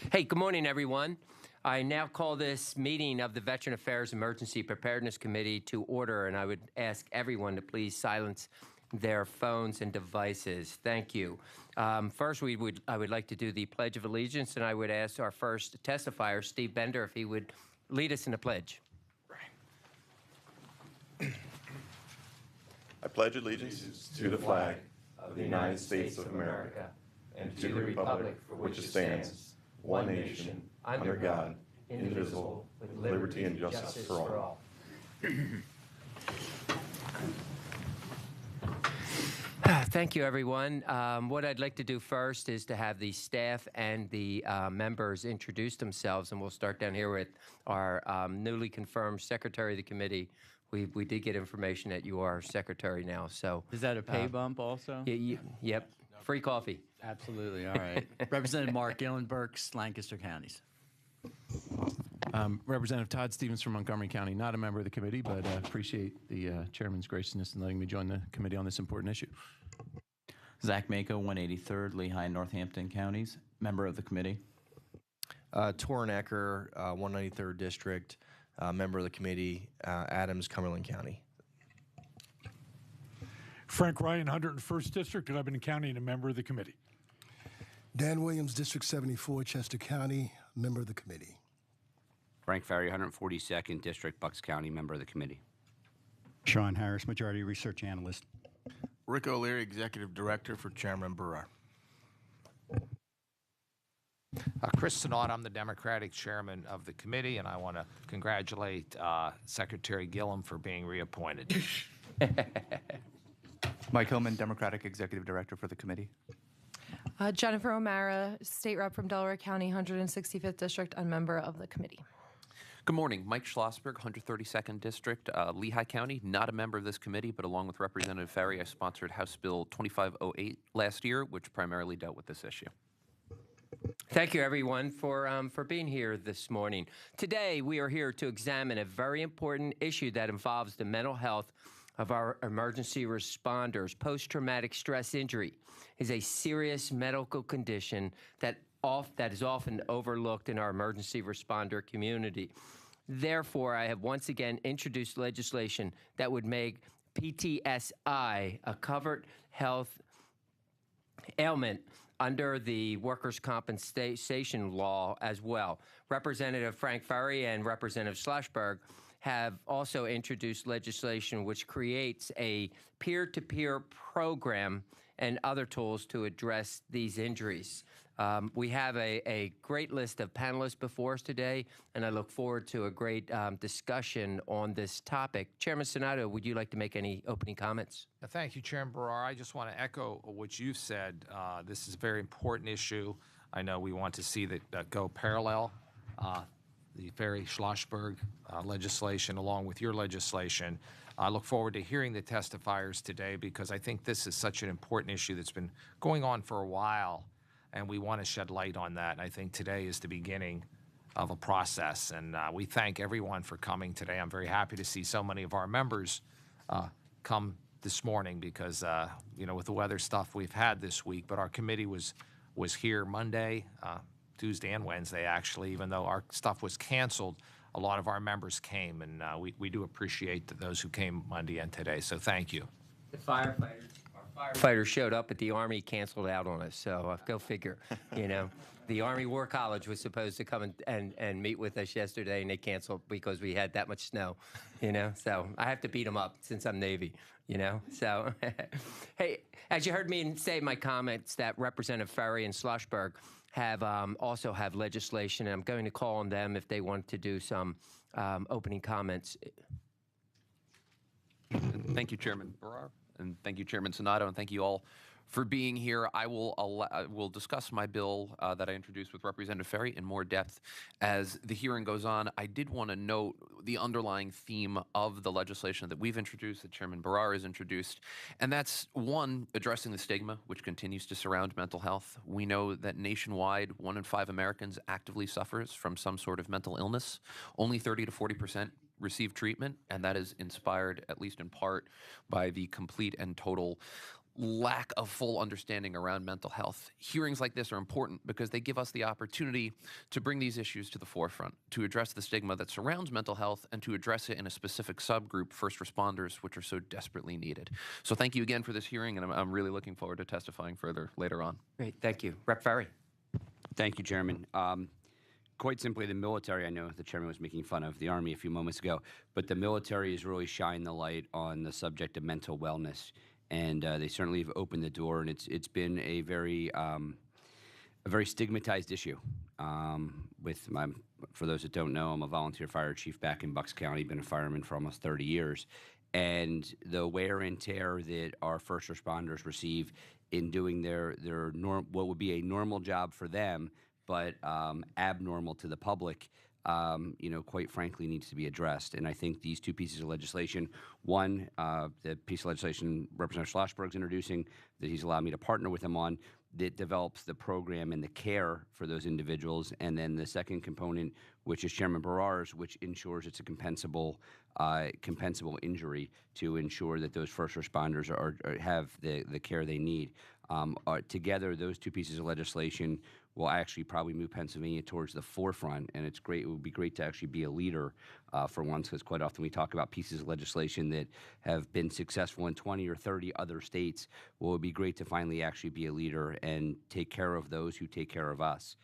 Hey, good morning, everyone. I now call this meeting of the Veterans Affairs Emergency Preparedness Committee to order, and I would ask everyone to please silence their phones and devices. Thank you. First, I would like to do the Pledge of Allegiance, and I would ask our first testifier, Steve Bender, if he would lead us in the pledge. I pledge allegiance to the flag of the United States of America and to the republic for which it stands, one nation, under God, indivisible, with liberty and justice for all. Thank you, everyone. What I'd like to do first is to have the staff and the members introduce themselves, and we'll start down here with our newly confirmed secretary of the committee. We did get information that you are secretary now. So is that a pay bump also? Yep. Free coffee. Absolutely. All right. Representative Mark Gillen, Berks, Lancaster counties. Representative Todd Stevens from Montgomery County, not a member of the committee, but appreciate the chairman's graciousness in letting me join the committee on this important issue. Zach Mako, 183rd, Lehigh, Northampton counties, member of the committee. Torrin Ecker, 193rd District, member of the committee, Adams, Cumberland County. Frank Ryan, 101st District, Lebanon County, and a member of the committee. Dan Williams, District 74, Chester County, member of the committee. Frank Ferry, 142nd District, Bucks County, member of the committee. Sean Harris, Majority Research Analyst. Rick O'Leary, Executive Director for Chairman Burrar. Chris Sinat, I'm the Democratic Chairman of the committee, and I want to congratulate Secretary Gillum for being reappointed. Mike Hillman, Democratic Executive Director for the committee. Jennifer O'Mara, State Rep from Delaware County, 165th District, and member of the committee. Good morning. Mike Schlossberg, 132nd District, Lehigh County, not a member of this committee, but along with Representative Ferry, I sponsored House Bill 2508 last year, which primarily dealt with this issue. Thank you, everyone, for being here this morning. Today, we are here to examine a very important issue that involves the mental health of our emergency responders. Post-traumatic stress injury is a serious medical condition that is often overlooked in our emergency responder community. Therefore, I have once again introduced legislation that would make PTSI a covered health ailment under the workers' compensation law as well. Representative Frank Ferry and Representative Schlossberg have also introduced legislation which creates a peer-to-peer program and other tools to address these injuries. We have a great list of panelists before us today, and I look forward to a great discussion on this topic. Chairman Sinato, would you like to make any opening comments? Thank you, Chairman Burrar. I just want to echo what you've said. This is a very important issue. I know we want to see that go parallel. The Ferry Schlossberg legislation along with your legislation. I look forward to hearing the testifiers today because I think this is such an important issue that's been going on for a while, and we want to shed light on that. And I think today is the beginning of a process, and we thank everyone for coming today. I'm very happy to see so many of our members come this morning because, with the weather stuff we've had this week, but our committee was here Monday, Tuesday and Wednesday, actually, even though our stuff was canceled. A lot of our members came, and we do appreciate those who came Monday and today, so thank you. The firefighters showed up, but the Army canceled out on us, so go figure. The Army War College was supposed to come and meet with us yesterday, and they canceled because we had that much snow, So I have to beat them up since I'm Navy, So, hey, as you heard me say in my comments that Representative Ferry and Schlossberg also have legislation, and I'm going to call on them if they want to do some opening comments. Thank you, Chairman Burrar, and thank you, Chairman Sinato, and thank you all for being here. I will discuss my bill that I introduced with Representative Ferry in more depth as the hearing goes on. I did want to note the underlying theme of the legislation that we've introduced, that Chairman Burrar has introduced, and that's, one, addressing the stigma which continues to surround mental health. We know that nationwide, 1 in 5 Americans actively suffers from some sort of mental illness. Only 30 to 40% receive treatment, and that is inspired, at least in part, by the complete and total lack of full understanding around mental health. Hearings like this are important because they give us the opportunity to bring these issues to the forefront, to address the stigma that surrounds mental health, and to address it in a specific subgroup, first responders, which are so desperately needed. So thank you again for this hearing, and I'm really looking forward to testifying further later on. Great, thank you. Rep. Ferry. Thank you, Chairman. Quite simply, the military, I know the Chairman was making fun of the Army a few moments ago, but the military has really shined the light on the subject of mental wellness. And they certainly have opened the door, and it's been a very stigmatized issue. For those that don't know, I'm a volunteer fire chief back in Bucks County, been a fireman for almost 30 years. And the wear and tear that our first responders receive in doing what would be a normal job for them, but abnormal to the public, quite frankly, needs to be addressed. And I think these two pieces of legislation, one, the piece of legislation Representative Schlossberg's introducing that he's allowed me to partner with him on, that develops the program and the care for those individuals. And then the second component, which is Chairman Barrar's, which ensures it's a compensable injury to ensure that those first responders have the care they need. Together, those two pieces of legislation will actually probably move Pennsylvania towards the forefront, and it's great. It would be great to actually be a leader for once, because quite often we talk about pieces of legislation that have been successful in 20 or 30 other states. Well, it would be great to finally actually be a leader and take care of those who take care of us,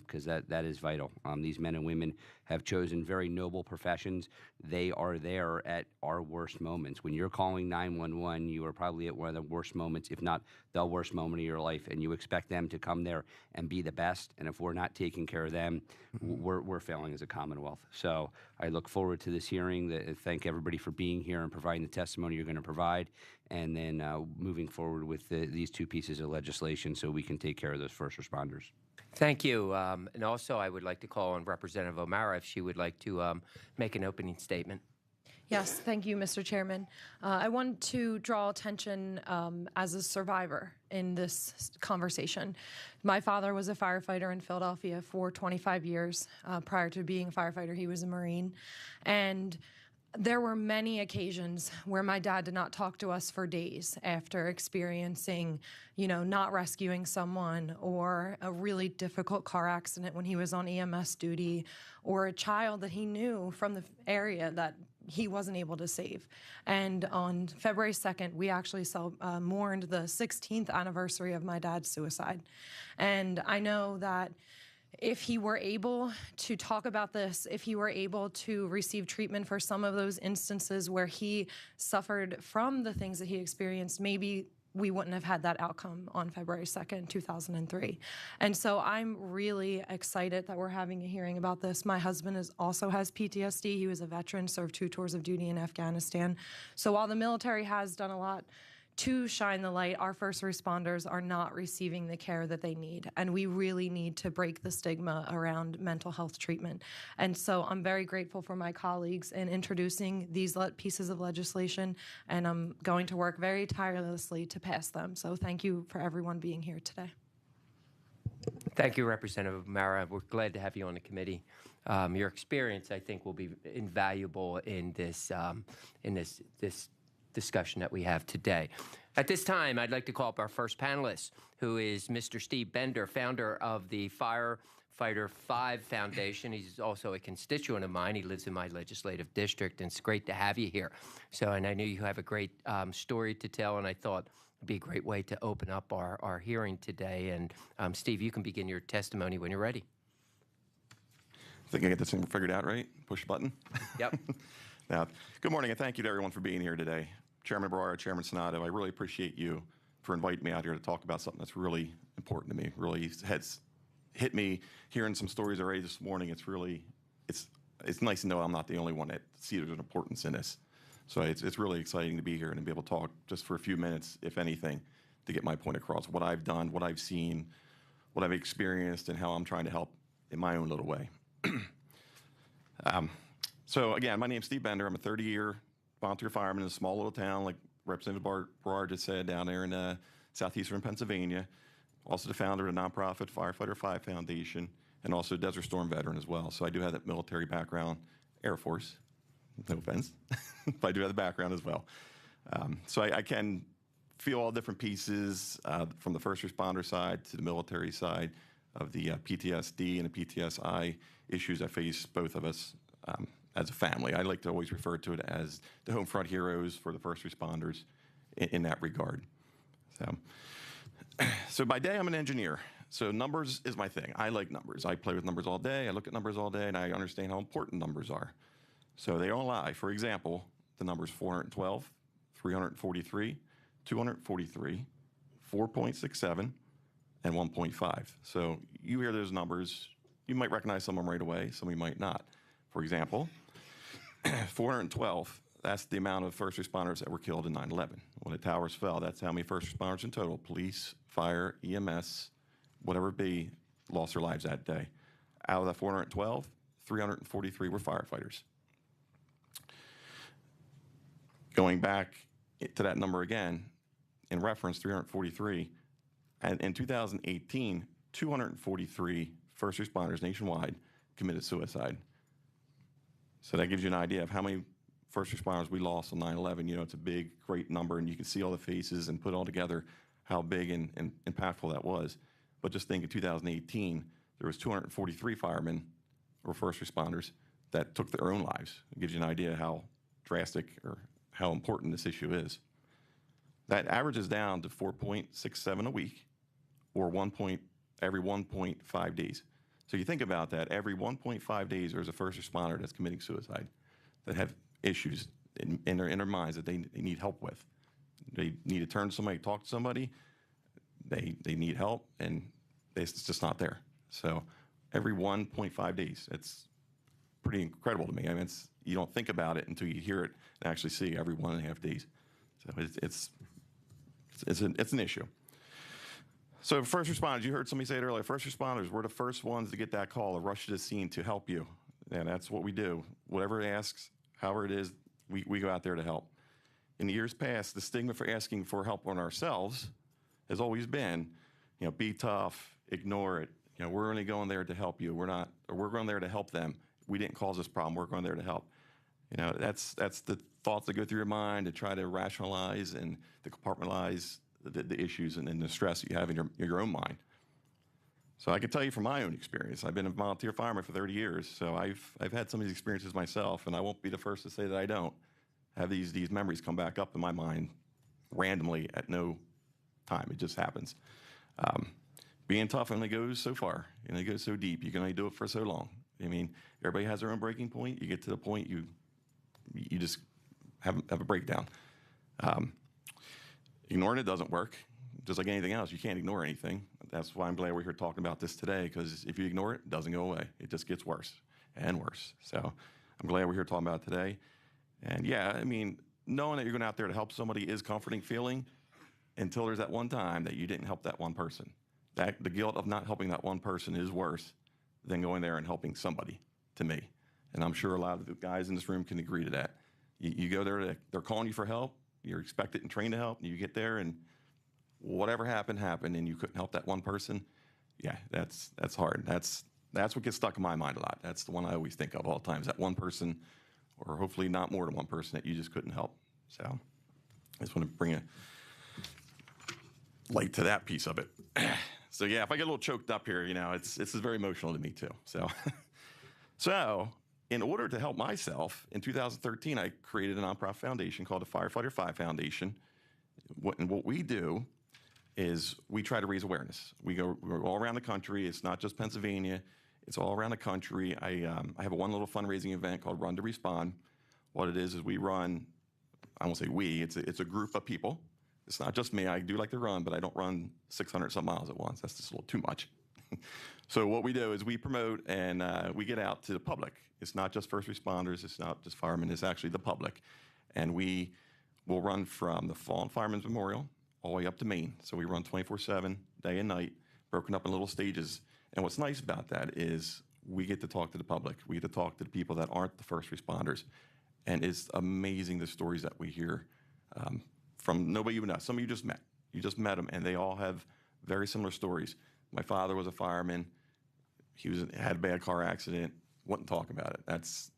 because that is vital. These men and women have chosen very noble professions. They are there at our worst moments. When you're calling 911, you are probably at one of the worst moments, if not the worst moment of your life, and you expect them to come there and be the best. And if we're not taking care of them, we're failing as a Commonwealth. So I look forward to this hearing. Thank everybody for being here and providing the testimony you're going to provide, and then moving forward with these two pieces of legislation so we can take care of those first responders. Thank you. And also, I would like to call on Representative O'Mara if she would like to make an opening statement. Yes, thank you, Mr. Chairman. I want to draw attention as a survivor in this conversation. My father was a firefighter in Philadelphia for 25 years. Prior to being a firefighter, he was a Marine. And there were many occasions where my dad did not talk to us for days after experiencing, not rescuing someone, or a really difficult car accident when he was on EMS duty, or a child that he knew from the area that he wasn't able to save. And on February 2nd, we actually mourned the 16th anniversary of my dad's suicide. And I know that if he were able to talk about this, if he were able to receive treatment for some of those instances where he suffered from the things that he experienced, maybe we wouldn't have had that outcome on February 2nd, 2003. And so I'm really excited that we're having a hearing about this. My husband also has PTSD. He was a veteran, served 2 tours of duty in Afghanistan. So while the military has done a lot to shine the light, our first responders are not receiving the care that they need. And we really need to break the stigma around mental health treatment. And so I'm very grateful for my colleagues in introducing these pieces of legislation, and I'm going to work very tirelessly to pass them. So thank you for everyone being here today. Thank you, Representative O'Mara. We're glad to have you on the committee. Your experience, I think, will be invaluable in this discussion that we have today. At this time, I'd like to call up our first panelist, who is Mr. Steve Bender, founder of the Firefighter 5 Foundation. He's also a constituent of mine. He lives in my legislative district, and it's great to have you here. And I knew you have a great story to tell, and I thought it'd be a great way to open up our hearing today. And Steve, you can begin your testimony when you're ready. I think I get this thing figured out, right? Push the button. Yep. Now, good morning, and thank you to everyone for being here today. Chairman Barrar, Chairman Sonato, I really appreciate you for inviting me out here to talk about something that's really important to me. Really has hit me hearing some stories already this morning. It's nice to know I'm not the only one that sees an importance in this. So it's really exciting to be here and to be able to talk just for a few minutes, if anything, to get my point across. What I've done, what I've seen, what I've experienced, and how I'm trying to help in my own little way. So again, my name's Steve Bender. I'm a 30-year volunteer fireman in a small little town, like Representative Barrar just said, down there in southeastern Pennsylvania. Also the founder of the nonprofit Firefighter 5 Foundation, and also Desert Storm veteran as well. So I do have that military background, Air Force, no offense, but I do have the background as well. So I can feel all different pieces from the first responder side to the military side of the PTSD and the PTSI issues that face both of us as a family. I like to always refer to it as the home front heroes for the first responders in that regard. So by day, I'm an engineer. So numbers is my thing. I like numbers. I play with numbers all day. I look at numbers all day, and I understand how important numbers are. So they don't lie. For example, the numbers 412, 343, 243, 4.67, and 1.5. So you hear those numbers, you might recognize some of them right away, some of you might not. For example, 412, that's the amount of first responders that were killed in 9/11. When the towers fell, that's how many first responders in total, police, fire, EMS, whatever it be, lost their lives that day. Out of that 412, 343 were firefighters. Going back to that number again, in reference, 343, and in 2018, 243 first responders nationwide committed suicide. So that gives you an idea of how many first responders we lost on 9/11. You know, it's a big, great number, and you can see all the faces and put all together how big and impactful that was. But just think in 2018, there was 243 firemen or first responders that took their own lives. It gives you an idea how drastic or how important this issue is. That averages down to 4.67 a week, or every 1.5 days. So you think about that, every 1.5 days there's a first responder that's committing suicide, that have issues in their minds that they need help with. They need to turn to somebody, talk to somebody, they need help, and it's just not there. So every 1.5 days, it's pretty incredible to me. I mean, you don't think about it until you hear it and actually see every 1.5 days. So it's an issue. So first responders, you heard somebody say it earlier, first responders, we're the first ones to get that call, to rush to the scene to help you. And that's what we do. Whatever it asks, however it is, we go out there to help. In the years past, the stigma for asking for help on ourselves has always been, you know, be tough, ignore it. You know, we're only going there to help you. We're going there to help them. We didn't cause this problem. We're going there to help. You know, that's the thoughts that go through your mind to try to rationalize and to compartmentalize the issues and the stress that you have in your own mind. So I can tell you from my own experience. I've been a volunteer fireman for 30 years, so I've had some of these experiences myself, and I won't be the first to say that I don't have these memories come back up in my mind randomly at no time. It just happens. Being tough only goes so far, and it goes so deep. You can only do it for so long. I mean, everybody has their own breaking point. You get to the point you just have a breakdown. Ignoring it doesn't work. Just like anything else, you can't ignore anything. That's why I'm glad we're here talking about this today, because if you ignore it, it doesn't go away. It just gets worse and worse. So I'm glad we're here talking about it today. And yeah, I mean, knowing that you're going out there to help somebody is a comforting feeling until there's that one time that you didn't help that one person. The guilt of not helping that one person is worse than going there and helping somebody, to me. And I'm sure a lot of the guys in this room can agree to that. You go there, they're calling you for help, you're expected and trained to help, and you get there and whatever happened, and you couldn't help that one person. Yeah, that's hard. That's what gets stuck in my mind a lot. That's the one I always think of all the time, is that one person, or hopefully not more than one person, that you just couldn't help. So I just want to bring a light to that piece of it. So yeah, if I get a little choked up here, you know, this is very emotional to me too. So in order to help myself, in 2013, I created a nonprofit foundation called the Firefighter 5 Foundation. What we do is we try to raise awareness. We're all around the country. It's not just Pennsylvania. It's all around the country. I have one little fundraising event called Run to Respond. What it is we run, I won't say we, it's a group of people. It's not just me. I do like to run, but I don't run 600-some miles at once. That's just a little too much. So what we do is we promote and we get out to the public. It's not just first responders. It's not just firemen. It's actually the public. And we will run from the Fallen Firemen's Memorial all the way up to Maine. So we run 24/7, day and night, broken up in little stages. And what's nice about that is we get to talk to the public. We get to talk to the people that aren't the first responders. And it's amazing the stories that we hear from nobody you know. Some of you just met. You just met them, and they all have very similar stories. My father was a fireman. He had a bad car accident. Wouldn't talk about it. That's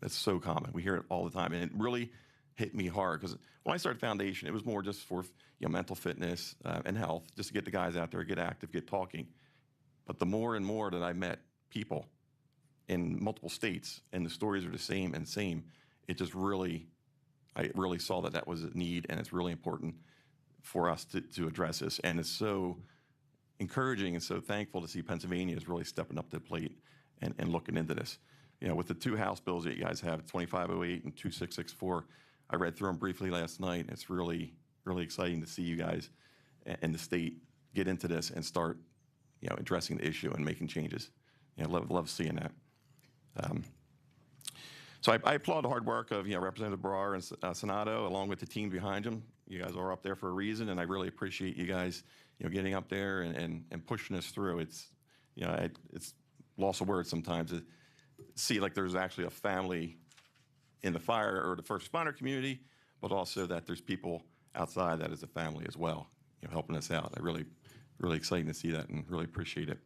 so common. We hear it all the time, and it really hit me hard, because when I started Foundation, it was more just for mental fitness and health, just to get the guys out there, get active, get talking. But the more and more that I met people in multiple states, and the stories are the same and same, it just really, I really saw that that was a need, and it's really important for us to address this. And it's so encouraging and so thankful to see Pennsylvania is really stepping up to the plate and looking into this. You know, with the two House bills that you guys have, 2508 and 2664, I read through them briefly last night, and it's really, really exciting to see you guys and the state get into this and start, addressing the issue and making changes. Love seeing that. So I applaud the hard work of Representative Brar and Senato, along with the team behind him. You guys are up there for a reason, and I really appreciate you guys getting up there and pushing us through. It's it's loss of words sometimes to see like there's actually a family in the fire or the first responder community, but also that there's people outside that is a family as well, helping us out. I really exciting to see that, and really appreciate it.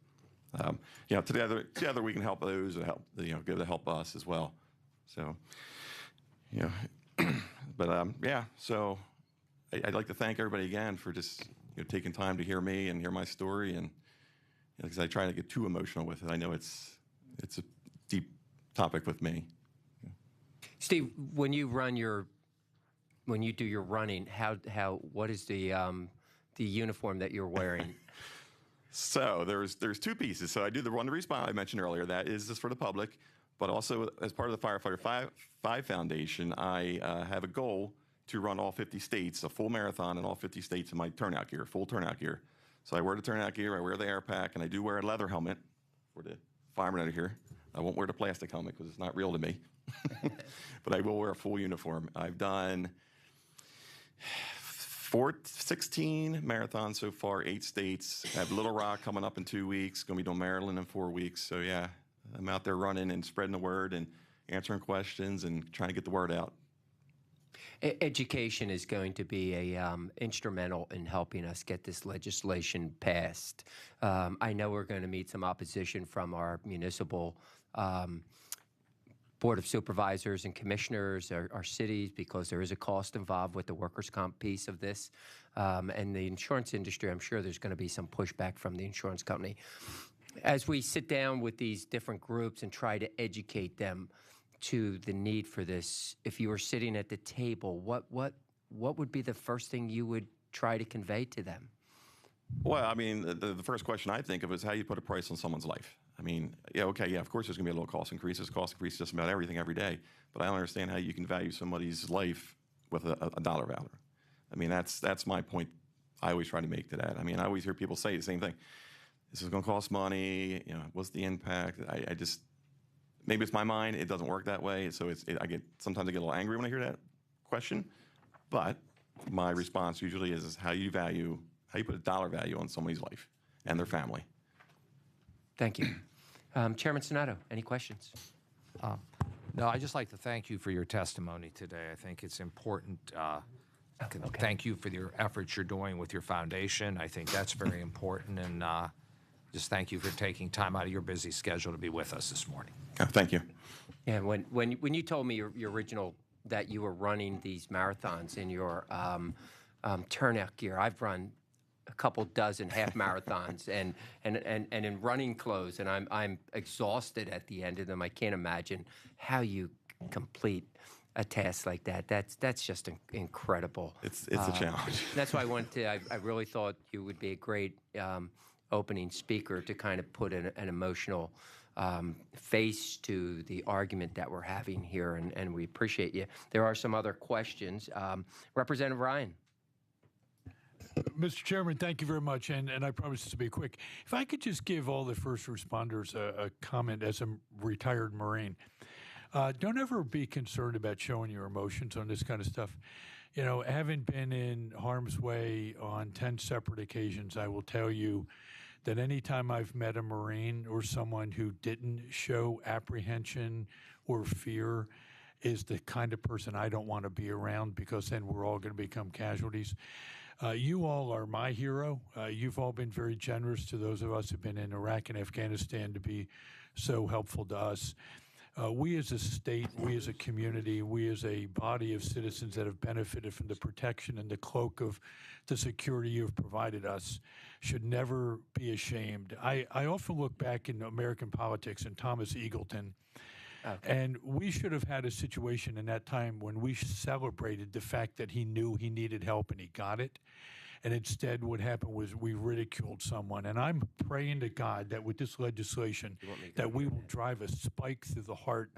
Together we can help those that help, give to help us as well. So, but yeah. So I'd like to thank everybody again for just taking time to hear me and hear my story, and because I try not to get too emotional with it. I know it's a deep topic with me. Steve, when you do your running, what is the uniform that you're wearing? So there's two pieces. So I do the Run to Respond I mentioned earlier. That is just for the public, but also as part of the Firefighter 5 Foundation, I have a goal to run all 50 states, a full marathon in all 50 states in my turnout gear, full turnout gear. So I wear the turnout gear, I wear the air pack, and I do wear a leather helmet for the firemen out here. I won't wear the plastic helmet because it's not real to me, but I will wear a full uniform. I've done 16 marathons so far, 8 states. I have Little Rock coming up in 2 weeks, going to be doing Maryland in 4 weeks. So yeah, I'm out there running and spreading the word and answering questions and trying to get the word out. Education is going to be instrumental in helping us get this legislation passed. I know we're going to meet some opposition from our municipal Board of Supervisors and Commissioners, our cities, because there is a cost involved with the workers' comp piece of this. And the insurance industry, I'm sure there's going to be some pushback from the insurance company. As we sit down with these different groups and try to educate them to the need for this, if you were sitting at the table, what would be the first thing you would try to convey to them? Well, I mean, the first question I think of is how you put a price on someone's life. I mean, of course there's going to be a little cost increase. There's cost increase just about everything every day. But I don't understand how you can value somebody's life with a dollar value. I mean, that's my point I always try to make to that. I mean, I always hear people say the same thing. This is going to cost money. What's the impact? I just, maybe it's my mind. It doesn't work that way. So sometimes I get a little angry when I hear that question. But my response usually is how you put a dollar value on somebody's life and their family. Thank you. Chairman Senato, any questions? No, I'd just like to thank you for your testimony today. I think it's important. Thank you for your efforts you're doing with your foundation. I think that's very important. And just thank you for taking time out of your busy schedule to be with us this morning. Thank you. Yeah, when you told me your original, that you were running these marathons in your turnout gear, I've run a couple dozen half marathons and in running clothes, and I'm exhausted at the end of them. I can't imagine how you complete a task like that. That's just incredible. It's a challenge. That's why I really thought you would be a great opening speaker to kind of put an emotional face to the argument that we're having here, and we appreciate you. There are some other questions. Representative Ryan. Mr. Chairman, thank you very much, and I promise this to be quick. If I could just give all the first responders a comment as a retired Marine. Don't ever be concerned about showing your emotions on this kind of stuff. Having been in harm's way on 10 separate occasions, I will tell you that anytime I've met a Marine or someone who didn't show apprehension or fear is the kind of person I don't want to be around, because then we're all going to become casualties. You all are my hero. You've all been very generous to those of us who've been in Iraq and Afghanistan to be so helpful to us. We as a state, we as a community, we as a body of citizens that have benefited from the protection and the cloak of the security you've provided us should never be ashamed. I often look back in American politics and Thomas Eagleton, and we should have had a situation in that time when we celebrated the fact that he knew he needed help and he got it. And instead, what happened was we ridiculed someone. And I'm praying to God that with this legislation, that we will drive a spike through the heart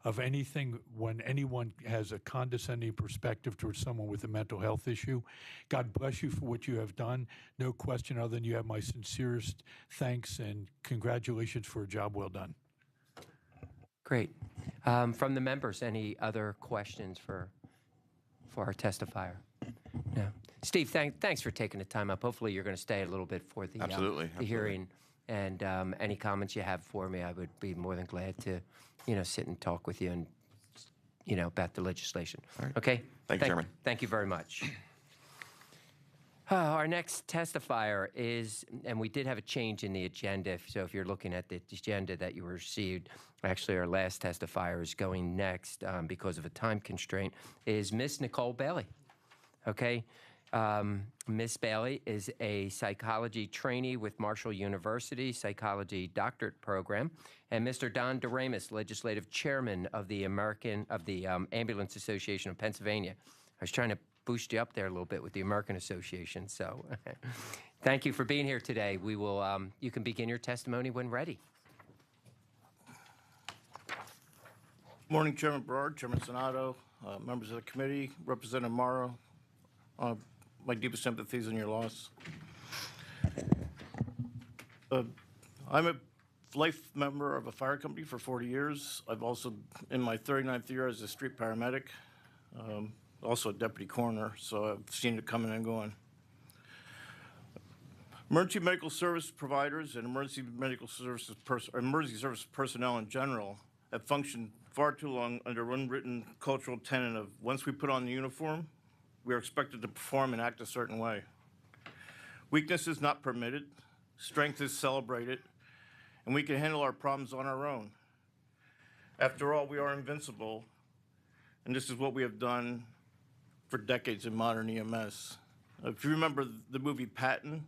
of anything when anyone has a condescending perspective towards someone with a mental health issue. God bless you for what you have done. No question other than you have my sincerest thanks and congratulations for a job well done. Great. From the members, any other questions for our testifier? No. Steve, thanks for taking the time up. Hopefully you're going to stay a little bit for the, Absolutely. hearing. And any comments you have for me, I would be more than glad to, sit and talk with you and, about the legislation. Right. Okay? Thank you, Chairman. Thank you very much. Our next testifier is, and we did have a change in the agenda, so if you're looking at the agenda that you received, actually our last testifier is going next because of a time constraint, is Miss Nicole Bailey. Okay? Miss Bailey is a psychology trainee with Marshall University Psychology Doctorate Program, and Mr. Don DeRamus, Legislative Chairman of the Ambulance Association of Pennsylvania. I was trying to boost you up there a little bit with the American Association, so thank you for being here today. We will, you can begin your testimony when ready. Morning, Chairman Berard, Chairman Sonato, members of the committee, Representative Morrow. My deepest sympathies in your loss. I'm a life member of a fire company for 40 years. I've also, in my 39th year as a street paramedic, also a deputy coroner, so I've seen it coming and going. Emergency medical service providers and emergency service personnel in general have functioned far too long under unwritten cultural tenet of once we put on the uniform, we are expected to perform and act a certain way. Weakness is not permitted, strength is celebrated, and we can handle our problems on our own. After all, we are invincible, and this is what we have done for decades in modern EMS. If you remember the movie Patton,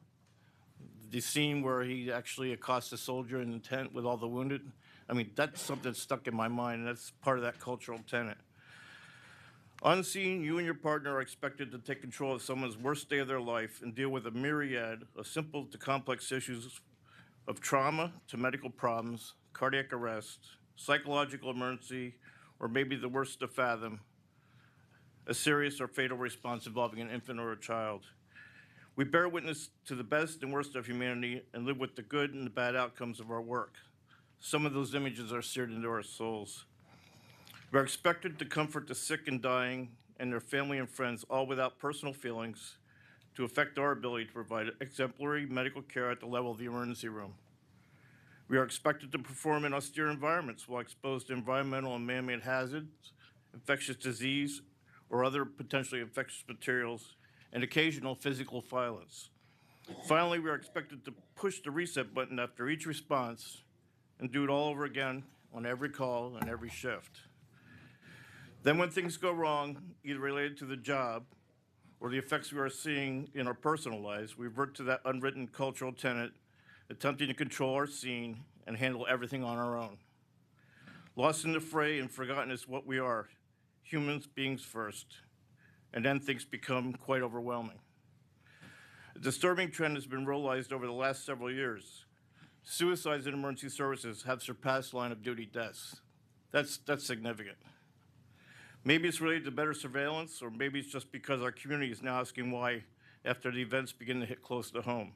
the scene where he actually accosts a soldier in the tent with all the wounded, I mean, that's something stuck in my mind, and that's part of that cultural tenet. Unseen, you and your partner are expected to take control of someone's worst day of their life and deal with a myriad of simple to complex issues of trauma to medical problems, cardiac arrest, psychological emergency, or maybe the worst to fathom, a serious or fatal response involving an infant or a child. We bear witness to the best and worst of humanity and live with the good and the bad outcomes of our work. Some of those images are seared into our souls. We are expected to comfort the sick and dying and their family and friends, all without personal feelings, to affect our ability to provide exemplary medical care at the level of the emergency room. We are expected to perform in austere environments while exposed to environmental and man-made hazards, infectious disease, or other potentially infectious materials, and occasional physical violence. Finally, we are expected to push the reset button after each response and do it all over again on every call and every shift. Then when things go wrong, either related to the job or the effects we are seeing in our personal lives, we revert to that unwritten cultural tenet, attempting to control our scene and handle everything on our own. Lost in the fray and forgotten is what we are, humans beings first, and then things become quite overwhelming. A disturbing trend has been realized over the last several years. Suicides in emergency services have surpassed line of duty deaths. That's significant. Maybe it's related to better surveillance, or maybe it's just because our community is now asking why after the events begin to hit close to home.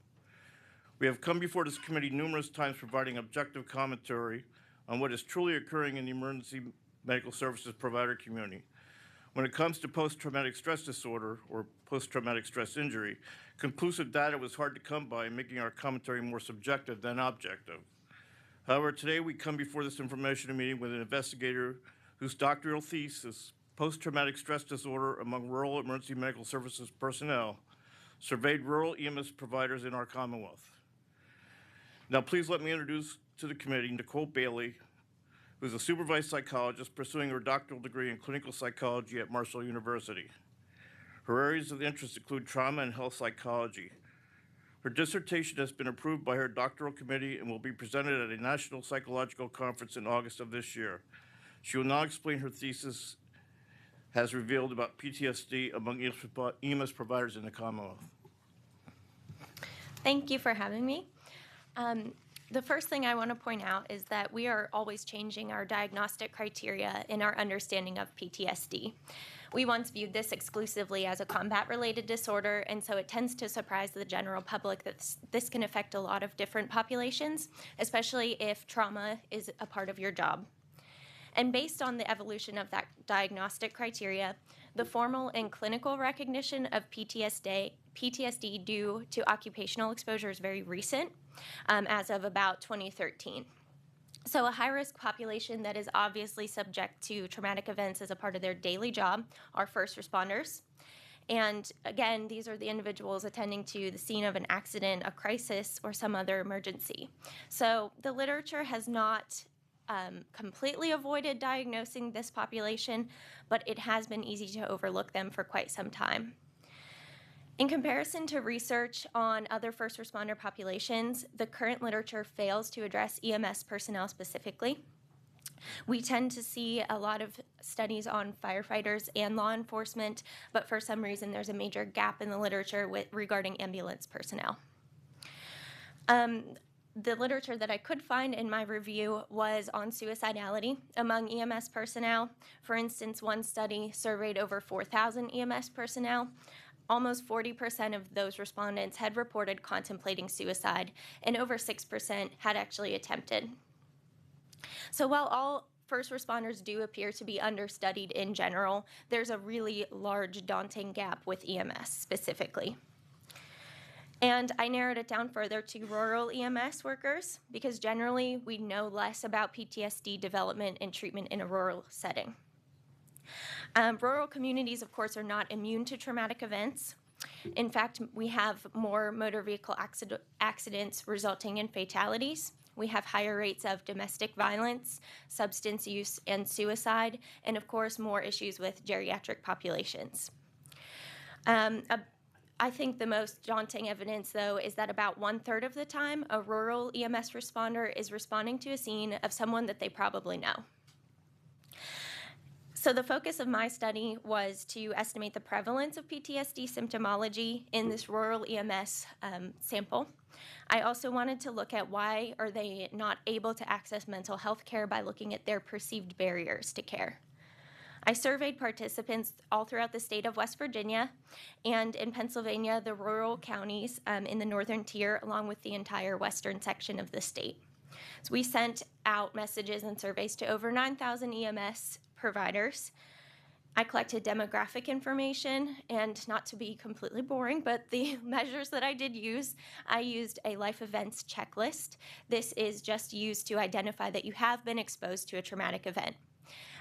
We have come before this committee numerous times providing objective commentary on what is truly occurring in the emergency medical services provider community. When it comes to post-traumatic stress disorder or post-traumatic stress injury, conclusive data was hard to come by, making our commentary more subjective than objective. However, today we come before this information meeting with an investigator whose doctoral thesis, Post-Traumatic Stress Disorder Among Rural Emergency Medical Services Personnel, surveyed rural EMS providers in our Commonwealth. Now, please let me introduce to the committee Nicole Bailey, who is a supervised psychologist pursuing her doctoral degree in clinical psychology at Marshall University. Her areas of interest include trauma and health psychology. Her dissertation has been approved by her doctoral committee and will be presented at a national psychological conference in August of this year. She will now explain her thesis has revealed about PTSD among EMS providers in the Commonwealth. Thank you for having me. The first thing I want to point out is that we are always changing our diagnostic criteria in our understanding of PTSD. We once viewed this exclusively as a combat-related disorder, and so it tends to surprise the general public that this can affect a lot of different populations, especially if trauma is a part of your job. And based on the evolution of that diagnostic criteria, the formal and clinical recognition of PTSD due to occupational exposure is very recent, as of about 2013. So a high-risk population that is obviously subject to traumatic events as a part of their daily job are first responders. And again, these are the individuals attending to the scene of an accident, a crisis, or some other emergency. So the literature has not completely avoided diagnosing this population, but it has been easy to overlook them for quite some time. In comparison to research on other first responder populations, the current literature fails to address EMS personnel specifically. We tend to see a lot of studies on firefighters and law enforcement, but for some reason there's a major gap in the literature regarding ambulance personnel. The literature that I could find in my review was on suicidality among EMS personnel. For instance, one study surveyed over 4,000 EMS personnel. Almost 40% of those respondents had reported contemplating suicide, and over 6% had actually attempted. So while all first responders do appear to be understudied in general, there's a really large, daunting gap with EMS specifically. And I narrowed it down further to rural EMS workers because generally we know less about PTSD development and treatment in a rural setting. Rural communities, of course, are not immune to traumatic events. In fact, we have more motor vehicle accidents resulting in fatalities. We have higher rates of domestic violence, substance use, and suicide, and of course, more issues with geriatric populations. I think the most daunting evidence, though, is that about 1/3 of the time, a rural EMS responder is responding to a scene of someone that they probably know. So the focus of my study was to estimate the prevalence of PTSD symptomology in this rural EMS sample. I also wanted to look at why are they not able to access mental health care by looking at their perceived barriers to care. I surveyed participants all throughout the state of West Virginia and in Pennsylvania, the rural counties in the northern tier, along with the entire western section of the state. So we sent out messages and surveys to over 9,000 EMS providers. I collected demographic information, and not to be completely boring, but the measures that I did use, I used a life events checklist. This is just used to identify that you have been exposed to a traumatic event.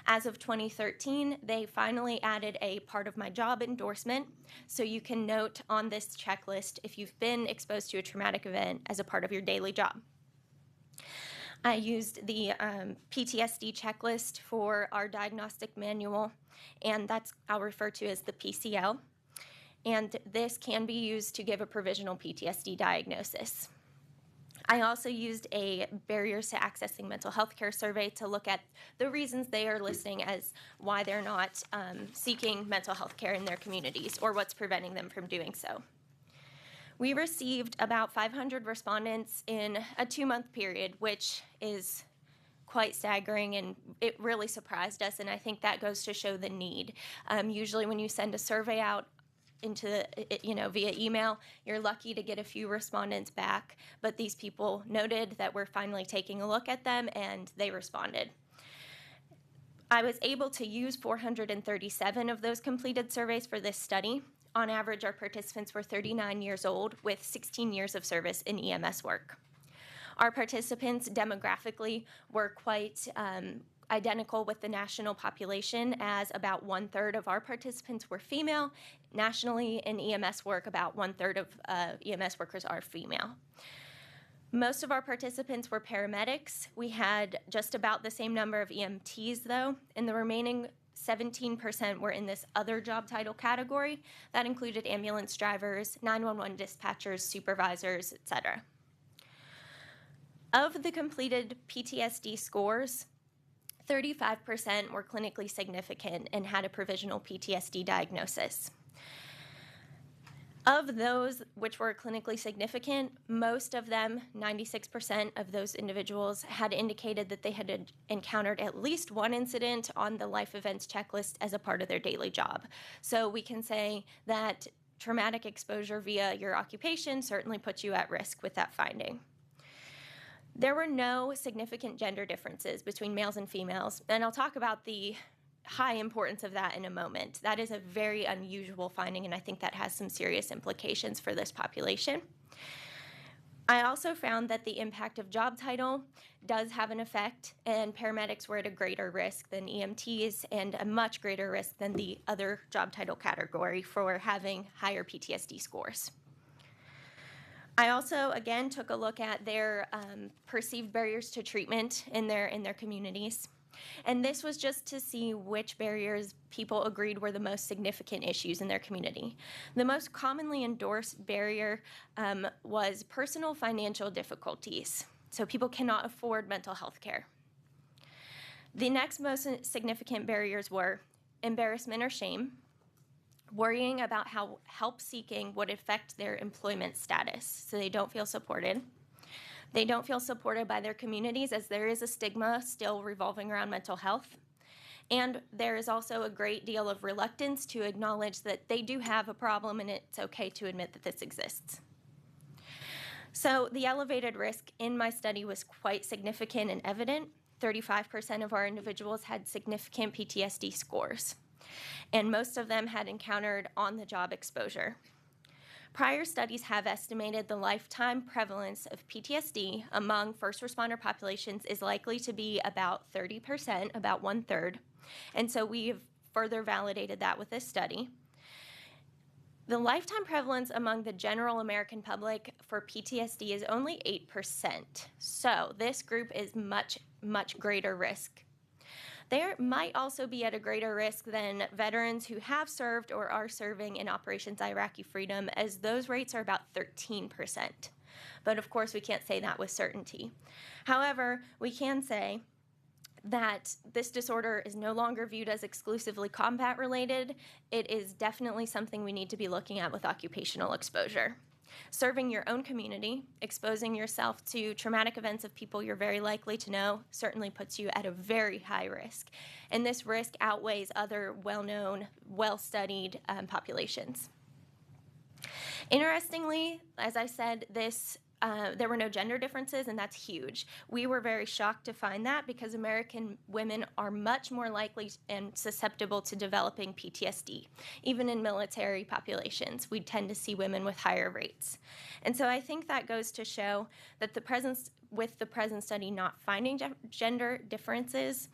As of 2013, they finally added a part of my job endorsement, so you can note on this checklist if you've been exposed to a traumatic event as a part of your daily job. I used the PTSD checklist for our diagnostic manual, and I'll refer to as the PCL, and this can be used to give a provisional PTSD diagnosis. I also used a barriers to accessing mental health care survey to look at the reasons they are listing as why they're not seeking mental health care in their communities or what's preventing them from doing so. We received about 500 respondents in a 2-month period, which is quite staggering, and it really surprised us, and I think that goes to show the need. Usually when you send a survey out via email, you're lucky to get a few respondents back, but these people noted that we're finally taking a look at them, and they responded. I was able to use 437 of those completed surveys for this study. On average, our participants were 39 years old with 16 years of service in EMS work. Our participants demographically were quite identical with the national population, as about 1/3 of our participants were female. Nationally, in EMS work, about 1/3 of EMS workers are female. Most of our participants were paramedics. We had just about the same number of EMTs, though, and the remaining 17% were in this other job title category. That included ambulance drivers, 911 dispatchers, supervisors, etc. Of the completed PTSD scores, 35% were clinically significant and had a provisional PTSD diagnosis. Of those which were clinically significant, most of them, 96% of those individuals, had indicated that they had encountered at least one incident on the life events checklist as a part of their daily job. So we can say that traumatic exposure via your occupation certainly puts you at risk with that finding. There were no significant gender differences between males and females, and I'll talk about the high importance of that in a moment. That is a very unusual finding, and I think that has some serious implications for this population. I also found that the impact of job title does have an effect, and paramedics were at a greater risk than EMTs and a much greater risk than the other job title category for having higher PTSD scores. I also, again, took a look at their perceived barriers to treatment in their communities. And this was just to see which barriers people agreed were the most significant issues in their community. The most commonly endorsed barrier was personal financial difficulties. So people cannot afford mental health care. The next most significant barriers were embarrassment or shame, worrying about how help seeking would affect their employment status, so they don't feel supported. They don't feel supported by their communities, as there is a stigma still revolving around mental health. And there is also a great deal of reluctance to acknowledge that they do have a problem and it's okay to admit that this exists. So the elevated risk in my study was quite significant and evident. 35% of our individuals had significant PTSD scores, and most of them had encountered on-the-job exposure. Prior studies have estimated the lifetime prevalence of PTSD among first responder populations is likely to be about 30%, about 1/3. And so we have further validated that with this study. The lifetime prevalence among the general American public for PTSD is only 8%. So this group is much, much greater risk. They might also be at a greater risk than veterans who have served or are serving in Operations Iraqi Freedom, as those rates are about 13%. But of course, we can't say that with certainty. However, we can say that this disorder is no longer viewed as exclusively combat related. It is definitely something we need to be looking at with occupational exposure. Serving your own community, exposing yourself to traumatic events of people you're very likely to know, certainly puts you at a very high risk. And this risk outweighs other well-known, well-studied populations. Interestingly, as I said, there were no gender differences, and that's huge. We were very shocked to find that because American women are much more likely and susceptible to developing PTSD. Even in military populations, we tend to see women with higher rates. And so I think that goes to show that the present study not finding gender differences,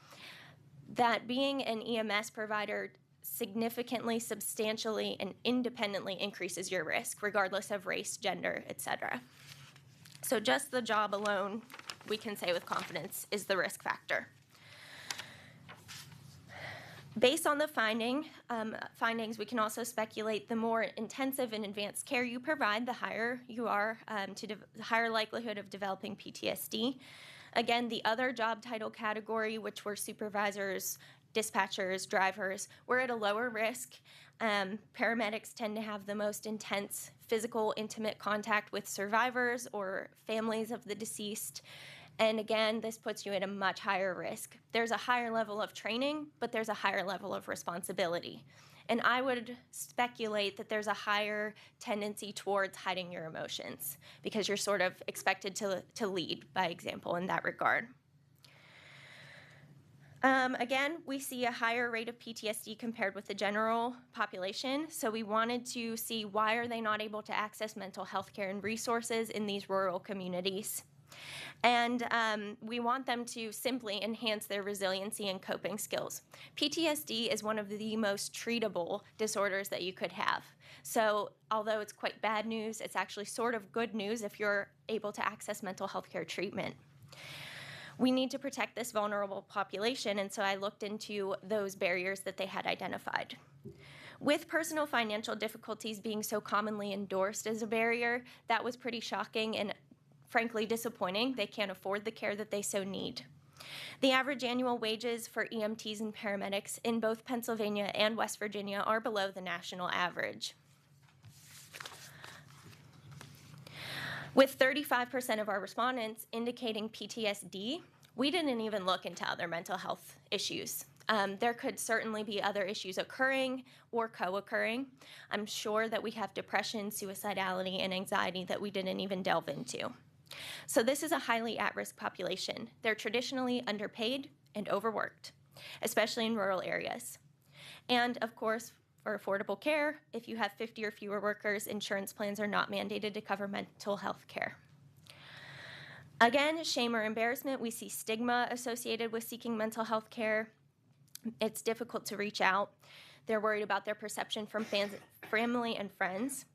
that being an EMS provider significantly, substantially, and independently increases your risk, regardless of race, gender, etc. So just the job alone, we can say with confidence, is the risk factor. Based on the findings, we can also speculate the more intensive and advanced care you provide, the higher you are, the higher likelihood of developing PTSD. Again, the other job title category, which were supervisors, dispatchers, drivers, were at a lower risk. Paramedics tend to have the most intense physical, intimate contact with survivors or families of the deceased. And again, this puts you at a much higher risk. There's a higher level of training, but there's a higher level of responsibility. And I would speculate that there's a higher tendency towards hiding your emotions because you're sort of expected to lead by example in that regard. Again, we see a higher rate of PTSD compared with the general population, so we wanted to see why are they not able to access mental health care and resources in these rural communities. And we want them to simply enhance their resiliency and coping skills. PTSD is one of the most treatable disorders that you could have. So although it's quite bad news, it's actually sort of good news if you're able to access mental health care treatment. We need to protect this vulnerable population, and so I looked into those barriers that they had identified. With personal financial difficulties being so commonly endorsed as a barrier, that was pretty shocking and frankly disappointing. They can't afford the care that they so need. The average annual wages for EMTs and paramedics in both Pennsylvania and West Virginia are below the national average. With 35% of our respondents indicating PTSD, we didn't even look into other mental health issues. There could certainly be other issues occurring or co-occurring. I'm sure that we have depression, suicidality, and anxiety that we didn't even delve into. So this is a highly at-risk population. They're traditionally underpaid and overworked, especially in rural areas. And of course, for affordable care, if you have 50 or fewer workers, insurance plans are not mandated to cover mental health care. Again, shame or embarrassment, we see stigma associated with seeking mental health care. It's difficult to reach out. They're worried about their perception from family and friends.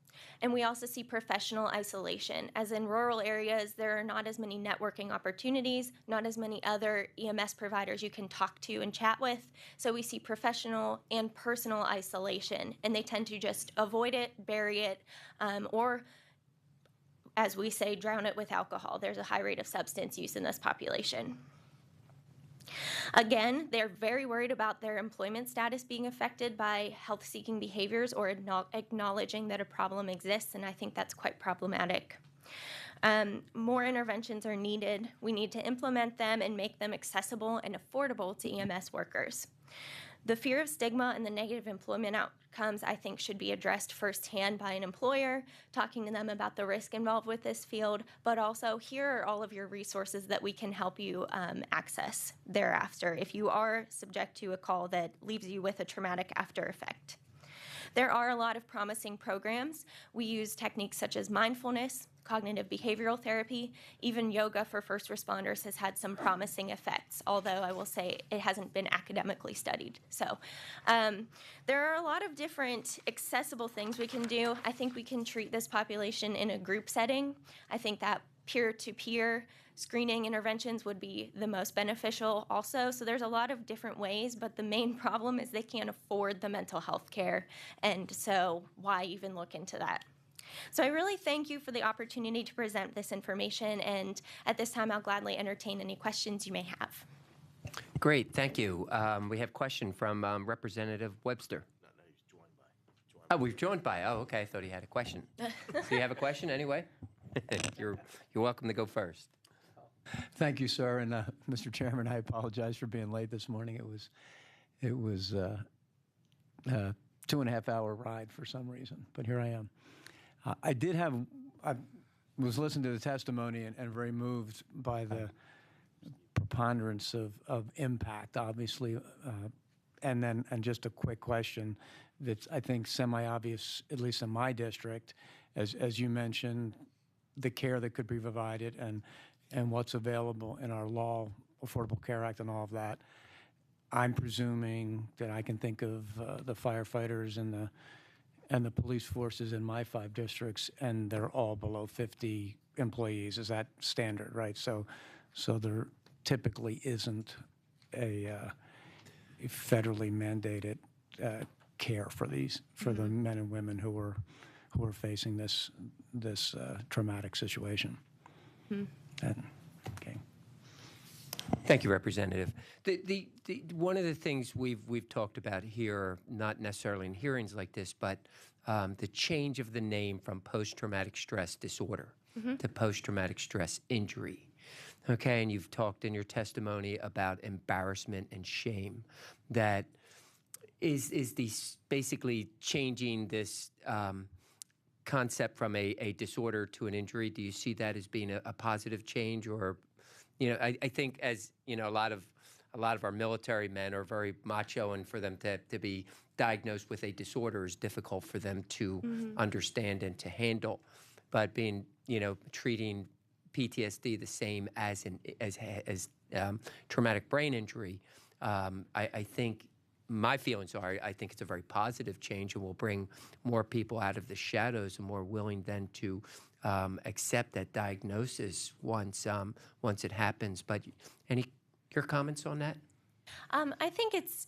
And we also see professional isolation, as in rural areas, there are not as many networking opportunities, not as many other EMS providers you can talk to and chat with. So we see professional and personal isolation, and they tend to just avoid it, bury it, or, as we say, drown it with alcohol. There's a high rate of substance use in this population. Again, they're very worried about their employment status being affected by health-seeking behaviors or acknowledging that a problem exists, and I think that's quite problematic. More interventions are needed. We need to implement them and make them accessible and affordable to EMS workers. The fear of stigma and the negative employment outcomes, I think, should be addressed firsthand by an employer, talking to them about the risk involved with this field, but also here are all of your resources that we can help you access thereafter if you are subject to a call that leaves you with a traumatic after effect. There are a lot of promising programs. We use techniques such as mindfulness, cognitive behavioral therapy, even yoga for first responders has had some promising effects, although I will say it hasn't been academically studied. So there are a lot of different accessible things we can do. I think we can treat this population in a group setting. I think that peer-to-peer screening interventions would be the most beneficial also. So there's a lot of different ways, but the main problem is they can't afford the mental health care. And so why even look into that? So I really thank you for the opportunity to present this information, and at this time I'll gladly entertain any questions you may have. Great, thank you. We have a question from Representative Webster. Oh, we've joined by. Oh, okay. I thought he had a question. So you have a question anyway? You're welcome to go first. Thank you, sir. And Mr. Chairman, I apologize for being late this morning. It was a 2.5-hour ride for some reason, but here I am. I was listening to the testimony and very moved by the preponderance of impact, obviously, and just a quick question that's, I think, semi-obvious, at least in my district, as you mentioned, the care that could be provided and what's available in our law, Affordable Care Act and all of that. I'm presuming that I can think of the firefighters and the police forces in my 5 districts, and they're all below 50 employees. Is that standard, right? So there typically isn't a federally mandated care for the men and women who are facing this traumatic situation. Okay. Thank you, Representative. One of the things we've talked about here, not necessarily in hearings like this, but the change of the name from post-traumatic stress disorder to post-traumatic stress injury. Okay, and you've talked in your testimony about embarrassment and shame. That is basically changing this concept from a disorder to an injury. Do you see that as being a positive change, or? I think, as a lot of our military men are very macho, and for them to be diagnosed with a disorder is difficult for them to understand and to handle. But treating PTSD the same as traumatic brain injury. I think my feelings are I think it's a very positive change and will bring more people out of the shadows and more willing then to accept that diagnosis once it happens. But your comments on that? I think it's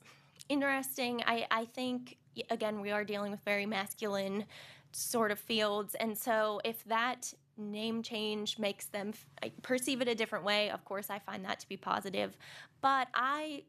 interesting. I think, again, we are dealing with very masculine sort of fields. And so if that name change makes them perceive it a different way, of course, I find that to be positive. But I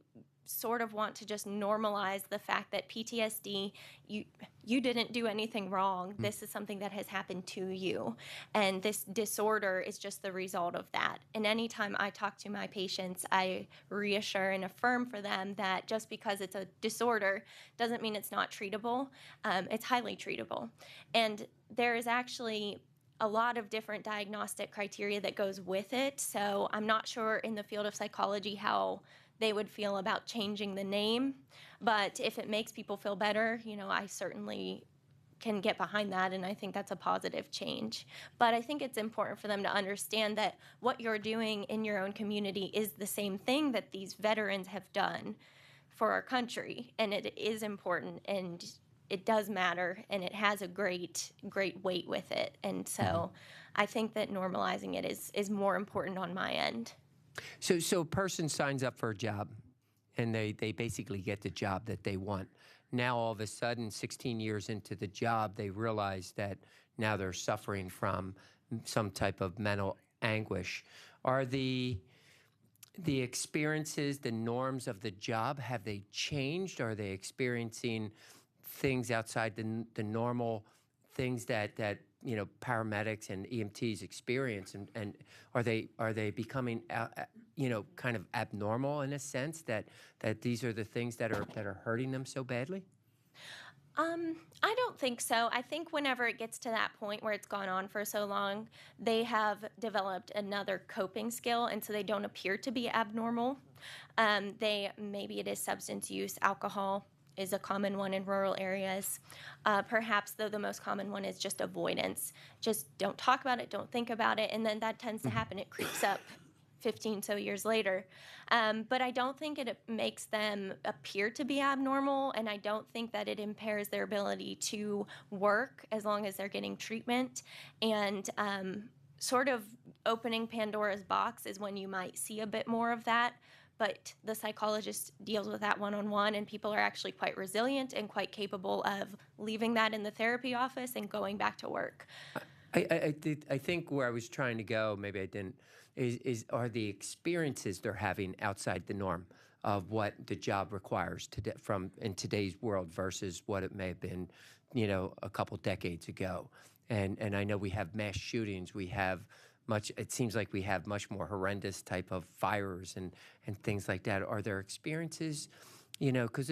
sort of want to just normalize the fact that PTSD, you didn't do anything wrong. This is something that has happened to you. And this disorder is just the result of that. And anytime I talk to my patients, I reassure and affirm for them that just because it's a disorder doesn't mean it's not treatable. It's highly treatable. And there is actually a lot of different diagnostic criteria that goes with it. So I'm not sure in the field of psychology how they would feel about changing the name. But if it makes people feel better, I certainly can get behind that, and I think that's a positive change. But I think it's important for them to understand that what you're doing in your own community is the same thing that these veterans have done for our country, and it is important, and it does matter, and it has a great weight with it. And so I think that normalizing it is more important on my end. So a person signs up for a job, and they basically get the job that they want. Now, all of a sudden, 16 years into the job, they realize that now they're suffering from some type of mental anguish. Are the experiences, the norms of the job, have they changed? Are they experiencing things outside the normal things that paramedics and EMTs experience, and are they becoming kind of abnormal in a sense that these are the things that are hurting them so badly? I don't think so. I think whenever it gets to that point where it's gone on for so long, they have developed another coping skill, and so they don't appear to be abnormal. Maybe it is substance use. Alcohol is a common one in rural areas. Perhaps, though, the most common one is just avoidance. Just don't talk about it, don't think about it, and then that tends to happen. It creeps up 15 so years later. But I don't think it makes them appear to be abnormal, and I don't think that it impairs their ability to work as long as they're getting treatment. And sort of opening Pandora's box is when you might see a bit more of that. But the psychologist deals with that one-on-one, and people are actually quite resilient and quite capable of leaving that in the therapy office and going back to work. I think where I was trying to go, maybe I didn't, are the experiences they're having outside the norm of what the job requires in today's world versus what it may have been, a couple decades ago. And I know we have mass shootings, it seems like we have much more horrendous type of fires and things like that. Are there experiences, because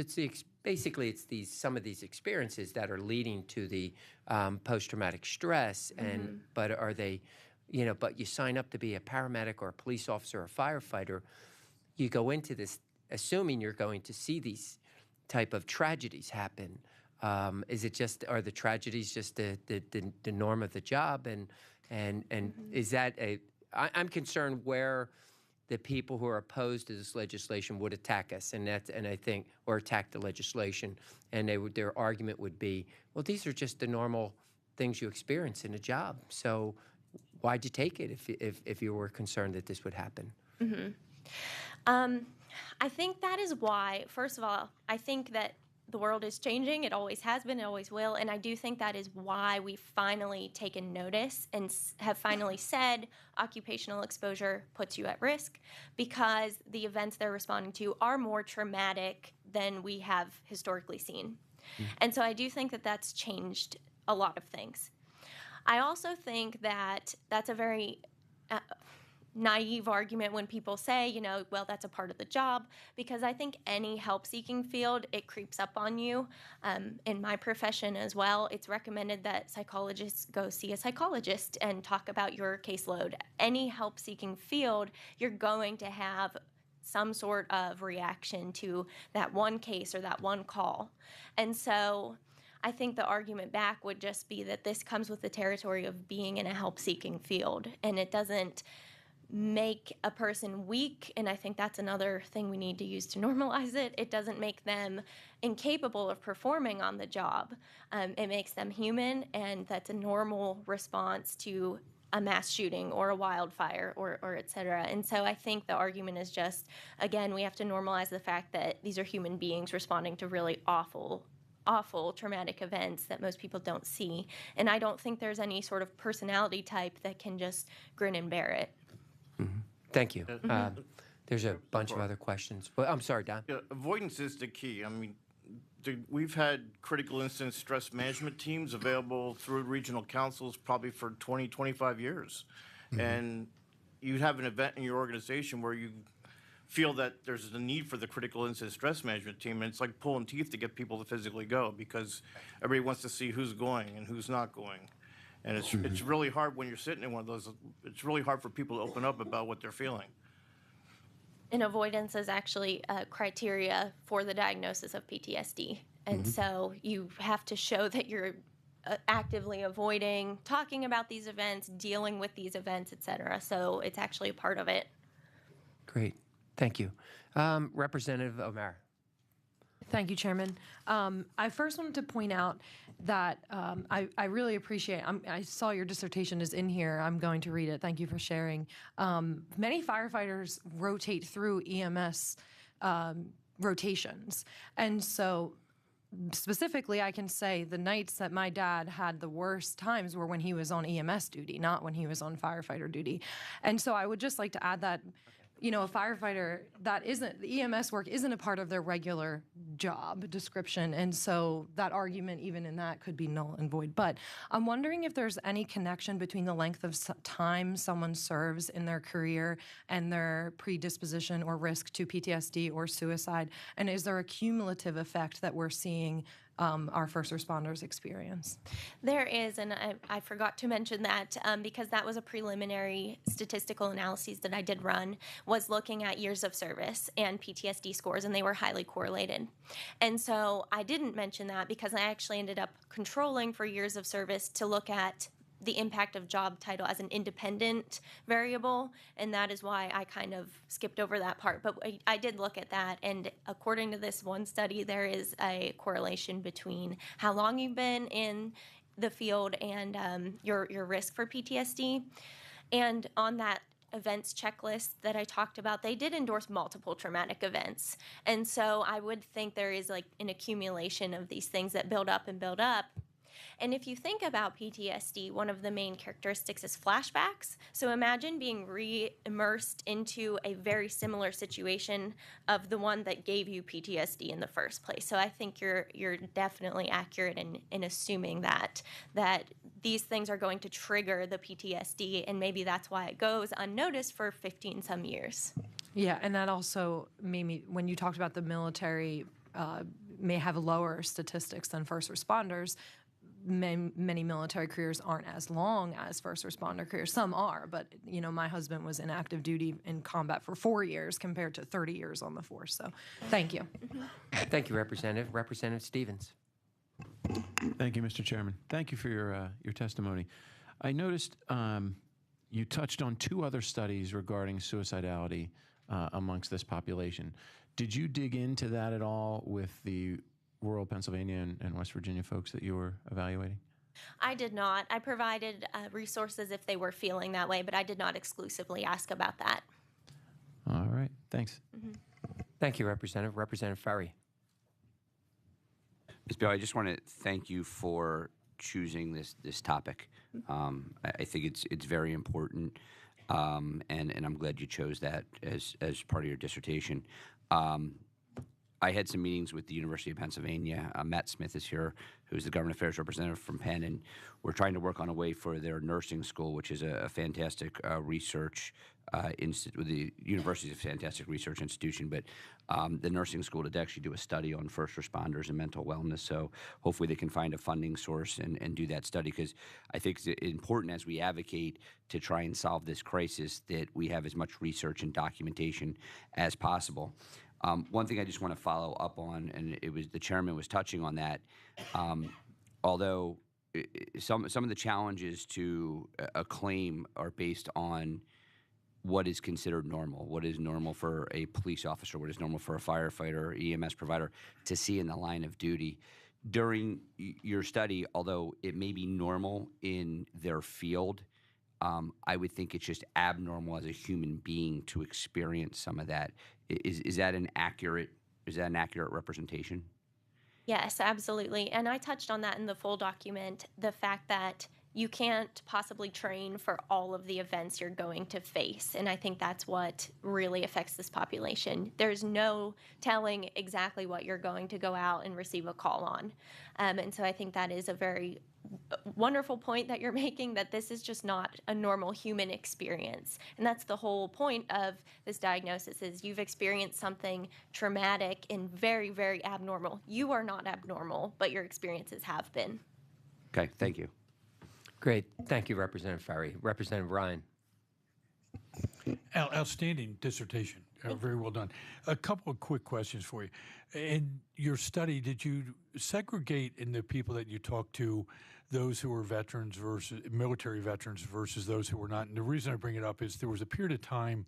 basically it's some of these experiences that are leading to the post-traumatic stress, but are they, but you sign up to be a paramedic or a police officer or a firefighter, you go into this assuming you're going to see these type of tragedies happen. Are the tragedies just the norm of the job? And is that I'm concerned where the people who are opposed to this legislation would attack us, or attack the legislation, and their argument would be, well, these are just the normal things you experience in a job. So why'd you take it if you were concerned that this would happen? I think that is why, first of all, I think that the world is changing. It always has been, it always will. And I do think that is why we've finally taken notice and have finally said occupational exposure puts you at risk, because the events they're responding to are more traumatic than we have historically seen. And so I do think that that's changed a lot of things. I also think that that's a very naive argument when people say, well, that's a part of the job, because I think any help-seeking field, it creeps up on you. In my profession as well, it's recommended that psychologists go see a psychologist and talk about your caseload. Any help-seeking field, you're going to have some sort of reaction to that one case or that one call. And so I think the argument back would just be that this comes with the territory of being in a help-seeking field, and it doesn't make a person weak, and I think that's another thing we need to use to normalize it. It doesn't make them incapable of performing on the job. It makes them human, and that's a normal response to a mass shooting or a wildfire or et cetera. And so I think the argument is just, again, we have to normalize the fact that these are human beings responding to really awful traumatic events that most people don't see. And I don't think there's any sort of personality type that can just grin and bear it. Mm-hmm. Thank you. There's a bunch of other questions. Well, I'm sorry, Don. Yeah, avoidance is the key. I mean, we've had critical incident stress management teams available through regional councils probably for 20, 25 years. Mm-hmm. And you have an event in your organization where you feel that there's a need for the critical incident stress management team, and it's like pulling teeth to get people to physically go because everybody wants to see who's going and who's not going. And it's really hard when you're sitting in one of those, it's really hard for people to open up about what they're feeling. And avoidance is actually a criteria for the diagnosis of PTSD. And so you have to show that you're actively avoiding talking about these events, dealing with these events, et cetera. So it's actually a part of it. Great. Thank you. Representative O'Mara. Thank you, Chairman. I first wanted to point out that I really appreciate, I saw your dissertation is in here. I'm going to read it. Thank you for sharing. Many firefighters rotate through EMS rotations. And so specifically, I can say the nights that my dad had the worst times were when he was on EMS duty, not when he was on firefighter duty. And so I would just like to add that, you know, a firefighter, the EMS work isn't a part of their regular job description. And so that argument, even in that, could be null and void. But I'm wondering if there's any connection between the length of time someone serves in their career and their predisposition or risk to PTSD or suicide. And is there a cumulative effect that we're seeing our first responders experience? There is, and I forgot to mention that because that was a preliminary statistical analysis that I did run, was looking at years of service and PTSD scores, and they were highly correlated. And so I didn't mention that because I actually ended up controlling for years of service to look at the impact of job title as an independent variable, and that is why I kind of skipped over that part. But I did look at that, and according to this one study, there is a correlation between how long you've been in the field and your risk for PTSD. And on that events checklist that I talked about, they did endorse multiple traumatic events. And so I would think there is like an accumulation of these things that build up and build up. And if you think about PTSD, one of the main characteristics is flashbacks. So imagine being re-immersed into a very similar situation of the one that gave you PTSD in the first place. So I think you're definitely accurate in assuming that these things are going to trigger the PTSD, and maybe that's why it goes unnoticed for 15 some years. Yeah, and that also made me, when you talked about the military may have lower statistics than first responders, many military careers aren't as long as first responder careers. Some are, but you know, my husband was in active duty in combat for 4 years compared to 30 years on the force. So, thank you. Thank you, Representative. Representative Stevens. Thank you, Mr. Chairman. Thank you for your testimony. I noticed you touched on 2 other studies regarding suicidality amongst this population. Did you dig into that at all with the rural Pennsylvania and West Virginia folks that you were evaluating? I did not. I provided resources if they were feeling that way, but I did not exclusively ask about that. All right. Thanks. Thank you, Representative. Representative Ferry. Ms. Bill, I just want to thank you for choosing this topic. I think it's very important, and I'm glad you chose that as part of your dissertation. I had some meetings with the University of Pennsylvania. Matt Smith is here, who's the government affairs representative from Penn, and we're trying to work on a way for their nursing school, which is a fantastic research institute. The university is a fantastic research institution, but the nursing school to actually do a study on first responders and mental wellness. So hopefully they can find a funding source and do that study, because I think it's important as we advocate to try and solve this crisis that we have as much research and documentation as possible. One thing I just want to follow up on, and the chairman was touching on that, although some of the challenges to a claim are based on what is considered normal, what is normal for a police officer, what is normal for a firefighter, EMS provider to see in the line of duty. During your study, although it may be normal in their field, I would think it's just abnormal as a human being to experience some of that. Is that an accurate representation? Yes, absolutely. And I touched on that in the full document, the fact that you can't possibly train for all of the events you're going to face. And I think that's what really affects this population. There's no telling exactly what you're going to go out and receive a call on. And so I think that is a very wonderful point that you're making, that this is just not a normal human experience. And that's the whole point of this diagnosis, is you've experienced something traumatic and very, very abnormal. You are not abnormal, but your experiences have been. Okay, thank you. Great. Thank you, Representative Ferry. Representative Ryan. Outstanding dissertation. Very well done. A couple of quick questions for you. In your study, did you segregate in the people that you talked to those who were veterans versus military veterans versus those who were not? And the reason I bring it up is there was a period of time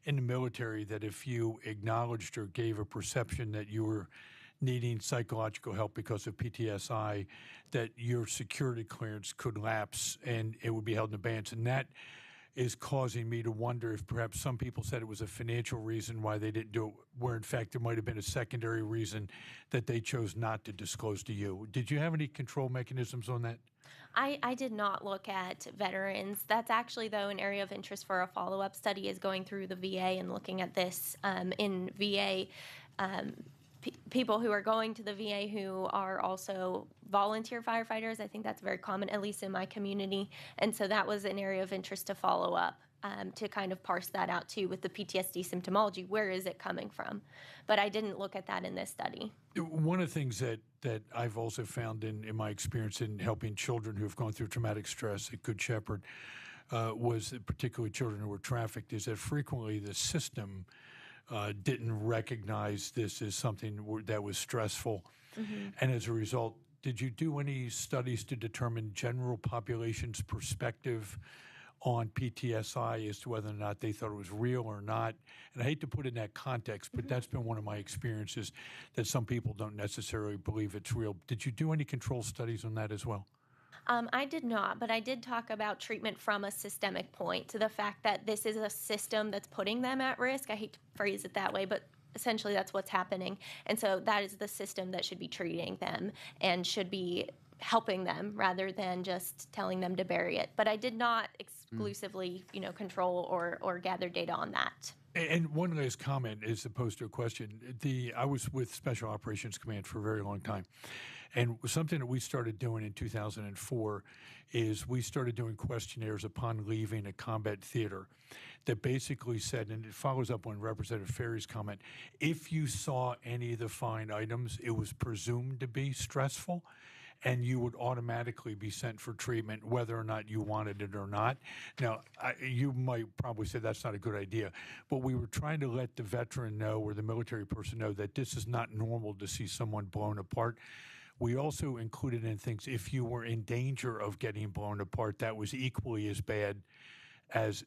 in the military that if you acknowledged or gave a perception that you were needing psychological help because of PTSI, that your security clearance could lapse and it would be held in abeyance. And that is causing me to wonder if perhaps some people said it was a financial reason why they didn't do it, where in fact there might have been a secondary reason that they chose not to disclose to you. Did you have any control mechanisms on that? I did not look at veterans. That's actually, though, an area of interest for a follow-up study, is going through the VA and looking at this in VA. People who are going to the VA who are also volunteer firefighters. I think that's very common, at least in my community. And so that was an area of interest to follow up, to kind of parse that out too with the PTSD symptomology. Where is it coming from? But I didn't look at that in this study. One of the things that I've also found in my experience in helping children who have gone through traumatic stress at Good Shepherd was particularly children who were trafficked, is that frequently the system didn't recognize this as something that was stressful. Mm-hmm. And as a result, did you do any studies to determine general population's perspective on PTSI as to whether or not they thought it was real or not? And I hate to put it in that context, but that's been one of my experiences, that some people don't necessarily believe it's real. Did you do any control studies on that as well? I did not, but I did talk about treatment from a systemic point, to the fact that this is a system that's putting them at risk. I hate to phrase it that way, but essentially that's what's happening. And so that is the system that should be treating them and should be helping them rather than just telling them to bury it. But I did not exclusively, control or gather data on that. And one last comment as opposed to a question. I was with Special Operations Command for a very long time. And something that we started doing in 2004 is we started doing questionnaires upon leaving a combat theater that basically said, and it follows up on Representative Ferry's comment, if you saw any of the following items, it was presumed to be stressful, and you would automatically be sent for treatment whether or not you wanted it or not. Now, you might probably say that's not a good idea, but we were trying to let the veteran know, or the military person know, that this is not normal to see someone blown apart. We also included in things, if you were in danger of getting blown apart, that was equally as bad as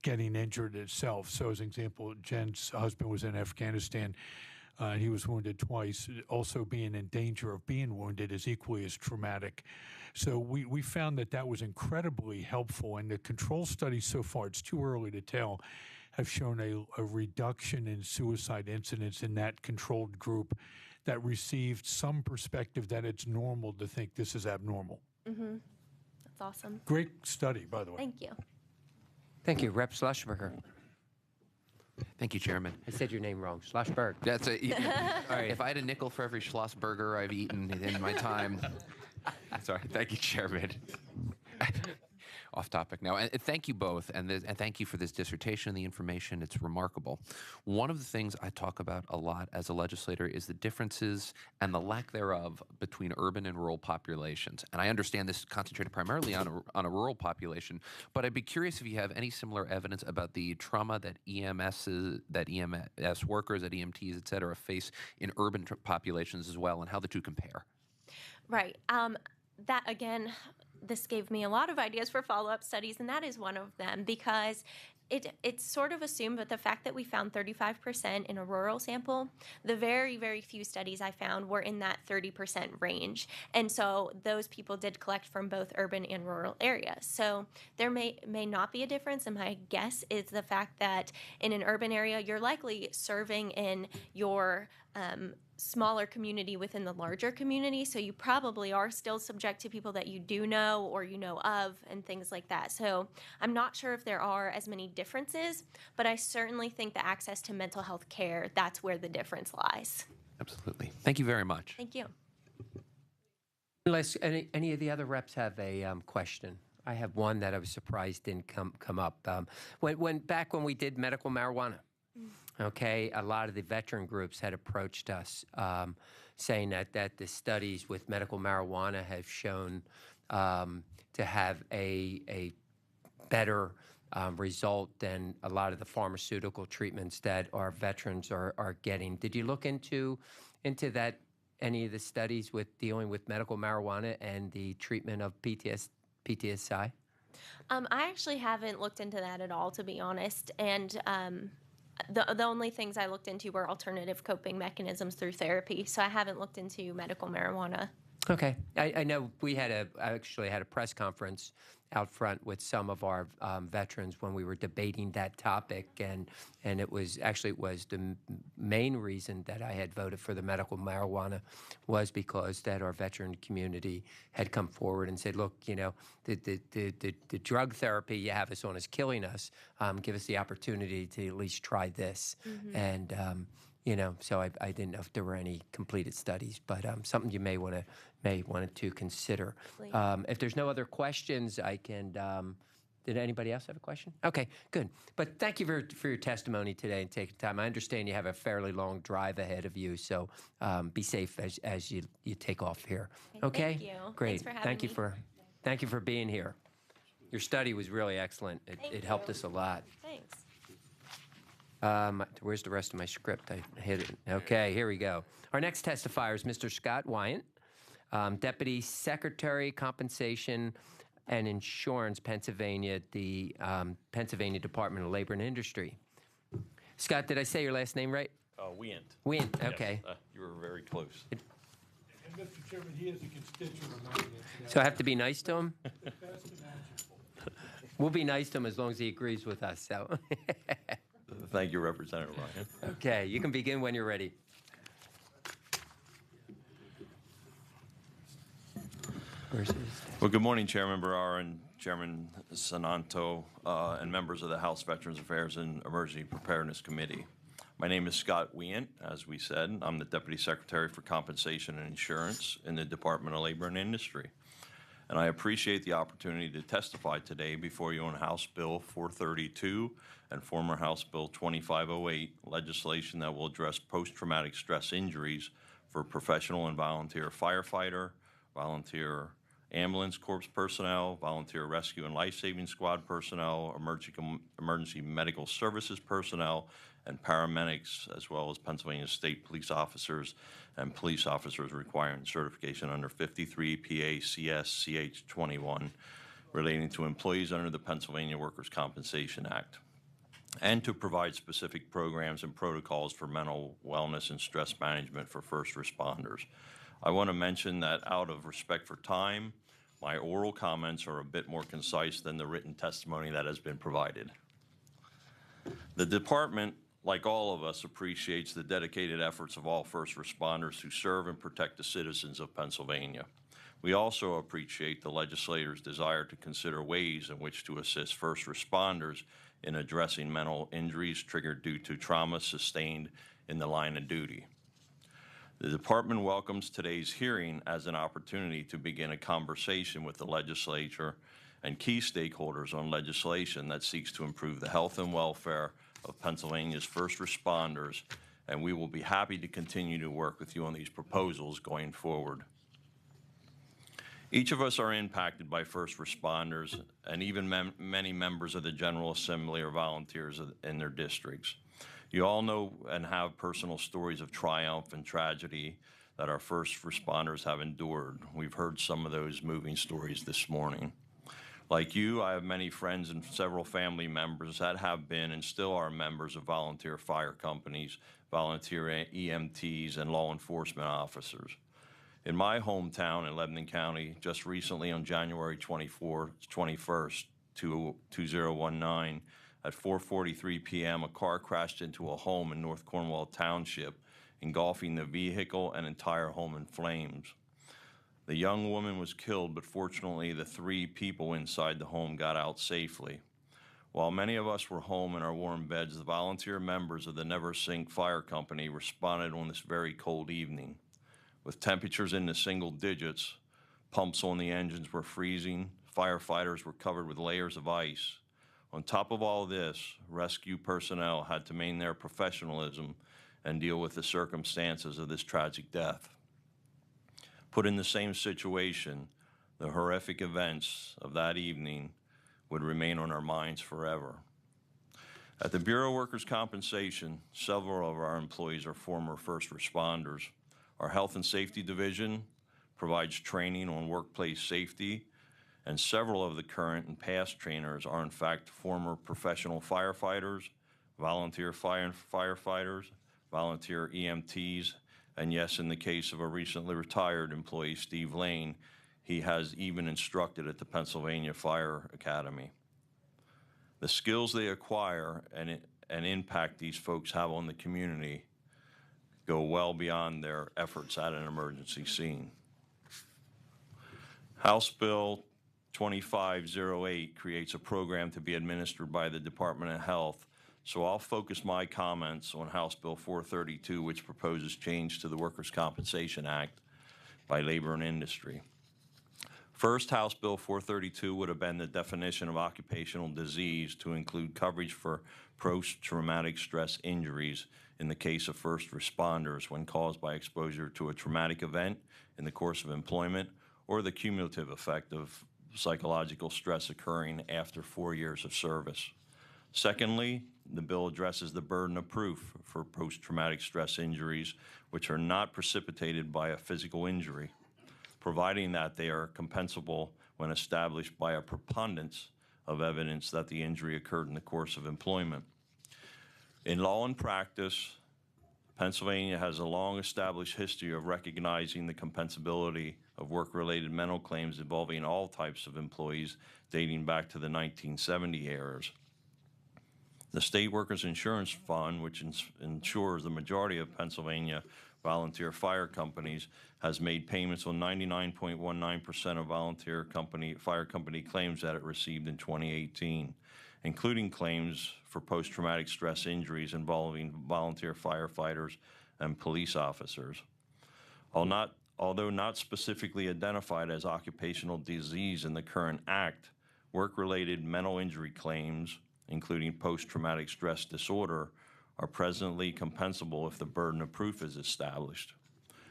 getting injured itself. So as an example, Jen's husband was in Afghanistan. He was wounded twice. Also being in danger of being wounded is equally as traumatic. So we found that was incredibly helpful. And the control studies so far, it's too early to tell, have shown a reduction in suicide incidents in that controlled group that received some perspective that it's normal to think this is abnormal. Mm-hmm. That's awesome. Great study, by the way. Thank you. Thank you. Rep. Schlossberger. Thank you, Chairman. I said your name wrong. Schlossberg. That's a, all right. If I had a nickel for every Schlossberger I've eaten in my time. Sorry. Thank you, Chairman. Off topic now. And thank you both, and thank you for this dissertation and the information. It's remarkable. One of the things I talk about a lot as a legislator is the differences and the lack thereof between urban and rural populations. And I understand this is concentrated primarily on a rural population, but I'd be curious if you have any similar evidence about the trauma that EMS workers, that EMTs, et cetera, face in urban populations as well, and how the two compare. Right. That again, this gave me a lot of ideas for follow-up studies, and that is one of them because it's sort of assumed, but the fact that we found 35% in a rural sample, the very, very few studies I found were in that 30% range. And so those people did collect from both urban and rural areas. So there may not be a difference, and my guess is the fact that in an urban area, you're likely serving in your smaller community within the larger community, so you probably are still subject to people that you do know or you know of and things like that. So I'm not sure if there are as many differences, but I certainly think the access to mental health care, that's where the difference lies. Absolutely. Thank you very much. Thank you. Unless any of the other reps have a question. I have one that I was surprised didn't come up. Back when we did medical marijuana, okay, a lot of the veteran groups had approached us saying that the studies with medical marijuana have shown to have a better result than a lot of the pharmaceutical treatments that our veterans are getting. Did you look into that, any of the studies with dealing with medical marijuana and the treatment of PTSI? I actually haven't looked into that at all, to be honest, and the only things I looked into were alternative coping mechanisms through therapy, so I haven't looked into medical marijuana. Okay. I know we actually had a press conference out front with some of our veterans when we were debating that topic, and it was the main reason that I had voted for the medical marijuana was because that our veteran community had come forward and said, look, you know, the drug therapy you have us on is killing us. Give us the opportunity to at least try this. Mm-hmm. And you know, so I didn't know if there were any completed studies, but something you may want to consider. If there's no other questions, I can. Did anybody else have a question? Okay, good. But thank you for your testimony today and taking time. I understand you have a fairly long drive ahead of you, so be safe as you take off here. Okay. Thank you. Great. Thanks for having me. Thank you for being here. Your study was really excellent. It helped us a lot. Thanks. Where's the rest of my script? I hit it. Okay, here we go. Our next testifier is Mr. Scott Wyant, Deputy Secretary, Compensation and Insurance, Pennsylvania, the Pennsylvania Department of Labor and Industry. Scott, did I say your last name right? Wyant. Wyant, okay. Yes, you were very close. And Mr. Chairman, he is a constituent of mine. So I have to be nice to him? We'll be nice to him as long as he agrees with us. So. Thank you, Representative Ryan. Okay, you can begin when you're ready. Well, good morning, Chairman Barrar and Chairman Sananto, and members of the House Veterans Affairs and Emergency Preparedness Committee. My name is Scott Wyant, as we said. I'm the Deputy Secretary for Compensation and Insurance in the Department of Labor and Industry. And I appreciate the opportunity to testify today before you on House Bill 432 and former House Bill 2508, legislation that will address post-traumatic stress injuries for professional and volunteer firefighter, volunteer ambulance corps personnel, volunteer rescue and life-saving squad personnel, emergency medical services personnel, and paramedics, as well as Pennsylvania state police officers and police officers requiring certification under 53 PA CS CH 21 relating to employees under the Pennsylvania Workers' Compensation Act, and to provide specific programs and protocols for mental wellness and stress management for first responders. I want to mention that out of respect for time, my oral comments are a bit more concise than the written testimony that has been provided. The department, like all of us, appreciates the dedicated efforts of all first responders who serve and protect the citizens of Pennsylvania. We also appreciate the legislators' desire to consider ways in which to assist first responders in addressing mental injuries triggered due to trauma sustained in the line of duty. The department welcomes today's hearing as an opportunity to begin a conversation with the legislature and key stakeholders on legislation that seeks to improve the health and welfare of Pennsylvania's first responders, and we will be happy to continue to work with you on these proposals going forward. Each of us are impacted by first responders and even many members of the General Assembly or volunteers in their districts. You all know and have personal stories of triumph and tragedy that our first responders have endured. We've heard some of those moving stories this morning. Like you, I have many friends and several family members that have been and still are members of volunteer fire companies, volunteer EMTs, and law enforcement officers. In my hometown in Lebanon County, just recently on January 21st, 2019, at 4:43 p.m., a car crashed into a home in North Cornwall Township, engulfing the vehicle and entire home in flames. The young woman was killed, but fortunately the 3 people inside the home got out safely. While many of us were home in our warm beds, the volunteer members of the Never Sink Fire Company responded on this very cold evening. With temperatures in the single digits, pumps on the engines were freezing, firefighters were covered with layers of ice. On top of all this, rescue personnel had to maintain their professionalism and deal with the circumstances of this tragic death. Put in the same situation, the horrific events of that evening would remain on our minds forever. At the Bureau of Workers' Compensation, several of our employees are former first responders. Our Health and Safety Division provides training on workplace safety, and several of the current and past trainers are in fact former professional firefighters, volunteer firefighters, volunteer EMTs, and yes, in the case of a recently retired employee, Steve Lane, he has even instructed at the Pennsylvania Fire Academy. The skills they acquire and impact these folks have on the community go well beyond their efforts at an emergency scene. House Bill 2508 creates a program to be administered by the Department of Health, so I'll focus my comments on House Bill 432, which proposes change to the Workers' Compensation Act by Labor and Industry. First, House Bill 432 would amend the definition of occupational disease to include coverage for post-traumatic stress injuries in the case of first responders when caused by exposure to a traumatic event in the course of employment or the cumulative effect of psychological stress occurring after 4 years of service. Secondly, the bill addresses the burden of proof for post-traumatic stress injuries which are not precipitated by a physical injury, providing that they are compensable when established by a preponderance of evidence that the injury occurred in the course of employment. In law and practice, Pennsylvania has a long-established history of recognizing the compensability of work-related mental claims involving all types of employees dating back to the 1970 eras. The State Workers Insurance Fund, which insures the majority of Pennsylvania volunteer fire companies, has made payments on 99.19% of volunteer fire company claims that it received in 2018, including claims for post-traumatic stress injuries involving volunteer firefighters and police officers. Although not specifically identified as occupational disease in the current act, work-related mental injury claims, including post-traumatic stress disorder, are presently compensable if the burden of proof is established.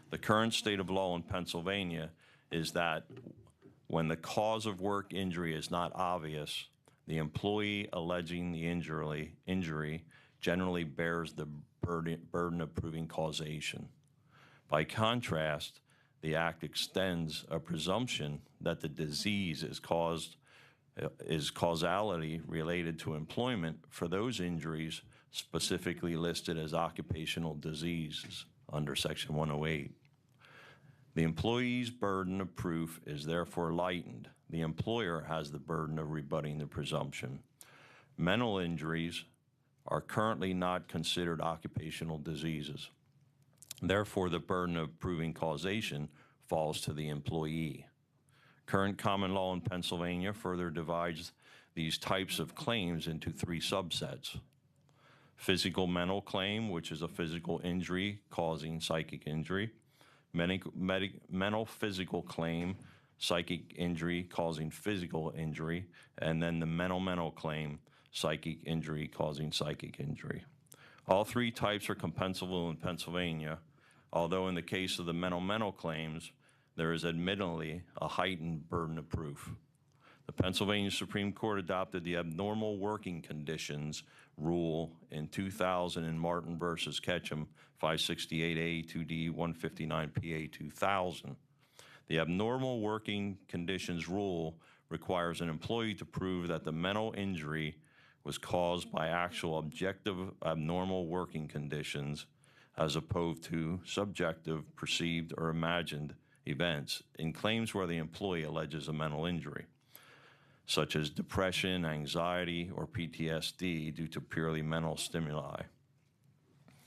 The current state of law in Pennsylvania is that when the cause of work injury is not obvious, the employee alleging the injury generally bears the burden of proving causation. By contrast, the Act extends a presumption that the disease is causality related to employment for those injuries specifically listed as occupational diseases under Section 108. The employee's burden of proof is therefore lightened. The employer has the burden of rebutting the presumption. Mental injuries are currently not considered occupational diseases. Therefore, the burden of proving causation falls to the employee. Current common law in Pennsylvania further divides these types of claims into 3 subsets. Physical mental claim, which is a physical injury causing psychic injury. Mental physical claim, psychic injury causing physical injury. And then the mental claim, psychic injury causing psychic injury. All 3 types are compensable in Pennsylvania, although in the case of the mental claims, there is admittedly a heightened burden of proof. The Pennsylvania Supreme Court adopted the abnormal working conditions rule in 2000 in Martin versus Ketchum, 568A 2D 159 PA 2000. The abnormal working conditions rule requires an employee to prove that the mental injury was caused by actual objective abnormal working conditions as opposed to subjective, perceived, or imagined events in claims where the employee alleges a mental injury, such as depression, anxiety, or PTSD due to purely mental stimuli.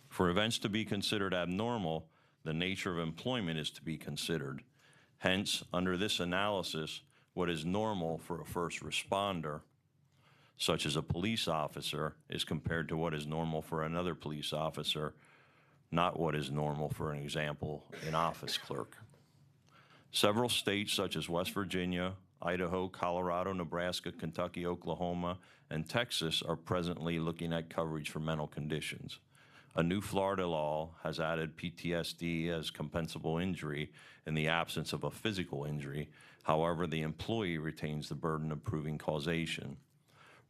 For events to be considered abnormal, the nature of employment is to be considered. Hence, under this analysis, what is normal for a first responder, such as a police officer, is compared to what is normal for another police officer, not what is normal, for an example, an office clerk. Several states, such as West Virginia, Idaho, Colorado, Nebraska, Kentucky, Oklahoma, and Texas, are presently looking at coverage for mental conditions. A new Florida law has added PTSD as compensable injury in the absence of a physical injury. However, the employee retains the burden of proving causation.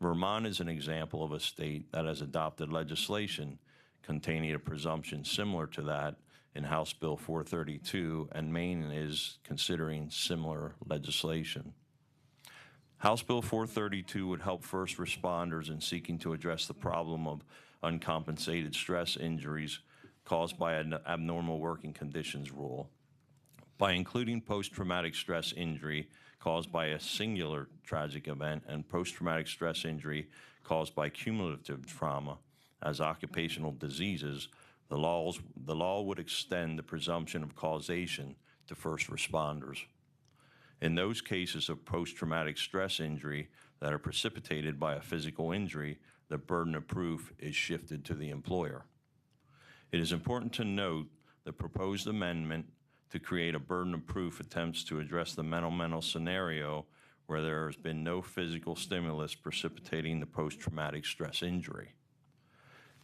Vermont is an example of a state that has adopted legislation containing a presumption similar to that in House Bill 432, and Maine is considering similar legislation. House Bill 432 would help first responders in seeking to address the problem of uncompensated stress injuries caused by an abnormal working conditions rule by including post-traumatic stress injury caused by a singular tragic event and post-traumatic stress injury caused by cumulative trauma as occupational diseases. The law would extend the presumption of causation to first responders. In those cases of post-traumatic stress injury that are precipitated by a physical injury, the burden of proof is shifted to the employer. It is important to note the proposed amendment to create a burden of proof attempts to address the mental scenario where there has been no physical stimulus precipitating the post-traumatic stress injury.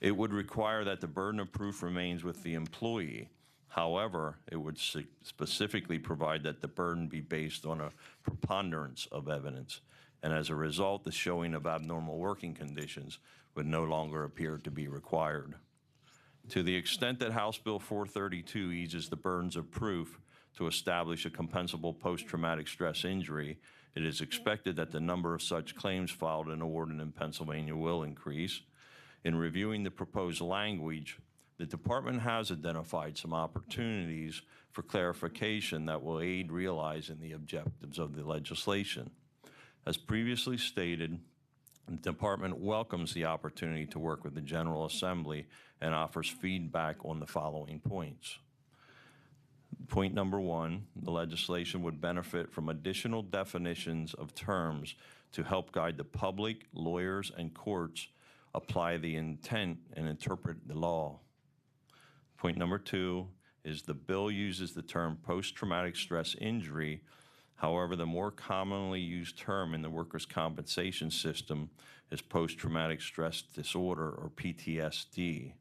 It would require that the burden of proof remains with the employee. However, it would specifically provide that the burden be based on a preponderance of evidence, and as a result, the showing of abnormal working conditions would no longer appear to be required. To the extent that House Bill 432 eases the burdens of proof to establish a compensable post-traumatic stress injury, it is expected that the number of such claims filed and awarded in Pennsylvania will increase. In reviewing the proposed language, the Department has identified some opportunities for clarification that will aid realizing the objectives of the legislation. As previously stated, the Department welcomes the opportunity to work with the General Assembly and offers feedback on the following points. Point number one, the legislation would benefit from additional definitions of terms to help guide the public, lawyers, and courts apply the intent and interpret the law. Point number two is the bill uses the term post-traumatic stress injury. However, the more commonly used term in the workers' compensation system is post-traumatic stress disorder, or PTSD.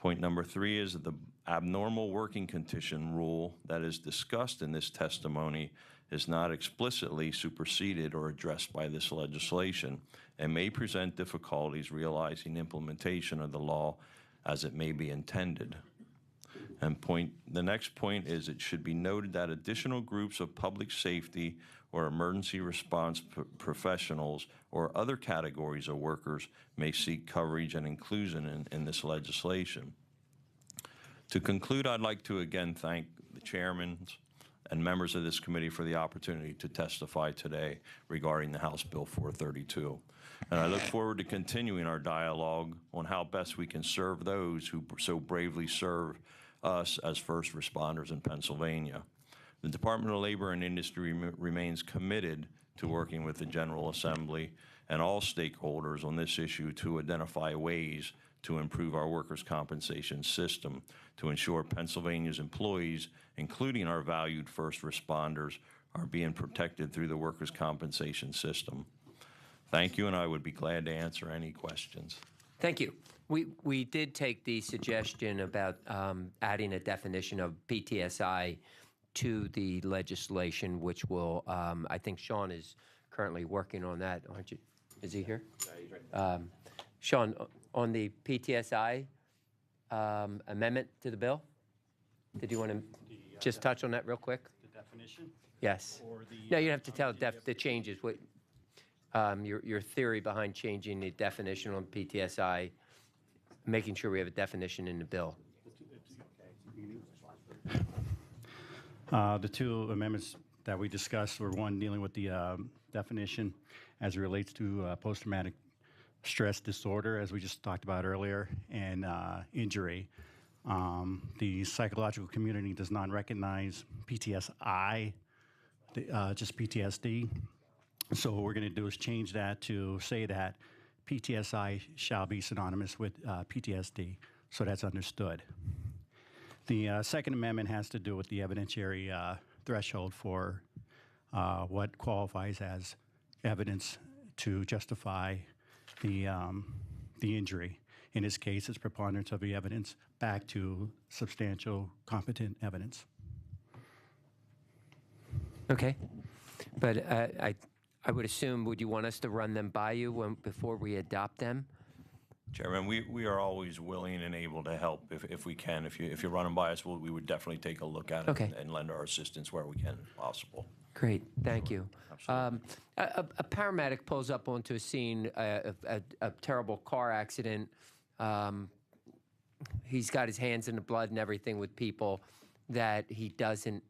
Point number three is that the abnormal working condition rule that is discussed in this testimony is not explicitly superseded or addressed by this legislation and may present difficulties realizing implementation of the law as it may be intended. And the next point is it should be noted that additional groups of public safety or emergency response professionals or other categories of workers may seek coverage and inclusion in this legislation. To conclude, I'd like to again thank the chairmen and members of this committee for the opportunity to testify today regarding the House Bill 432. And I look forward to continuing our dialogue on how best we can serve those who so bravely serve us as first responders in Pennsylvania. The Department of Labor and Industry remains committed to working with the General Assembly and all stakeholders on this issue to identify ways to improve our workers' compensation system to ensure Pennsylvania's employees, including our valued first responders, are being protected through the workers' compensation system. Thank you, and I would be glad to answer any questions. Thank you. We did take the suggestion about adding a definition of PTSI to the legislation, which will, I think Sean is currently working on that, aren't you? Is he here? Sean, on the PTSI amendment to the bill, did you want to just touch on that real quick? The definition? Yes. No, you have to tell the changes. What your theory behind changing the definition on PTSI, making sure we have a definition in the bill. The two amendments that we discussed were one dealing with the definition as it relates to post-traumatic stress disorder, as we just talked about earlier, and injury. The psychological community does not recognize PTSI, just PTSD. So what we're going to do is change that to say that PTSI shall be synonymous with PTSD, so that's understood. The Second Amendment has to do with the evidentiary threshold for what qualifies as evidence to justify the injury. In this case, it's preponderance of the evidence back to substantial, competent evidence. Okay, but I would assume, would you want us to run them by you before we adopt them? Chairman, we are always willing and able to help if we can. If you run them by us, we would definitely take a look at it Okay. and lend our assistance where we can possible. Great, thank you. A paramedic pulls up onto a scene, a terrible car accident. He's got his hands in the blood and everything with people that he doesn't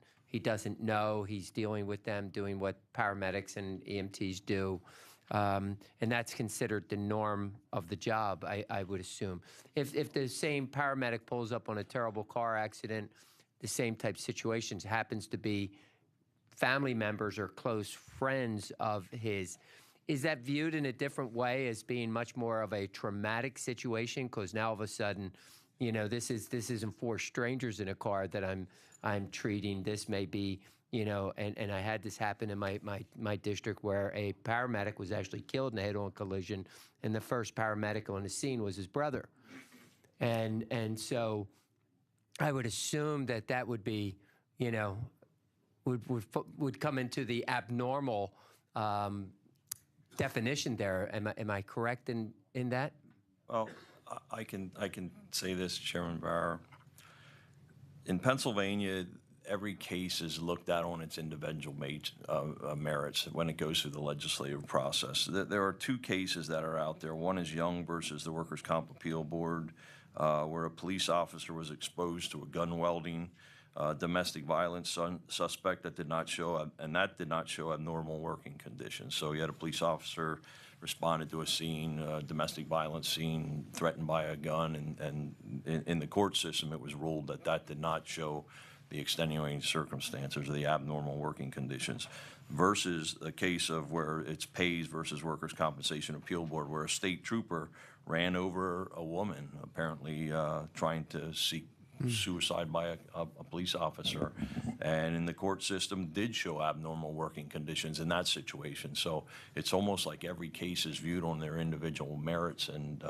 know. He's dealing with them, doing what paramedics and EMTs do. And that's considered the norm of the job, I would assume. If the same paramedic pulls up on a terrible car accident, the same type of situations happens to be family members or close friends of his, is that viewed in a different way as being much more of a traumatic situation? Because now all of a sudden, you know, this isn't four strangers in a car that I'm treating. This may be, you know, and I had this happen in my district where a paramedic was actually killed in a head-on collision, and the first paramedic on the scene was his brother. And so I would assume that would be, you know, would come into the abnormal definition there. Am I correct in that? Well, I can say this, Chairman Barr. In Pennsylvania, every case is looked at on its individual merits when it goes through the legislative process. There are two cases that are out there. One is Young versus the Workers' Comp Appeal Board, where a police officer was exposed to a gun welding domestic violence suspect that did not show abnormal working conditions. So you had a police officer responded to a scene, domestic violence scene, threatened by a gun, and in the court system it was ruled that did not show the extenuating circumstances or the abnormal working conditions, versus a case of where it's Pays versus Workers' Compensation Appeal Board, where a state trooper ran over a woman, apparently trying to seek suicide by a police officer, and in the court system did show abnormal working conditions in that situation. So it's almost like every case is viewed on their individual merits, and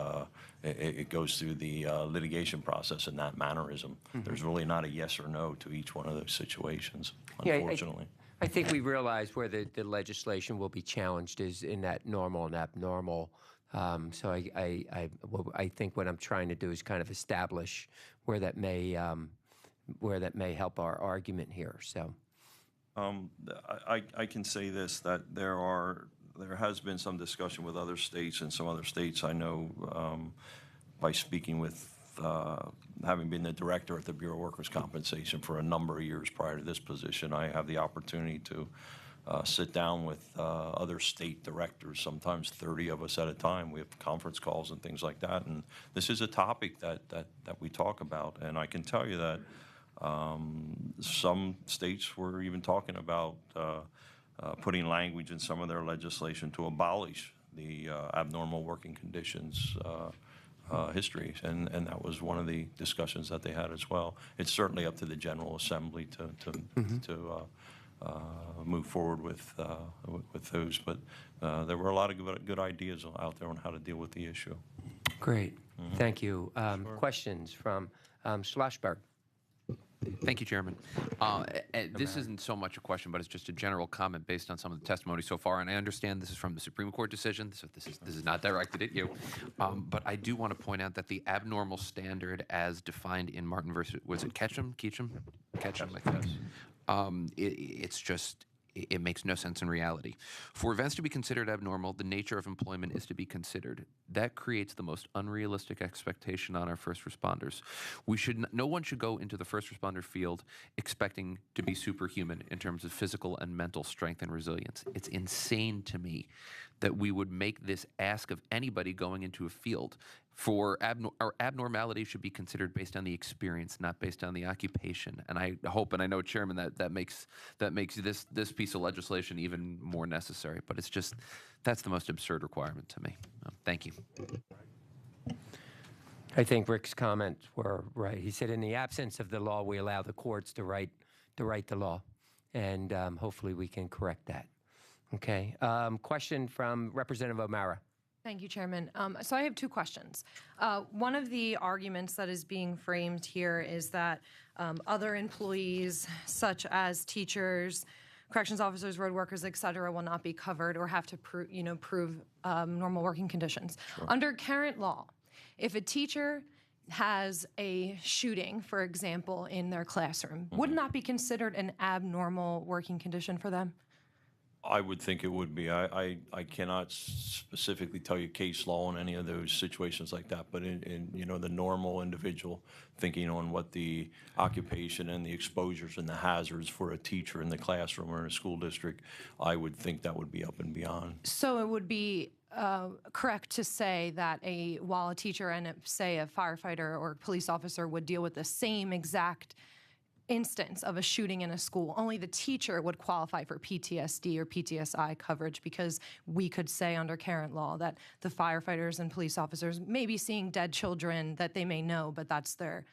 it goes through the litigation process in that mannerism. There's really not a yes or no to each one of those situations, unfortunately. I think we realize where the legislation will be challenged is in that normal and abnormal. So I think what I'm trying to do is kind of establish where that may help our argument here. So, I can say this, that there has been some discussion with other states, and some other states I know by speaking with having been the director at the Bureau of Workers' Compensation for a number of years prior to this position. I have the opportunity to sit down with other state directors, sometimes 30 of us at a time. We have conference calls and things like that, and this is a topic that we talk about. And I can tell you that some states were even talking about putting language in some of their legislation to abolish the abnormal working conditions history, and that was one of the discussions that they had as well. It's certainly up to the General Assembly to move forward with those, but there were a lot of good ideas out there on how to deal with the issue. Great, thank you. Questions from Schlossberg? Thank you, Chairman. This isn't so much a question, but it's just a general comment based on some of the testimony so far. And I understand this is from the Supreme Court decision, so this is not directed at you. But I do want to point out that the abnormal standard, as defined in Martin versus, was it Ketchum? Ketchum, I think. It's just. It makes no sense in reality. For events to be considered abnormal, the nature of employment is to be considered. That creates the most unrealistic expectation on our first responders. No one should go into the first responder field expecting to be superhuman in terms of physical and mental strength and resilience. It's insane to me that we would make this ask of anybody going into a field. For our abnormality should be considered based on the experience, not based on the occupation. And I hope, and I know, Chairman, that makes this piece of legislation even more necessary. But it's just, that's the most absurd requirement to me. Thank you. I think Rick's comments were right. He said, in the absence of the law, we allow the courts to write the law, and hopefully we can correct that. Okay. Question from Representative O'Mara. Thank you, Chairman. So I have two questions. One of the arguments that is being framed here is that other employees, such as teachers, corrections officers, road workers, et cetera, will not be covered or have to prove normal working conditions. Sure. Under current law, if a teacher has a shooting, for example, in their classroom, would not be considered an abnormal working condition for them? I would think it would be. I cannot specifically tell you case law on any of those situations like that, but in the normal individual thinking on what the occupation and the exposures and the hazards for a teacher in the classroom or in a school district, I would think that would be up and beyond. So it would be correct to say that while a teacher and, say, a firefighter or police officer would deal with the same exact instance of a shooting in a school, only the teacher would qualify for PTSD or PTSI coverage, because we could say under current law that the firefighters and police officers may be seeing dead children that they may know, but that's their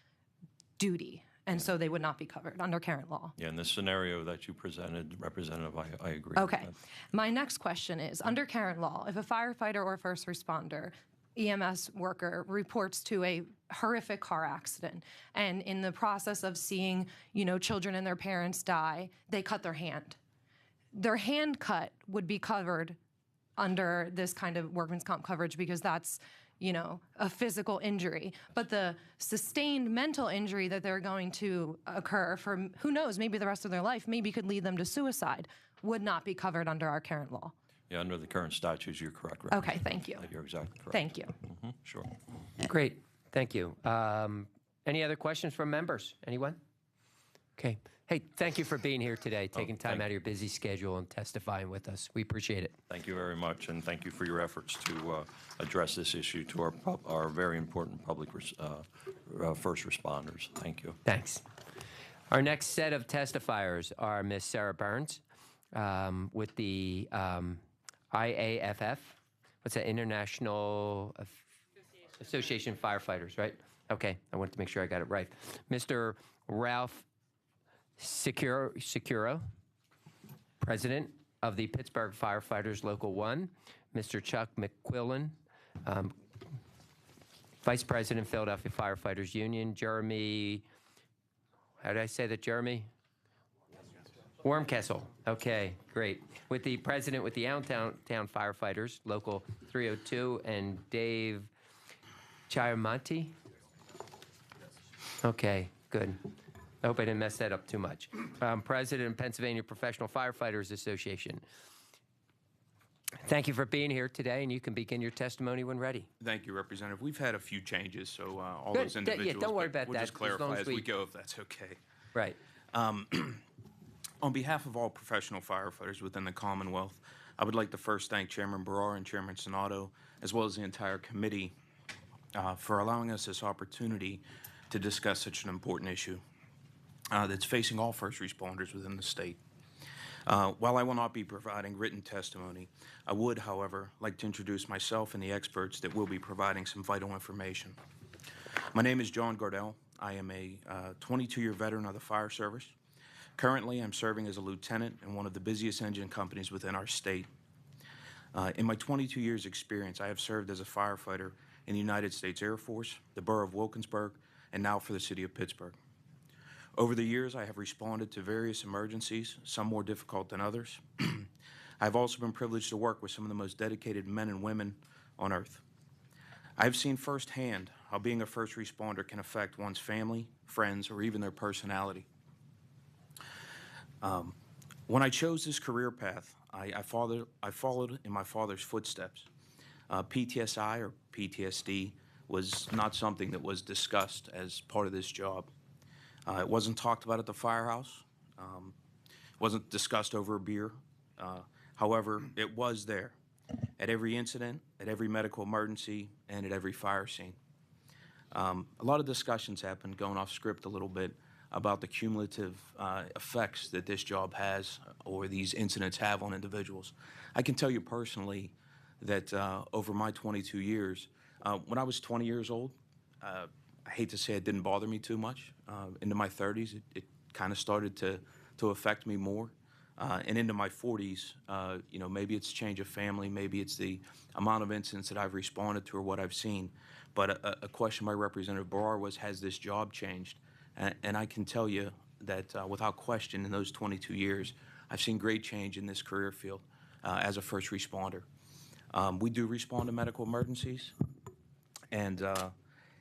duty, and so they would not be covered under current law. Yeah, in the scenario that you presented, Representative, I agree. Okay. My next question is, under current law, if a firefighter or first responder, EMS worker, reports to a horrific car accident, and in the process of seeing, children and their parents die, they cut their hand. Their hand cut would be covered under this kind of workman's comp coverage because that's, a physical injury. But the sustained mental injury that they're going to occur for, who knows, maybe the rest of their life, maybe could lead them to suicide, would not be covered under our current law. Yeah, under the current statutes, you're correct. Okay, thank you. You're exactly correct. Thank you. Mm-hmm, sure. Great, thank you. Any other questions from members? Anyone? Okay. Hey, thank you for being here today, taking time out of your busy schedule and testifying with us. We appreciate it. Thank you very much, and thank you for your efforts to address this issue to our very important public first responders. Thank you. Thanks. Our next set of testifiers are Ms. Sarah Burns with the IAFF. What's that? International Association of Firefighters, right? Okay, I wanted to make sure I got it right. Mr. Ralph Securo, President of the Pittsburgh Firefighters Local 1. Mr. Chuck McQuillan, Vice President, Philadelphia Firefighters Union. Jeremy, how did I say that, Jeremy? Wormkessel. Okay, great. With the President with the Allentown Firefighters, Local 302, and Dave Chiamonti. Okay, good. I hope I didn't mess that up too much. President of Pennsylvania Professional Firefighters Association. Thank you for being here today, and you can begin your testimony when ready. Thank you, Representative. We've had a few changes, so all Good. those individuals. Yeah, don't worry about we'll that. Just clarify as we go, if that's okay. Right. On behalf of all professional firefighters within the Commonwealth, I would like to first thank Chairman Barrar and Chairman Sonato, as well as the entire committee, for allowing us this opportunity to discuss such an important issue that's facing all first responders within the state. While I will not be providing written testimony, I would, however, like to introduce myself and the experts that will be providing some vital information. My name is John Gardell. I am a 22-year veteran of the fire service. Currently, I'm serving as a lieutenant in one of the busiest engine companies within our state. In my 22 years' experience, I have served as a firefighter in the United States Air Force, the Borough of Wilkinsburg, and now for the City of Pittsburgh. Over the years, I have responded to various emergencies, some more difficult than others. I've also been privileged to work with some of the most dedicated men and women on earth. I've seen firsthand how being a first responder can affect one's family, friends, or even their personality. When I chose this career path, I followed in my father's footsteps. PTSI or PTSD was not something that was discussed as part of this job. It wasn't talked about at the firehouse. It wasn't discussed over a beer. However, it was there at every incident, at every medical emergency, and at every fire scene. A lot of discussions happened, going off script a little bit, about the cumulative effects that this job has or these incidents have on individuals. I can tell you personally that over my 22 years, when I was 20 years old, I hate to say it didn't bother me too much. Into my 30s, it kind of started to affect me more. And into my 40s, you know, maybe it's change of family, maybe it's the amount of incidents that I've responded to or what I've seen. But a question by Representative Brar was, has this job changed? And I can tell you that without question, in those 22 years, I've seen great change in this career field as a first responder. We do respond to medical emergencies, and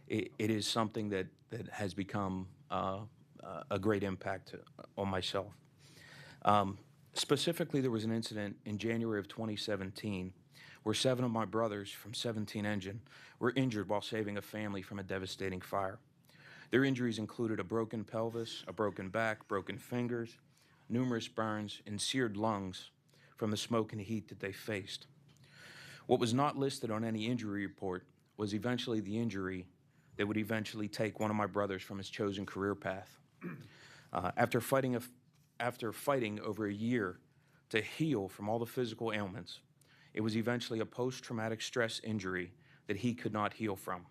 it is something that has become a great impact on myself. Specifically, there was an incident in January of 2017 where 7 of my brothers from 17 Engine were injured while saving a family from a devastating fire. Their injuries included a broken pelvis, a broken back, broken fingers, numerous burns, and seared lungs from the smoke and heat that they faced. What was not listed on any injury report was eventually the injury that would eventually take one of my brothers from his chosen career path. After fighting over a year to heal from all the physical ailments, it was eventually a post-traumatic stress injury that he could not heal from.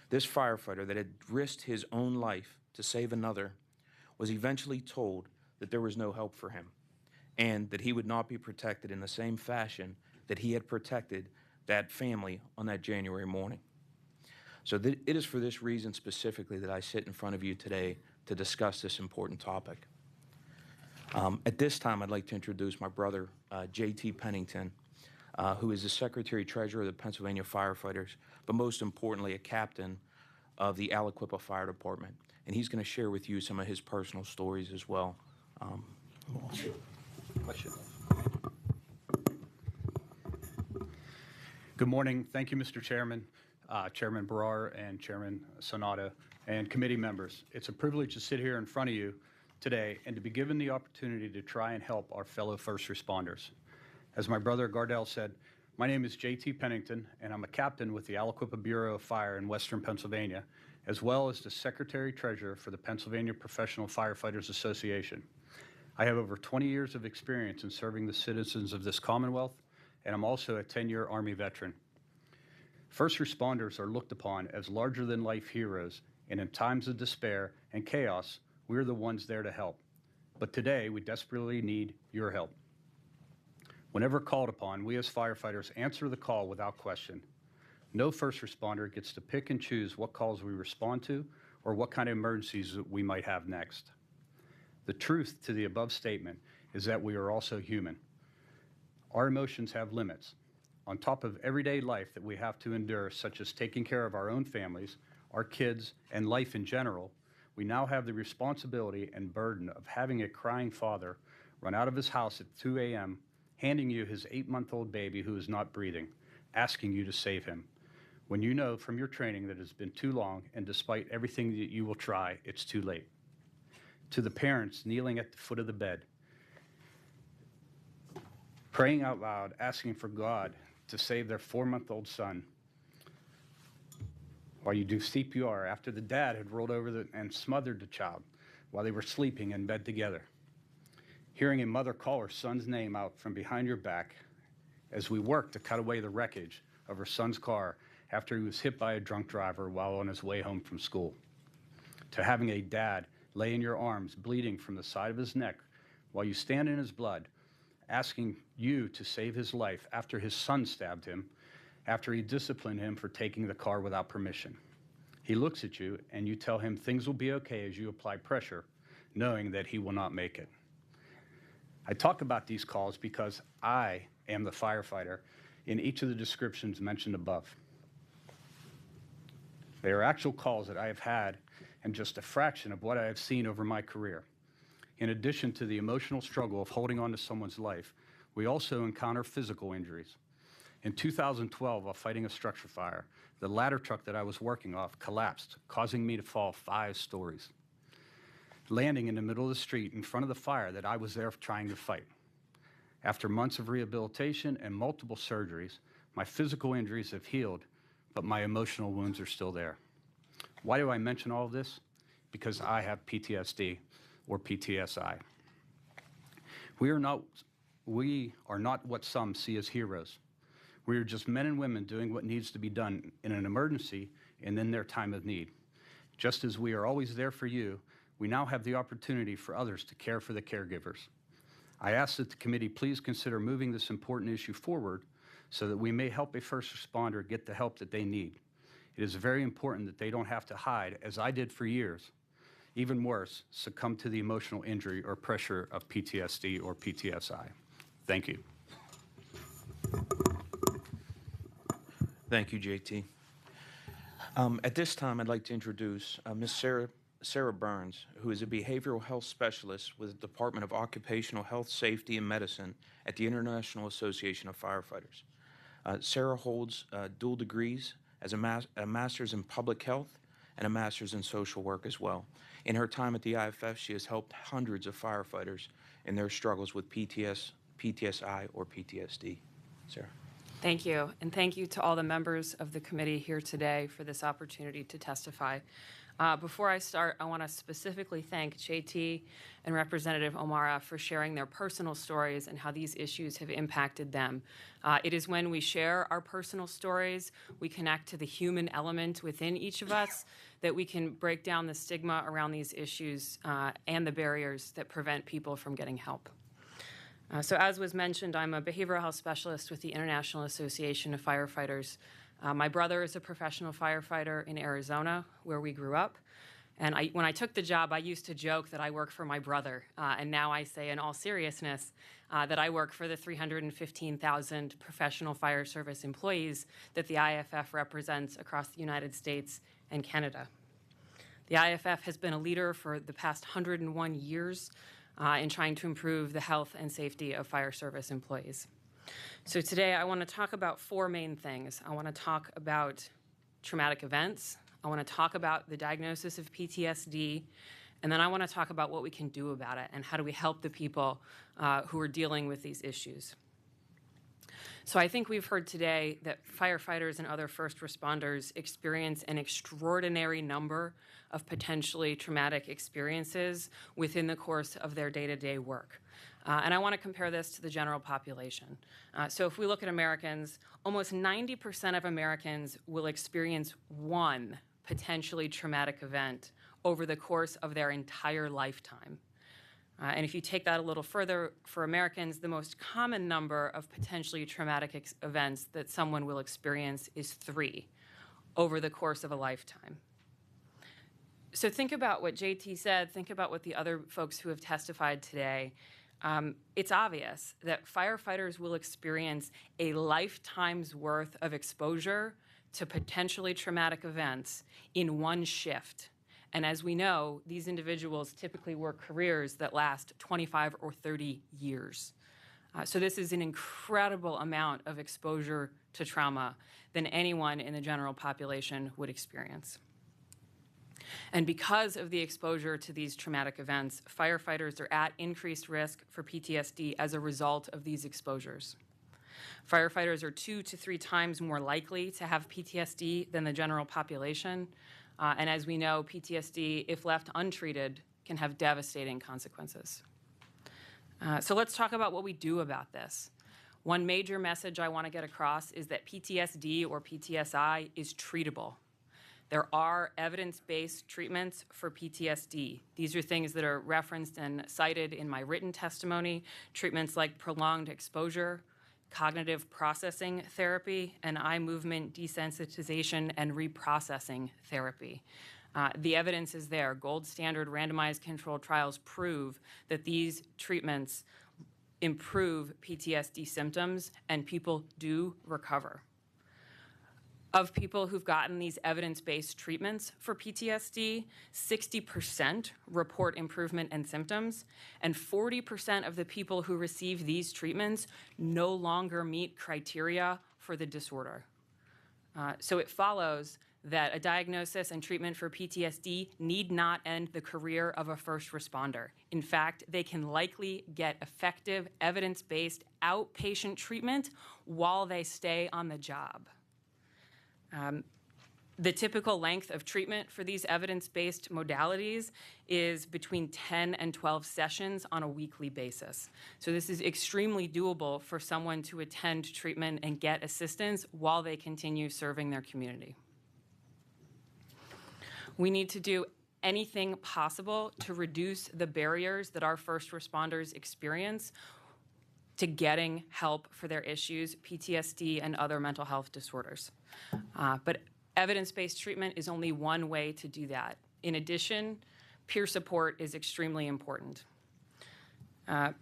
This firefighter that had risked his own life to save another was eventually told that there was no help for him and that he would not be protected in the same fashion that he had protected that family on that January morning. So it is for this reason specifically that I sit in front of you today to discuss this important topic. At this time, I'd like to introduce my brother, J.T. Pennington, who is the Secretary-Treasurer of the Pennsylvania Firefighters, but most importantly, a captain of the Aliquippa Fire Department. And he's going to share with you some of his personal stories as well. Good morning. Thank you, Mr. Chairman, Chairman Brar and Chairman Sonato, and committee members. It's a privilege to sit here in front of you today and to be given the opportunity to try and help our fellow first responders. As my brother Gardell said, my name is J.T. Pennington, and I'm a captain with the Aliquippa Bureau of Fire in Western Pennsylvania, as well as the Secretary-Treasurer for the Pennsylvania Professional Firefighters Association. I have over 20 years of experience in serving the citizens of this Commonwealth, and I'm also a 10-year Army veteran. First responders are looked upon as larger-than-life heroes, and in times of despair and chaos, we're the ones there to help. But today, we desperately need your help. Whenever called upon, we as firefighters answer the call without question. No first responder gets to pick and choose what calls we respond to or what kind of emergencies we might have next. The truth to the above statement is that we are also human. Our emotions have limits. On top of everyday life that we have to endure, such as taking care of our own families, our kids, and life in general, we now have the responsibility and burden of having a crying father run out of his house at 2 a.m., handing you his 8-month-old baby who is not breathing, asking you to save him, when you know from your training that it's been too long, and despite everything that you will try, it's too late. To the parents kneeling at the foot of the bed, praying out loud, asking for God to save their 4-month-old son, while you do CPR after the dad had rolled over and smothered the child while they were sleeping in bed together. Hearing a mother call her son's name out from behind your back as we worked to cut away the wreckage of her son's car after he was hit by a drunk driver while on his way home from school. To having a dad lay in your arms bleeding from the side of his neck while you stand in his blood, asking you to save his life after his son stabbed him, after he disciplined him for taking the car without permission. He looks at you and you tell him things will be okay as you apply pressure knowing that he will not make it. I talk about these calls because I am the firefighter in each of the descriptions mentioned above. They are actual calls that I have had and just a fraction of what I have seen over my career. In addition to the emotional struggle of holding on to someone's life, we also encounter physical injuries. In 2012, while fighting a structure fire, the ladder truck that I was working off collapsed, causing me to fall 5 stories, landing in the middle of the street in front of the fire that I was there trying to fight. After months of rehabilitation and multiple surgeries, my physical injuries have healed, but my emotional wounds are still there. Why do I mention all of this? Because I have PTSD, or PTSI. We are not what some see as heroes. We are just men and women doing what needs to be done in an emergency and in their time of need. Just as we are always there for you, we now have the opportunity for others to care for the caregivers. I ask that the committee please consider moving this important issue forward so that we may help a first responder get the help that they need. It is very important that they don't have to hide, as I did for years. Even worse, succumb to the emotional injury or pressure of PTSD or PTSI. Thank you. Thank you, JT. At this time, I'd like to introduce Ms. Sarah Burns, who is a behavioral health specialist with the Department of Occupational Health, Safety, and Medicine at the International Association of Firefighters. Sarah holds dual degrees as a master's in public health and a master's in social work as well. In her time at the IFF, she has helped hundreds of firefighters in their struggles with PTSI or PTSD. Sarah. Thank you, and thank you to all the members of the committee here today for this opportunity to testify. Before I start, I want to specifically thank JT and Representative O'Mara for sharing their personal stories and how these issues have impacted them. It is when we share our personal stories, we connect to the human element within each of us, that we can break down the stigma around these issues and the barriers that prevent people from getting help. So as was mentioned, I'm a behavioral health specialist with the International Association of Firefighters. My brother is a professional firefighter in Arizona, where we grew up. And when I took the job, I used to joke that I work for my brother. And now I say in all seriousness that I work for the 315,000 professional fire service employees that the IFF represents across the United States and Canada. The IFF has been a leader for the past 101 years in trying to improve the health and safety of fire service employees. So today I want to talk about 4 main things. I want to talk about traumatic events. I want to talk about the diagnosis of PTSD. And then I want to talk about what we can do about it and how do we help the people who are dealing with these issues. So I think we've heard today that firefighters and other first responders experience an extraordinary number of potentially traumatic experiences within the course of their day-to-day work. And I want to compare this to the general population. So if we look at Americans, almost 90% of Americans will experience one potentially traumatic event over the course of their entire lifetime. And if you take that a little further, for Americans, the most common number of potentially traumatic events that someone will experience is 3 over the course of a lifetime. So think about what JT said, think about what the other folks who have testified today. It's obvious that firefighters will experience a lifetime's worth of exposure to potentially traumatic events in one shift. And as we know, these individuals typically work careers that last 25 or 30 years. So this is an incredible amount of exposure to trauma than anyone in the general population would experience. And because of the exposure to these traumatic events, firefighters are at increased risk for PTSD as a result of these exposures. Firefighters are 2 to 3 times more likely to have PTSD than the general population. And as we know, PTSD, if left untreated, can have devastating consequences. So let's talk about what we do about this. One major message I want to get across is that PTSD or PTSI is treatable. There are evidence-based treatments for PTSD. These are things that are referenced and cited in my written testimony, treatments like prolonged exposure, cognitive processing therapy, and eye movement desensitization and reprocessing therapy. The evidence is there. Gold standard randomized controlled trials prove that these treatments improve PTSD symptoms and people do recover. Of people who've gotten these evidence-based treatments for PTSD, 60% report improvement in symptoms, and 40% of the people who receive these treatments no longer meet criteria for the disorder. So it follows that a diagnosis and treatment for PTSD need not end the career of a first responder. In fact, they can likely get effective, evidence-based outpatient treatment while they stay on the job. The typical length of treatment for these evidence-based modalities is between 10 and 12 sessions on a weekly basis. So this is extremely doable for someone to attend treatment and get assistance while they continue serving their community. We need to do anything possible to reduce the barriers that our first responders experience to getting help for their issues, PTSD and other mental health disorders. But evidence-based treatment is only one way to do that. In addition, peer support is extremely important.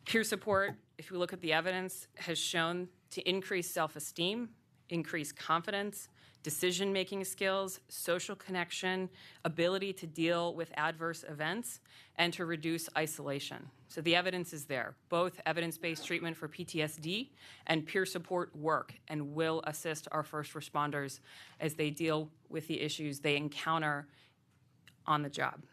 Peer support, if we look at the evidence, has shown to increase self-esteem, increase confidence, decision-making skills, social connection, ability to deal with adverse events, and to reduce isolation. So the evidence is there. Both evidence-based treatment for PTSD and peer support work and will assist our first responders as they deal with the issues they encounter on the job.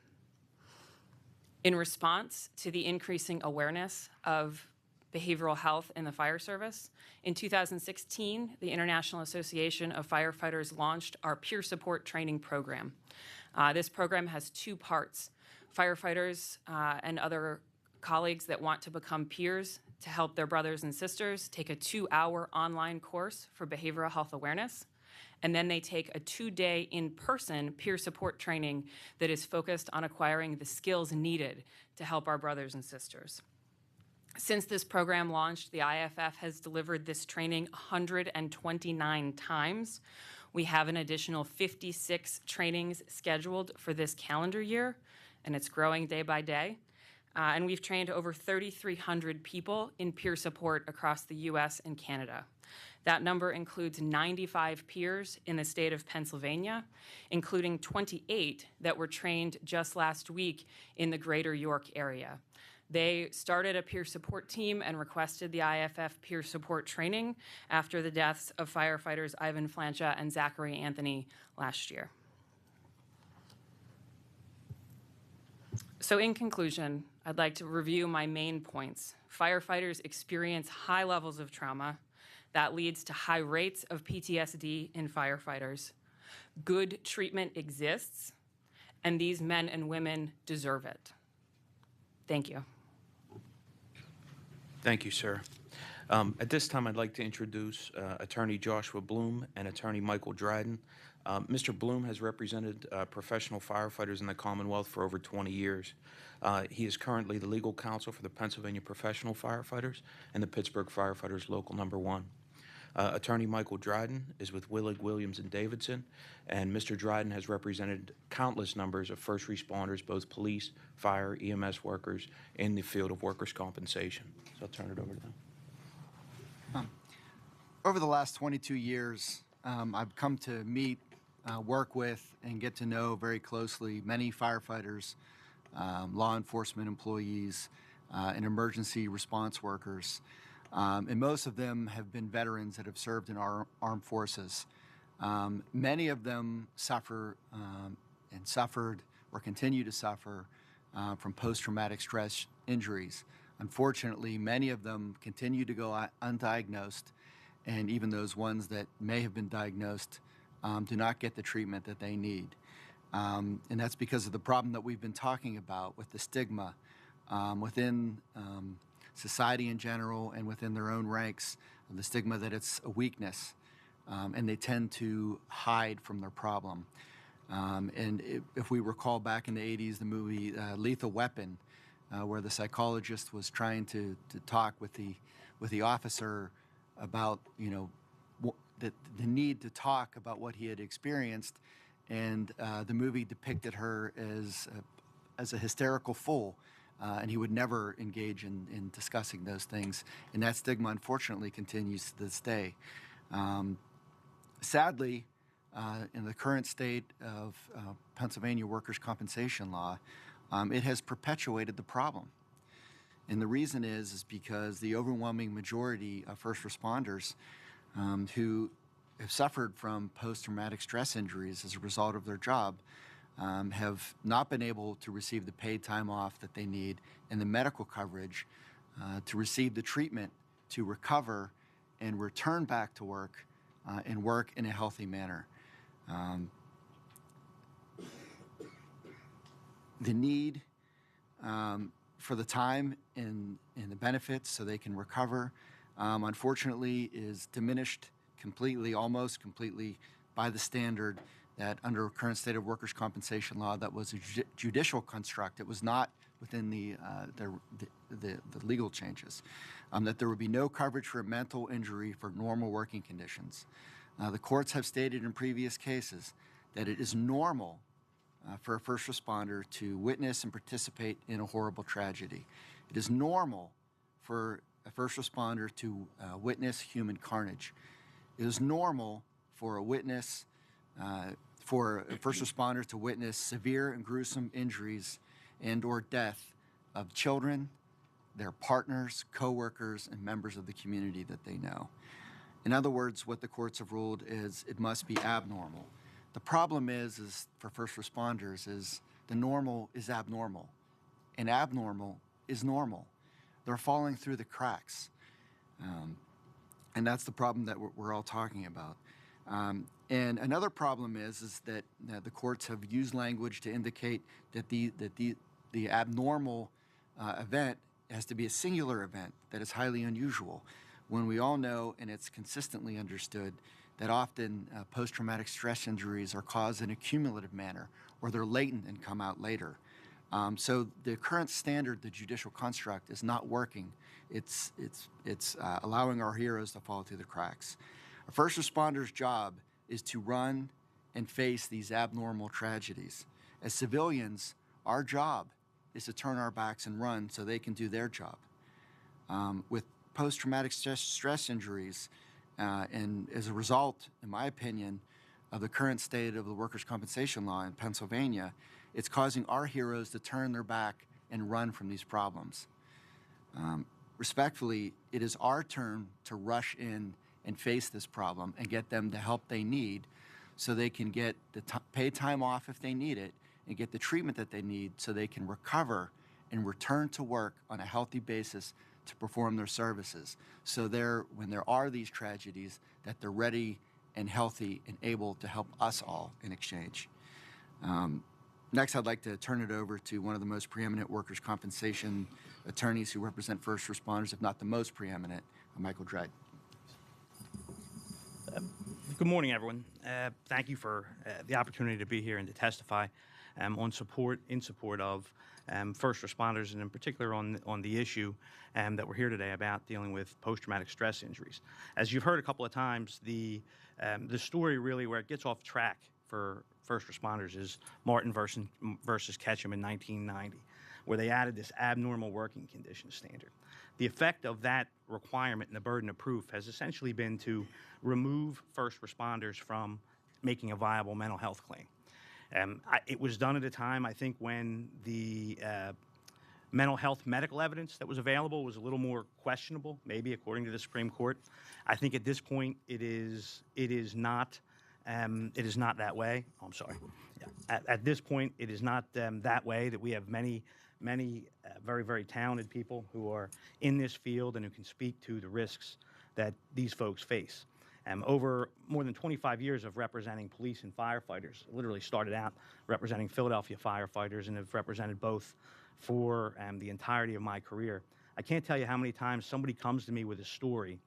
In response to the increasing awareness of behavioral health in the fire service, in 2016, the International Association of Firefighters launched our peer support training program. This program has two parts. Firefighters and other colleagues that want to become peers to help their brothers and sisters take a 2-hour online course for behavioral health awareness, and then they take a 2-day in-person peer support training that is focused on acquiring the skills needed to help our brothers and sisters. Since this program launched, the IFF has delivered this training 129 times. We have an additional 56 trainings scheduled for this calendar year, and it's growing day by day. And we've trained over 3,300 people in peer support across the US and Canada. That number includes 95 peers in the state of Pennsylvania, including 28 that were trained just last week in the greater York area. They started a peer support team and requested the IFF peer support training after the deaths of firefighters Ivan Flancha and Zachary Anthony last year. So in conclusion, I'd like to review my main points. Firefighters experience high levels of trauma. That leads to high rates of PTSD in firefighters. Good treatment exists, and these men and women deserve it. Thank you. Thank you, sir. At this time, I'd like to introduce Attorney Joshua Bloom and Attorney Michael Dryden. Mr. Bloom has represented professional firefighters in the Commonwealth for over 20 years. He is currently the legal counsel for the Pennsylvania Professional Firefighters and the Pittsburgh Firefighters Local Number 1. Attorney Michael Dryden is with Willig, Williams, and Davidson, and Mr. Dryden has represented countless numbers of first responders, both police, fire, EMS workers, in the field of workers' compensation. So I'll turn it over to them. Over the last 22 years, I've come to meet, work with, and get to know very closely many firefighters, law enforcement employees, and emergency response workers. And most of them have been veterans that have served in our armed forces. Many of them suffer and suffered or continue to suffer from post-traumatic stress injuries. Unfortunately, many of them continue to go undiagnosed, and even those ones that may have been diagnosed do not get the treatment that they need. And that's because of the problem that we've been talking about with the stigma within society in general and within their own ranks, the stigma that it's a weakness, and they tend to hide from their problem. And if we recall back in the 80s, the movie Lethal Weapon, where the psychologist was trying to talk with the officer about, the need to talk about what he had experienced, and the movie depicted her as a hysterical fool, and he would never engage in discussing those things. And that stigma, unfortunately, continues to this day. Sadly, in the current state of Pennsylvania workers' compensation law, it has perpetuated the problem. And the reason is because the overwhelming majority of first responders who have suffered from post-traumatic stress injuries as a result of their job have not been able to receive the paid time off that they need and the medical coverage to receive the treatment to recover and return back to work and work in a healthy manner. The need for the time and the benefits so they can recover, unfortunately, is diminished completely, almost completely, by the standard that under current state of workers' compensation law that was a judicial construct. It was not within the legal changes, that there would be no coverage for mental injury for normal working conditions. The courts have stated in previous cases that it is normal for a first responder to witness and participate in a horrible tragedy. It is normal for a first responder to witness human carnage. It is normal for for a first responder to witness severe and gruesome injuries and or death of children, their partners, coworkers, and members of the community that they know. In other words, what the courts have ruled is it must be abnormal. The problem is for first responders is the normal is abnormal, and abnormal is normal. They're falling through the cracks, and that's the problem that we're all talking about. And another problem is that the courts have used language to indicate that the abnormal event has to be a singular event that is highly unusual, when we all know, and it's consistently understood, that often post-traumatic stress injuries are caused in a cumulative manner, or they're latent and come out later. So the current standard, the judicial construct, is not working. It's allowing our heroes to fall through the cracks. A first responder's job is to run and face these abnormal tragedies. As civilians, our job is to turn our backs and run so they can do their job. With post-traumatic stress injuries, and as a result, in my opinion, of the current state of the workers' compensation law in Pennsylvania, it's causing our heroes to turn their back and run from these problems. Respectfully, it is our turn to rush in and face this problem and get them the help they need so they can get the paid time off if they need it and get the treatment that they need so they can recover and return to work on a healthy basis to perform their services. So when there are these tragedies, that they're ready and healthy and able to help us all in exchange. Next, I'd like to turn it over to one of the most preeminent workers' compensation attorneys who represent first responders, if not the most preeminent, Michael Dredd. Good morning, everyone. Thank you for the opportunity to be here and to testify in support of first responders, and in particular on the issue that we're here today about dealing with post-traumatic stress injuries. As you've heard a couple of times, the story really where it gets off track for first responders is Martin versus Ketchum in 1990, where they added this abnormal working condition standard. The effect of that requirement and the burden of proof has essentially been to remove first responders from making a viable mental health claim. It was done at a time, I think, when the mental health medical evidence that was available was a little more questionable, maybe according to the Supreme Court. I think at this point it is not that way. Oh, I'm sorry. Yeah. At this point, it is not that way. That we have many very, very talented people who are in this field and who can speak to the risks that these folks face. Over more than 25 years of representing police and firefighters, literally started out representing Philadelphia firefighters and have represented both for the entirety of my career. I can't tell you how many times somebody comes to me with a story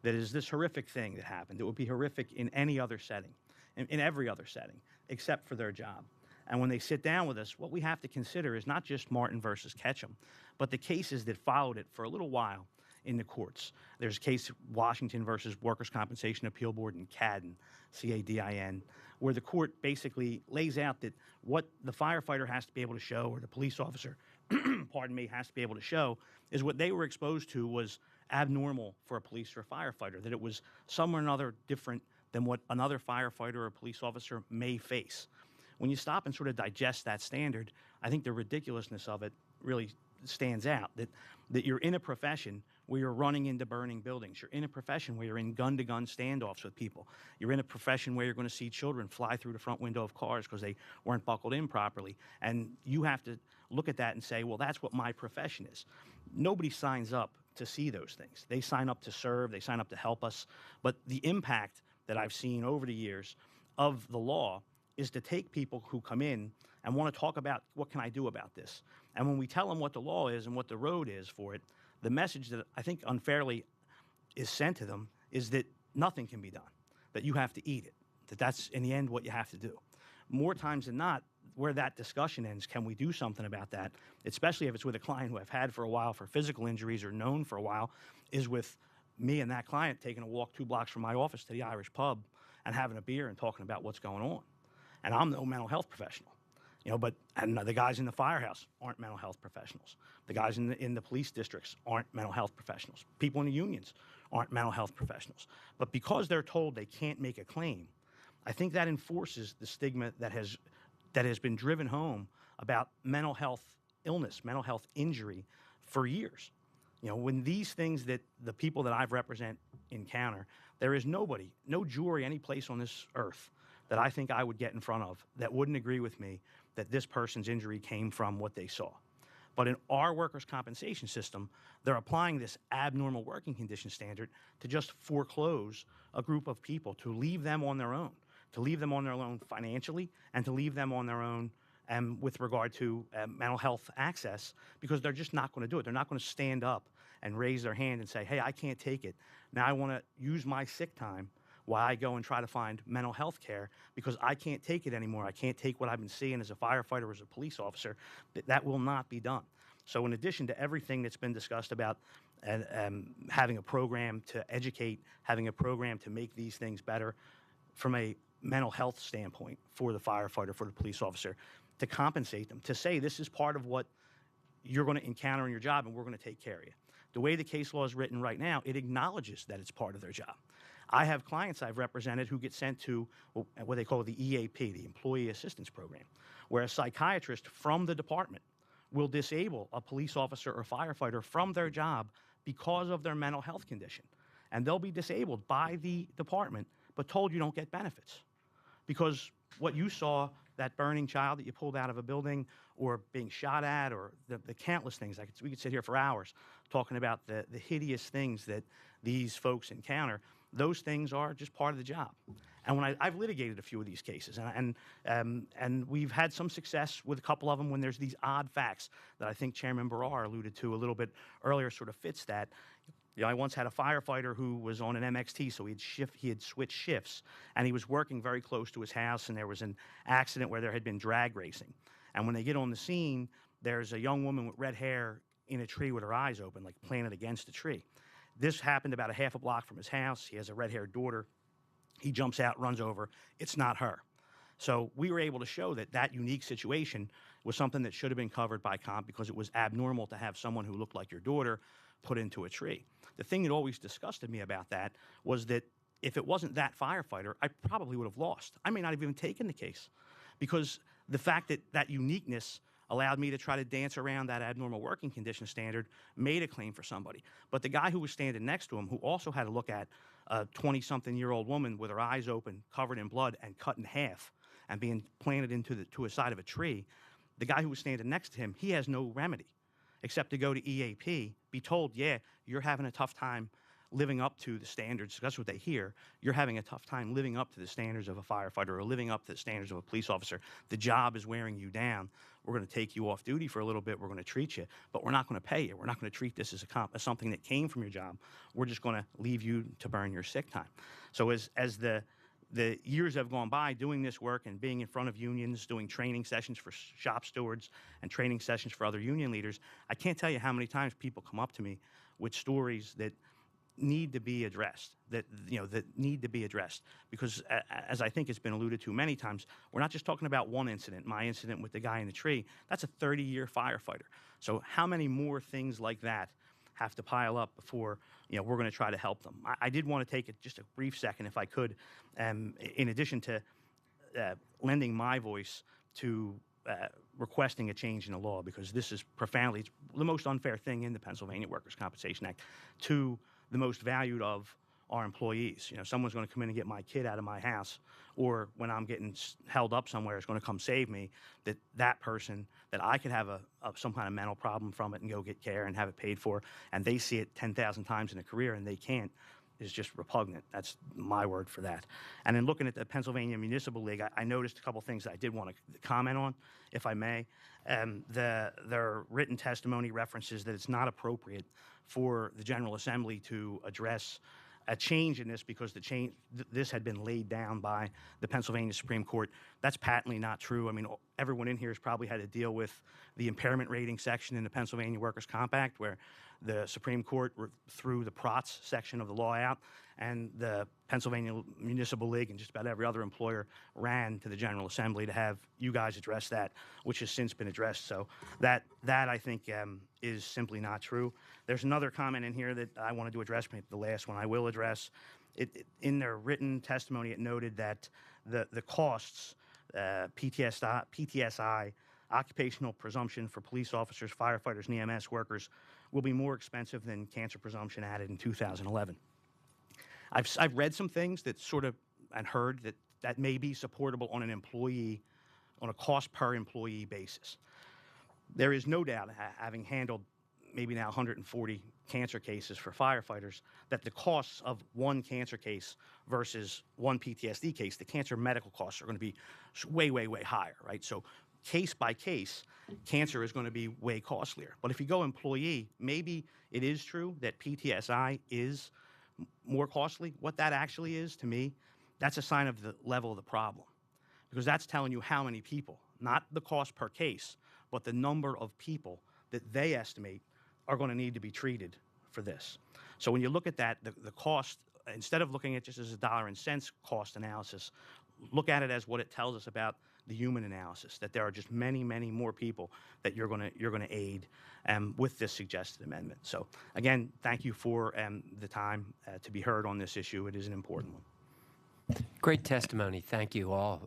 that is this horrific thing that happened. It would be horrific in any other setting, in every other setting, except for their job. And when they sit down with us, what we have to consider is not just Martin versus Ketchum, but the cases that followed it for a little while in the courts. There's a case, Washington versus Workers' Compensation Appeal Board in Cadden, C-A-D-I-N, where the court basically lays out that what the firefighter has to be able to show, or the police officer, pardon me, has to be able to show, is what they were exposed to was abnormal for a police or a firefighter, that it was somewhere or another different than what another firefighter or police officer may face. When you stop and sort of digest that standard, I think the ridiculousness of it really stands out, that you're in a profession where you're running into burning buildings. You're in a profession where you're in gun-to-gun standoffs with people. You're in a profession where you're going to see children fly through the front window of cars because they weren't buckled in properly. And you have to look at that and say, well, that's what my profession is. Nobody signs up to see those things. They sign up to serve. They sign up to help us. But the impact that I've seen over the years of the law is to take people who come in and want to talk about, what can I do about this? And when we tell them what the law is and what the road is for it, the message that I think unfairly is sent to them is that nothing can be done, that you have to eat it, that that's in the end what you have to do. More times than not, where that discussion ends, can we do something about that, especially if it's with a client who I've had for a while for physical injuries or known for a while, is with me and that client taking a walk 2 blocks from my office to the Irish pub and having a beer and talking about what's going on. And I'm no mental health professional. And the guys in the firehouse aren't mental health professionals. The guys in the police districts aren't mental health professionals. People in the unions aren't mental health professionals. But because they're told they can't make a claim, I think that enforces the stigma that has been driven home about mental health illness, mental health injury for years. When these things that the people that I've represent encounter, there is nobody, no jury, any place on this earth that I think I would get in front of that wouldn't agree with me that this person's injury came from what they saw. But in our workers' compensation system, they're applying this abnormal working condition standard to just foreclose a group of people, to leave them on their own, financially, and to leave them on their own with regard to mental health access, because they're just not going to do it. They're not going to stand up and raise their hand and say, hey, I can't take it. Now I want to use my sick time while I go and try to find mental health care because I can't take it anymore. I can't take what I've been seeing as a firefighter or as a police officer. That will not be done. So in addition to everything that's been discussed about having a program to educate, having a program to make these things better from a mental health standpoint for the firefighter, for the police officer, to compensate them, to say this is part of what you're going to encounter in your job and we're going to take care of you. The way the case law is written right now, it acknowledges that it's part of their job. I have clients I've represented who get sent to what they call the EAP, the Employee Assistance Program, where a psychiatrist from the department will disable a police officer or firefighter from their job because of their mental health condition. And they'll be disabled by the department, but told you don't get benefits. Because what you saw, that burning child that you pulled out of a building, or being shot at, or the countless things, we could sit here for hours talking about the hideous things that these folks encounter. Those things are just part of the job. And when I've litigated a few of these cases, and we've had some success with a couple of them when there's these odd facts that I think Chairman Barrar alluded to a little bit earlier, sort of fits that. I once had a firefighter who was on an MXT, so he had switched shifts, and he was working very close to his house, and there was an accident where there had been drag racing. And when they get on the scene, there's a young woman with red hair in a tree with her eyes open, like planted against a tree. This happened about a half a block from his house. He has a red-haired daughter. He jumps out, runs over. It's not her. So we were able to show that that unique situation was something that should have been covered by comp because it was abnormal to have someone who looked like your daughter put into a tree. The thing that always disgusted me about that was that if it wasn't that firefighter, I probably would have lost. I may not have even taken the case because the fact that that uniqueness allowed me to try to dance around that abnormal working condition standard, made a claim for somebody. But the guy who was standing next to him, who also had to look at a 20-something-year-old woman with her eyes open, covered in blood, and cut in half, and being planted to a side of a tree, the guy who was standing next to him, he has no remedy except to go to EAP, be told, yeah, you're having a tough time living up to the standards. That's what they hear. You're having a tough time living up to the standards of a firefighter or living up to the standards of a police officer. The job is wearing you down. We're going to take you off duty for a little bit. We're going to treat you, but we're not going to pay you. We're not going to treat this as something that came from your job. We're just going to leave you to burn your sick time. So as the the years have gone by doing this work and being in front of unions, doing training sessions for shop stewards and training sessions for other union leaders, I can't tell you how many times people come up to me with stories that need to be addressed, that need to be addressed. Because as I think it's been alluded to many times, we're not just talking about one incident, my incident with the guy in the tree. That's a 30-year firefighter. So how many more things like that have to pile up before we're going to try to help them? I did want to take just a brief second, if I could, in addition to lending my voice to requesting a change in the law, because this is profoundly the most unfair thing in the Pennsylvania Workers' Compensation Act to the most valued of our employees. Someone's going to come in and get my kid out of my house, or when I'm getting held up somewhere is going to come save me, that person, that I could have some kind of mental problem from it and go get care and have it paid for, and they see it 10,000 times in a career and they can't, is just repugnant. That's my word for that. And then looking at the Pennsylvania Municipal League, I noticed a couple things that I did want to comment on, if I may. Their written testimony references that it's not appropriate for the General Assembly to address a change in this because this had been laid down by the Pennsylvania Supreme Court. That's patently not true. I mean, everyone in here has probably had to deal with the impairment rating section in the Pennsylvania Workers' Compact, where the Supreme Court threw the PROTS section of the law out, and the Pennsylvania Municipal League and just about every other employer ran to the General Assembly to have you guys address that, which has since been addressed. So that I think is simply not true. There's another comment in here that I wanted to address, maybe the last one I will address. In their written testimony, it noted that the costs, PTSI, occupational presumption for police officers, firefighters, and EMS workers, will be more expensive than cancer presumption added in 2011. I've read some things that and heard that may be supportable on on a cost per employee basis. There is no doubt, having handled maybe now 140 cancer cases for firefighters, that the costs of one cancer case versus one PTSD case, the cancer medical costs are going to be way, way, way higher, right? So case by case, cancer is going to be way costlier. But if you go employee, maybe it is true that PTSI is more costly. What that actually is, to me, that's a sign of the level of the problem, because that's telling you how many people, not the cost per case, but the number of people that they estimate are going to need to be treated for this. So when you look at that, the cost, instead of looking at it just as a dollar and cents cost analysis, look at it as what it tells us about the human analysis, that there are just many, many more people that you're going to aid with this suggested amendment. So again, thank you for the time to be heard on this issue. It is an important one. Great testimony. Thank you all.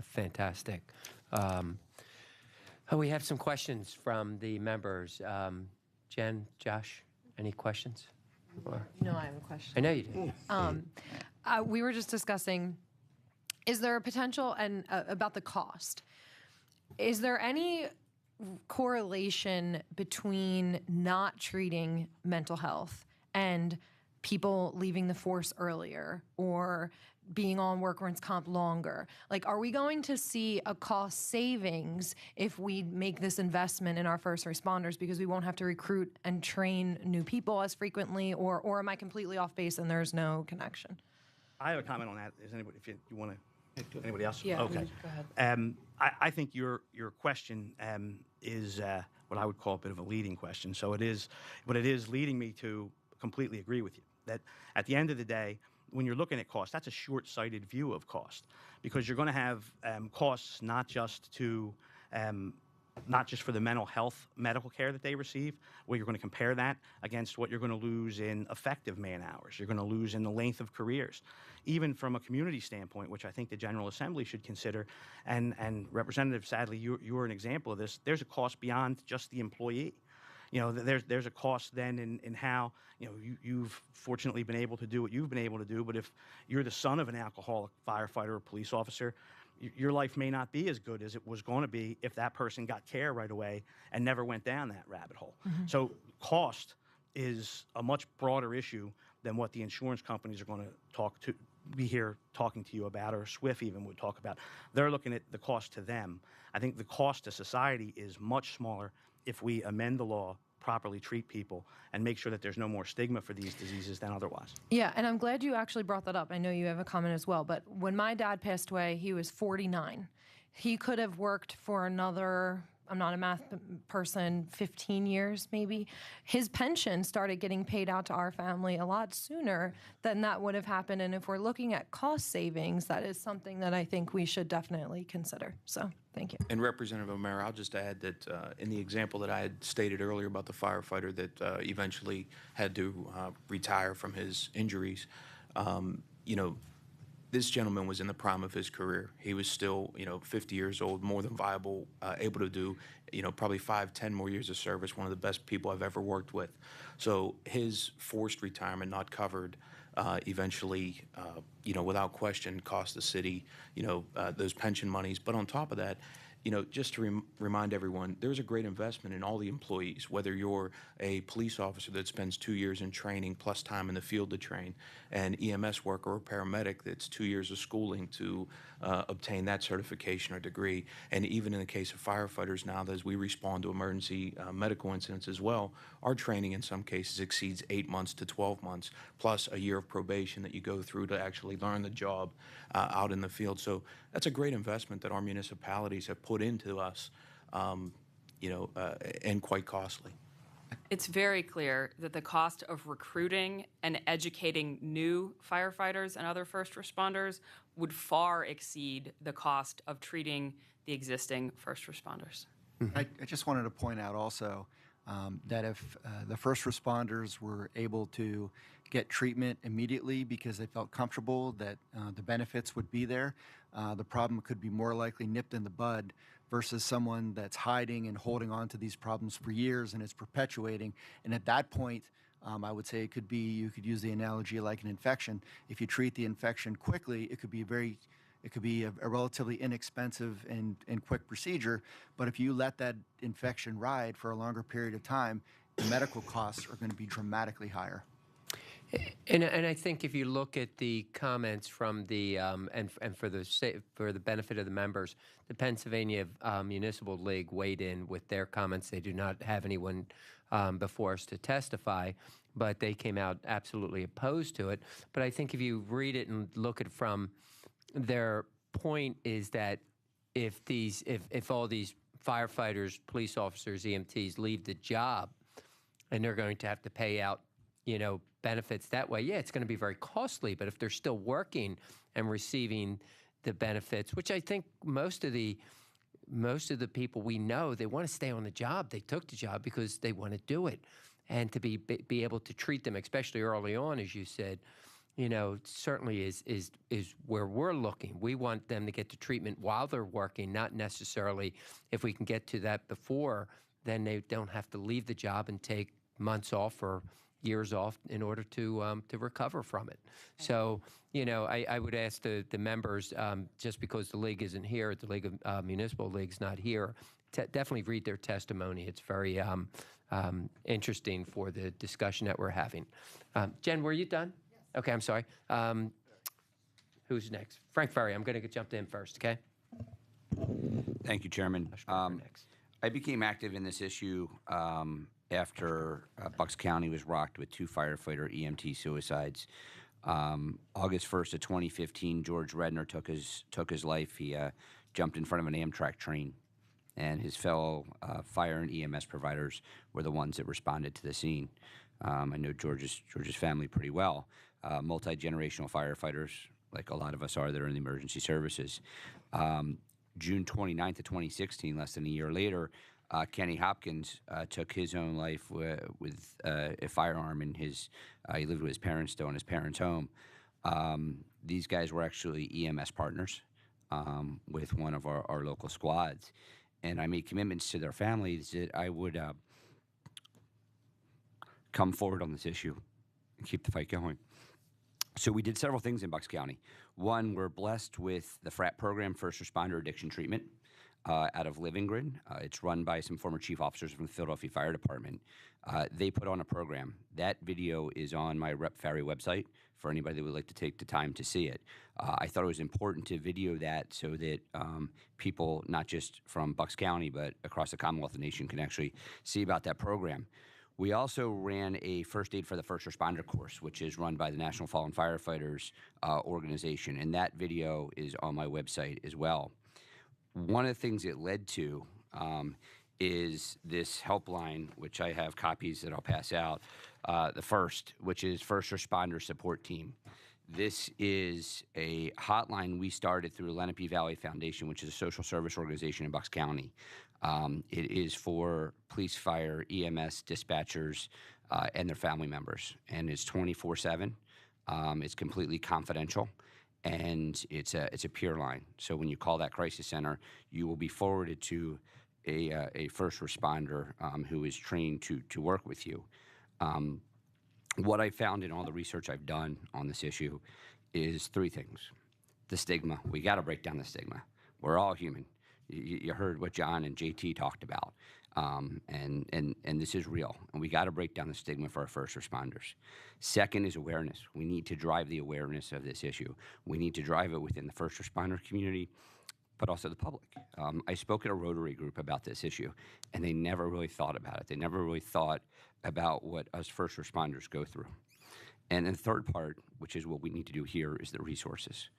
Fantastic. We have some questions from the members. Jen, Josh, any questions? No, I have a question. I know you do. We were just discussing, is there a potential, and about the cost, is there any correlation between not treating mental health and people leaving the force earlier or being on workers' comp longer? Like, are we going to see a cost savings if we make this investment in our first responders because we won't have to recruit and train new people as frequently, or am I completely off base and there's no connection? I have a comment on that. Is anybody, if you want to, anybody else? Yeah, okay. Go ahead. I think your question is what I would call a bit of a leading question. So it is, but it is leading me to completely agree with you that at the end of the day, when you're looking at cost, that's a short-sighted view of cost, because you're going to have costs not just for the mental health medical care that they receive, where you're going to compare that against what you're going to lose in effective man hours. You're going to lose in the length of careers. Even from a community standpoint, which I think the General Assembly should consider, and Representative, sadly, you're an example of this, there's a cost beyond just the employee. There's a cost then in how, you've fortunately been able to do what you've been able to do, but if you're the son of an alcoholic firefighter or police officer, your life may not be as good as it was going to be if that person got care right away and never went down that rabbit hole. Mm-hmm. So cost is a much broader issue than what the insurance companies are going to be here talking to you about, or SWIFT even would talk about. They're looking at the cost to them. I think the cost to society is much smaller if we amend the law properly treat people and make sure that there's no more stigma for these diseases than otherwise. Yeah, and I'm glad you actually brought that up. I know you have a comment as well, but when my dad passed away, he was 49. He could have worked for another, I'm not a math person, 15 years maybe. His pension started getting paid out to our family a lot sooner than that would have happened. And if we're looking at cost savings, that is something that I think we should definitely consider. So thank you. And Representative O'Mara, I'll just add that in the example that I had stated earlier about the firefighter that eventually had to retire from his injuries, you know, this gentleman was in the prime of his career. He was still, 50 years old, more than viable, able to do, probably 5, 10 more years of service, one of the best people I've ever worked with. So his forced retirement, not covered, eventually, without question, cost the city, those pension monies. But on top of that, just to remind everyone, there's a great investment in all the employees, whether you're a police officer that spends 2 years in training plus time in the field to train, an EMS worker or a paramedic that's 2 years of schooling to obtain that certification or degree. And even in the case of firefighters now, as we respond to emergency medical incidents as well, our training in some cases exceeds 8 months to 12 months, plus a year of probation that you go through to actually learn the job out in the field. So that's a great investment that our municipalities have put into us, and quite costly. It's very clear that the cost of recruiting and educating new firefighters and other first responders would far exceed the cost of treating the existing first responders. I just wanted to point out also that if the first responders were able to get treatment immediately because they felt comfortable that the benefits would be there, the problem could be more likely nipped in the bud versus someone that's hiding and holding on to these problems for years and it's perpetuating. And at that point, I would say it could be, you could use the analogy like an infection. If you treat the infection quickly, it could be a relatively inexpensive and quick procedure. But if you let that infection ride for a longer period of time, the medical costs are going to be dramatically higher. And I think if you look at the comments from the and for the benefit of the members, the Pennsylvania Municipal League weighed in with their comments. They do not have anyone before us to testify, but they came out absolutely opposed to it. But I think if you read it and look at it from their point is that if all these firefighters, police officers, EMTs leave the job, and they're going to have to pay out, benefits that way, yeah, it's going to be very costly. But if they're still working and receiving the benefits, which I think most of the people we know, they want to stay on the job. They took the job because they want to do it, and to be able to treat them, especially early on, as you said, certainly is where we're looking. We want them to get the treatment while they're working, not necessarily if we can get to that before, then they don't have to leave the job and take months off or years off in order to recover from it. So, I would ask the members, just because the league isn't here, the League of Municipal League's not here, definitely read their testimony. It's very interesting for the discussion that we're having. Jen, were you done? Yes. Okay, I'm sorry. Who's next? Frank Ferry. I'm going to jump in first, okay? Thank you, Chairman. I became active in this issue after Bucks County was rocked with 2 firefighter EMT suicides. August 1st of 2015, George Redner took his life. He jumped in front of an Amtrak train, and his fellow fire and EMS providers were the ones that responded to the scene. I know George's family pretty well. Multi-generational firefighters, like a lot of us are that are in the emergency services. June 29th of 2016, less than a year later, Kenny Hopkins took his own life with a firearm in his, he lived with his parents still in his parents' home. These guys were actually EMS partners with one of our local squads. And I made commitments to their families that I would come forward on this issue and keep the fight going. So we did several things in Bucks County. One, we're blessed with the FRAT program, First Responder Addiction Treatment, out of Livinggreen. It's run by some former chief officers from the Philadelphia Fire Department. They put on a program. That video is on my Rep Ferry website for anybody that would like to take the time to see it. I thought it was important to video that so that people, not just from Bucks County, but across the Commonwealth and nation, can actually see about that program. We also ran a First Aid for the First Responder course, which is run by the National Fallen Firefighters organization, and that video is on my website as well. One of the things it led to is this helpline, which I have copies that I'll pass out, the first, which is First Responder Support Team. This is a hotline we started through the Lenape Valley Foundation, which is a social service organization in Bucks County. It is for police, fire, EMS, dispatchers, and their family members, and it's 24/7. It's completely confidential, and it's a peer line. So when you call that crisis center, you will be forwarded to a first responder who is trained to work with you. What I found in all the research I've done on this issue is three things. The stigma. We got to break down the stigma. We're all human. You heard what John and JT talked about, and this is real, and we got to break down the stigma for our first responders. Second is awareness. We need to drive the awareness of this issue. We need to drive it within the first responder community, but also the public. I spoke at a Rotary group about this issue, and they never really thought about it. They never really thought about what us first responders go through. And then the third part, which is what we need to do here, is the resources.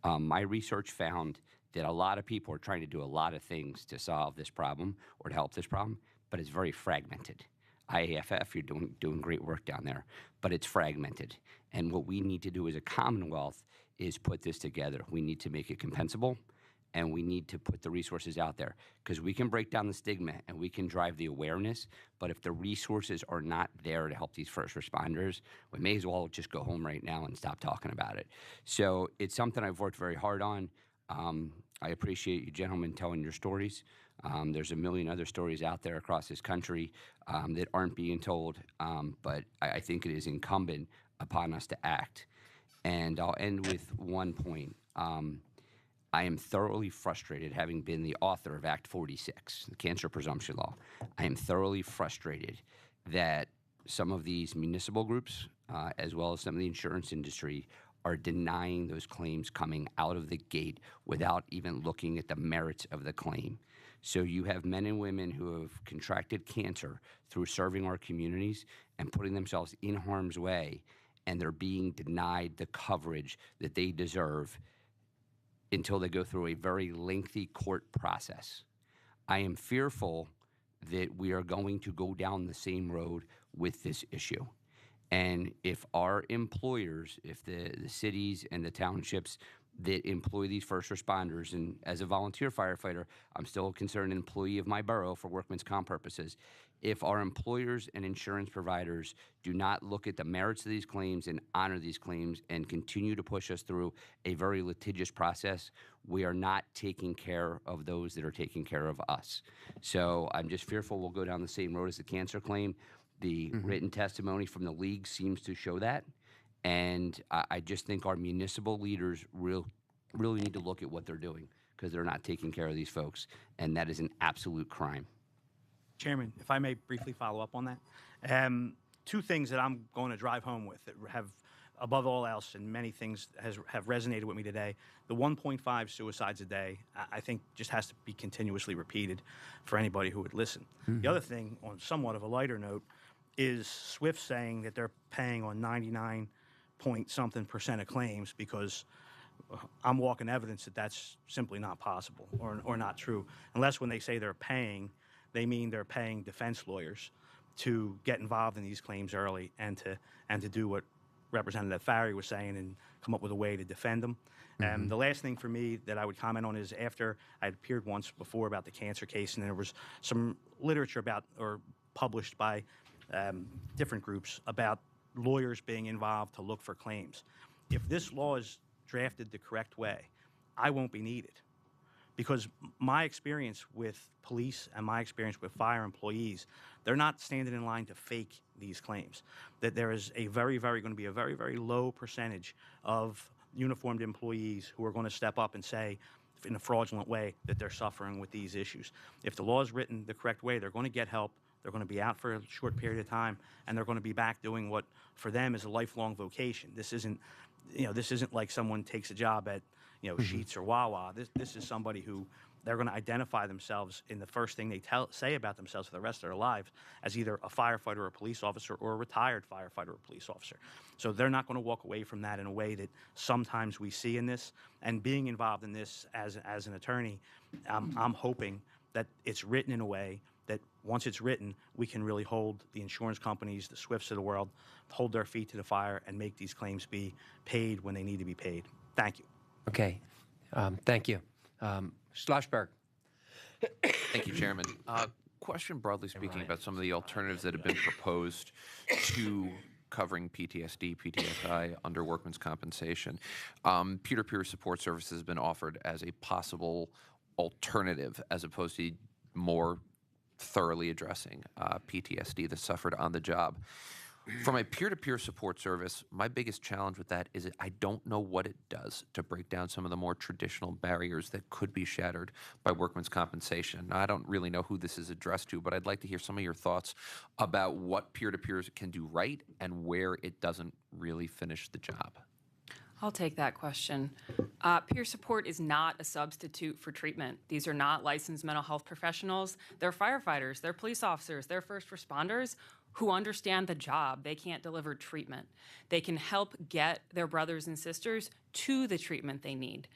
My research found that a lot of people are trying to do a lot of things to solve this problem or to help this problem, but it's very fragmented. IAFF, you're doing great work down there, but it's fragmented. And what we need to do as a Commonwealth is put this together. We need to make it compensable, and we need to put the resources out there, because we can break down the stigma and we can drive the awareness, but if the resources are not there to help these first responders, we may as well just go home right now and stop talking about it. So it's something I've worked very hard on. I appreciate you gentlemen telling your stories. There's a million other stories out there across this country that aren't being told, but I think it is incumbent upon us to act. And I'll end with one point. I am thoroughly frustrated, having been the author of Act 46, the Cancer Presumption Law. I am thoroughly frustrated that some of these municipal groups, as well as some of the insurance industry, are denying those claims coming out of the gate without even looking at the merits of the claim. So you have men and women who have contracted cancer through serving our communities and putting themselves in harm's way, and they're being denied the coverage that they deserve until they go through a very lengthy court process. I am fearful that we are going to go down the same road with this issue. And if our employers, if the cities and the townships that employ these first responders, and as a volunteer firefighter, I'm still a concerned employee of my borough for workman's comp purposes. If our employers and insurance providers do not look at the merits of these claims and honor these claims and continue to push us through a very litigious process, we are not taking care of those that are taking care of us. So I'm just fearful we'll go down the same road as the cancer claim. The written testimony from the league seems to show that. And I just think our municipal leaders really need to look at what they're doing, because they're not taking care of these folks, and that is an absolute crime. Chairman, if I may briefly follow up on that. Two things that I'm going to drive home with that have, above all else, and many things have resonated with me today. The 1.5 suicides a day, I think, just has to be continuously repeated for anybody who would listen. The other thing, on somewhat of a lighter note, is Swift saying that they're paying on 99-point-something% of claims, because I'm walking evidence that that's simply not possible or not true. Unless when they say they're paying, they mean they're paying defense lawyers to get involved in these claims early and to do what Representative Farry was saying and come up with a way to defend them. The last thing for me that I would comment on is, after I had appeared once before about the cancer case, and there was some literature about, or published by different groups, about lawyers being involved to look for claims. If this law is drafted the correct way, I won't be needed. Because my experience with police and my experience with fire employees, they're not standing in line to fake these claims. That there is a going to be a very, very low percentage of uniformed employees who are going to step up and say, in a fraudulent way, that they're suffering with these issues. If the law is written the correct way, they're going to get help. They're going to be out for a short period of time, and they're going to be back doing what, for them, is a lifelong vocation. This isn't like someone takes a job at, Sheetz or Wawa. This is somebody who they're going to identify themselves in the first thing they say about themselves for the rest of their lives as either a firefighter or a police officer or a retired firefighter or police officer. So they're not going to walk away from that in a way that sometimes we see in this. And being involved in this as an attorney, I'm hoping that it's written in a way that once it's written, we can really hold the insurance companies, the SWIFTs of the world, hold their feet to the fire and make these claims be paid when they need to be paid. Thank you. Okay. Thank you. Schlossberg. Thank you, Chairman. Question, broadly speaking, about some of the alternatives that have been proposed to covering PTSD, PTSI under workman's compensation. Peer-to-peer support services has been offered as a possible alternative as opposed to more thoroughly addressing PTSD that's suffered on the job. From a peer-to-peer support service, my biggest challenge with that is that I don't know what it does to break down some of the more traditional barriers that could be shattered by workman's compensation. Now, I don't really know who this is addressed to, but I'd like to hear some of your thoughts about what peer-to-peers can do right and where it doesn't really finish the job. I'll take that question. Peer support is not a substitute for treatment. These are not licensed mental health professionals. They're firefighters, they're police officers, they're first responders who understand the job. They can't deliver treatment. They can help get their brothers and sisters to the treatment they need.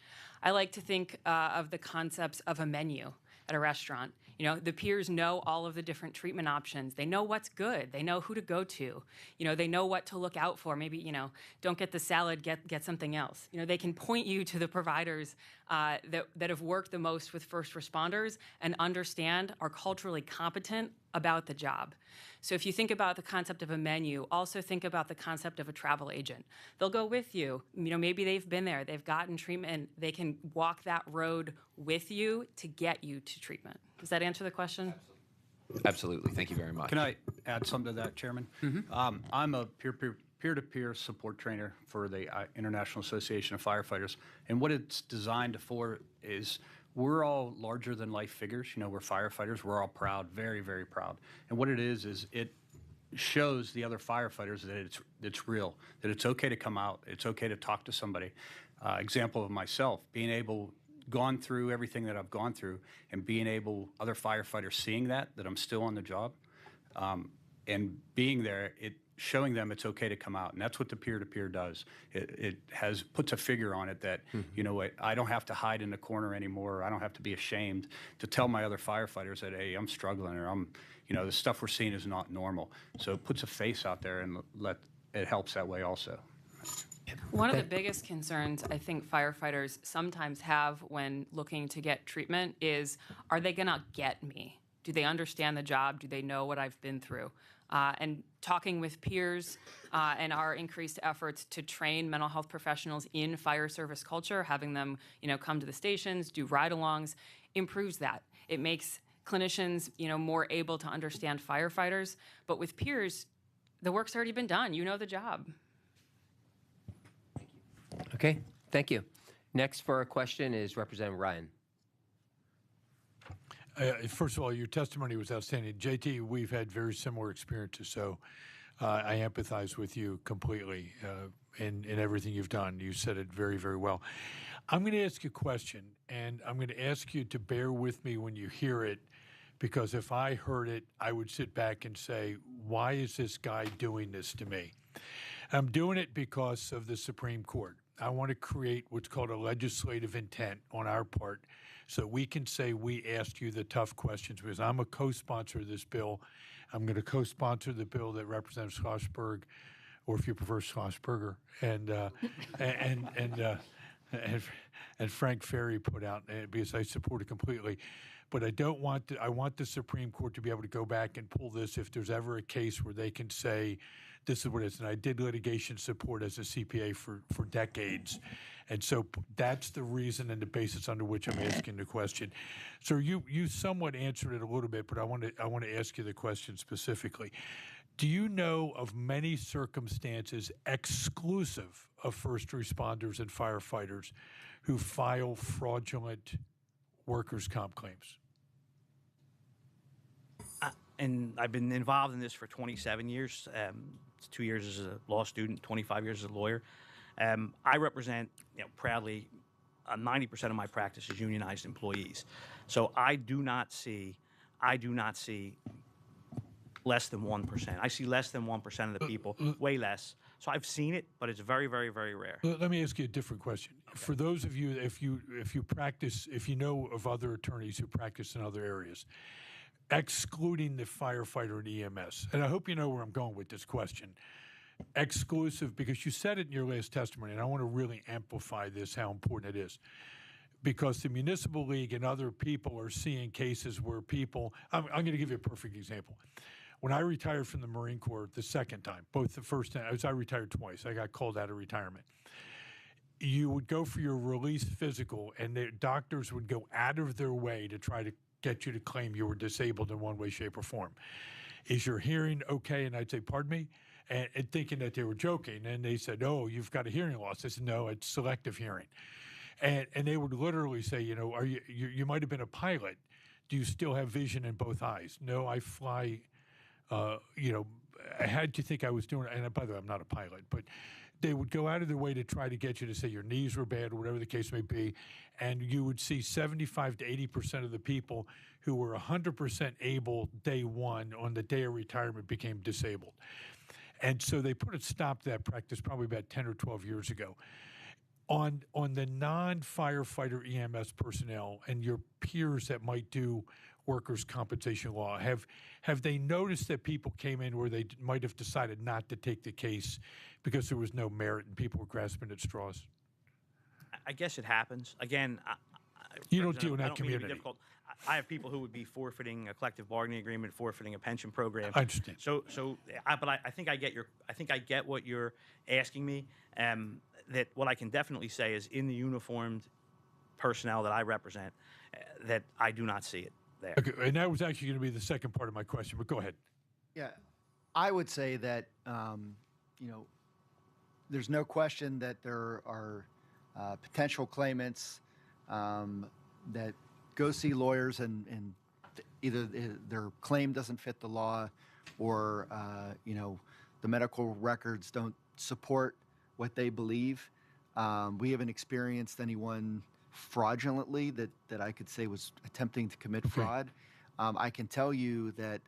I like to think of the concepts of a menu at a restaurant. You know, the peers know all of the different treatment options. They know what's good. They know who to go to. You know, they know what to look out for. Maybe, you know, don't get the salad, get something else. You know, they can point you to the providers that have worked the most with first responders and understand, are culturally competent about the job. So if you think about the concept of a menu, also think about the concept of a travel agent. They'll go with you. You know, maybe they've been there, they've gotten treatment, they can walk that road with you to get you to treatment. Does that answer the question? Absolutely. Thank you very much. Can I add something to that, Chairman? Mm-hmm. I'm a peer-to-peer support trainer for the International Association of Firefighters, and what it's designed for is we're all larger than life figures. You know, we're firefighters. We're all proud, very, very proud. And what it is it shows the other firefighters that it's real, that it's okay to come out. It's okay to talk to somebody. Example of myself, being able, gone through everything that I've gone through and being able, other firefighters seeing that I'm still on the job, and being there, showing them it's okay to come out. And that's what the peer-to-peer does. It puts a figure on it that, you know what, I don't have to hide in the corner anymore. I don't have to be ashamed to tell my other firefighters that, hey, I'm struggling, or you know, the stuff we're seeing is not normal. So it puts a face out there and it helps that way also. One of the biggest concerns I think firefighters sometimes have when looking to get treatment is, are they going to get me? Do they understand the job? Do they know what I've been through? And talking with peers and our increased efforts to train mental health professionals in fire service culture, having them, you know, come to the stations, do ride-alongs, improves that. It makes clinicians, you know, more able to understand firefighters. But with peers, the work's already been done. You know the job. Okay, thank you. Next for a question is Representative Ryan. First of all, your testimony was outstanding. JT, we've had very similar experiences, so I empathize with you completely in everything you've done. You said it very, very well. I'm going to ask you a question, and I'm going to ask you to bear with me when you hear it, because if I heard it, I would sit back and say, why is this guy doing this to me? I'm doing it because of the Supreme Court. I want to create what's called a legislative intent on our part so we can say we asked you the tough questions, because I'm a co-sponsor of this bill. I'm going to co-sponsor the bill that Representative Schlossberg, or if you prefer Schlossberger, and Frank Ferry put out, because I support it completely. But I don't want I want the Supreme Court to be able to go back and pull this if there's ever a case where they can say, this is what it is. And I did litigation support as a CPA for decades. And so that's the reason and the basis under which I'm asking the question. So you somewhat answered it a little bit, but I want to ask you the question specifically. Do you know of many circumstances exclusive of first responders and firefighters who file fraudulent workers' comp claims? And I've been involved in this for 27 years, 2 years as a law student, 25 years as a lawyer. I represent, proudly 90% of my practice is unionized employees. So I do not see less than 1%. I see less than 1% of the people, way less. So I've seen it, but it's very, very, very rare. Let me ask you a different question. Okay. For those of you, if you practice, if you know of other attorneys who practice in other areas, excluding the firefighter and EMS, and I hope you know where I'm going with this question, exclusive, because you said it in your last testimony, and I want to really amplify this, how important it is. Because the Municipal League and other people are seeing cases where people, I'm going to give you a perfect example. When I retired from the Marine Corps the second time, both the first time, I retired twice. I got called out of retirement. You would go for your release physical, and the doctors would go out of their way to try to get you to claim you were disabled in one way, shape, or form. Is your hearing okay? And I'd say, pardon me? And thinking that they were joking. And they said, oh, you've got a hearing loss. I said, no, it's selective hearing. And they would literally say, you know, you might have been a pilot. Do you still have vision in both eyes? No, I fly. You know, I had to think I was doing it. And by the way, I'm not a pilot, but they would go out of their way to try to get you to say your knees were bad or whatever the case may be. And you would see 75 to 80% of the people who were 100% able day one on the day of retirement became disabled. And so they put a stop to that practice probably about 10 or 12 years ago. On the non-firefighter EMS personnel and your peers that might do workers' compensation law, have they noticed that people came in where they might have decided not to take the case because there was no merit and people were grasping at straws? I guess it happens. Again, you don't deal in that community. I have people who would be forfeiting a collective bargaining agreement, forfeiting a pension program. I understand. But I think I get what you're asking me. That what I can definitely say is in the uniformed personnel that I represent, that I do not see it there. Okay, and that was actually going to be the second part of my question, but go ahead. Yeah, I would say that, you know, there's no question that there are potential claimants that go see lawyers and either their claim doesn't fit the law or, you know, the medical records don't support what they believe. We haven't experienced anyone fraudulently that I could say was attempting to commit fraud. I can tell you that,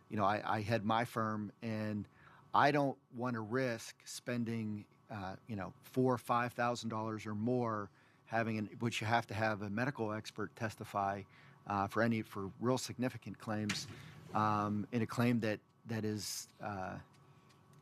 you know, I head my firm, and I don't want to risk spending, you know, $4,000 or $5,000 or more which you have to have a medical expert testify for real significant claims, in a claim that is,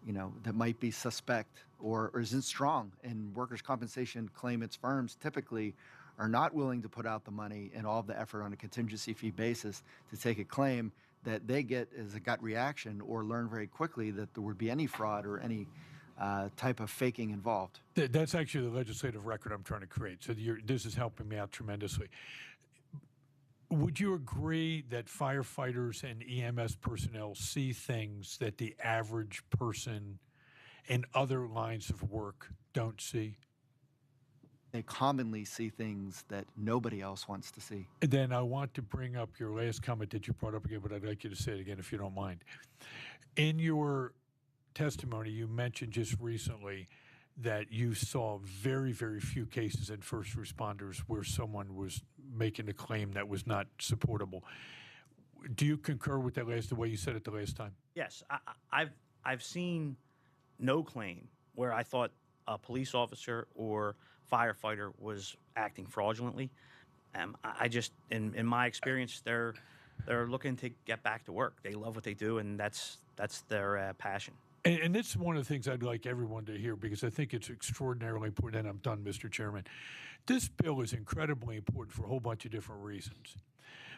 you know, that might be suspect or isn't strong. And workers' compensation claimants firms typically are not willing to put out the money and all the effort on a contingency fee basis to take a claim that they get as a gut reaction or learn very quickly that there would be any fraud or any type of faking involved. That's actually the legislative record I'm trying to create. So this is helping me out tremendously. Would you agree that firefighters and EMS personnel see things that the average person in other lines of work don't see? They commonly see things that nobody else wants to see. Then I want to bring up your last comment that you brought up again, but I'd like you to say it again if you don't mind. In your testimony, you mentioned just recently that you saw very, very few cases in first responders where someone was making a claim that was not supportable. Do you concur with that the way you said it the last time? Yes, I've seen no claim where I thought a police officer or firefighter was acting fraudulently. I just, in my experience, they're looking to get back to work. They love what they do, and that's their passion. And this is one of the things I'd like everyone to hear, because I think it's extraordinarily important. And I'm done, Mr. Chairman. This bill is incredibly important for a whole bunch of different reasons.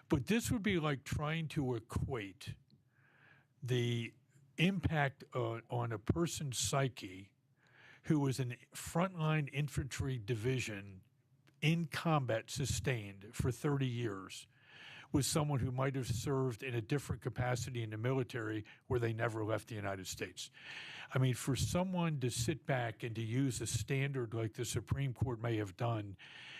But this would be like trying to equate the impact on a person's psyche who was in frontline infantry division in combat sustained for 30 years was someone who might have served in a different capacity in the military where they never left the United States. I mean, for someone to sit back and to use a standard like the Supreme Court may have done,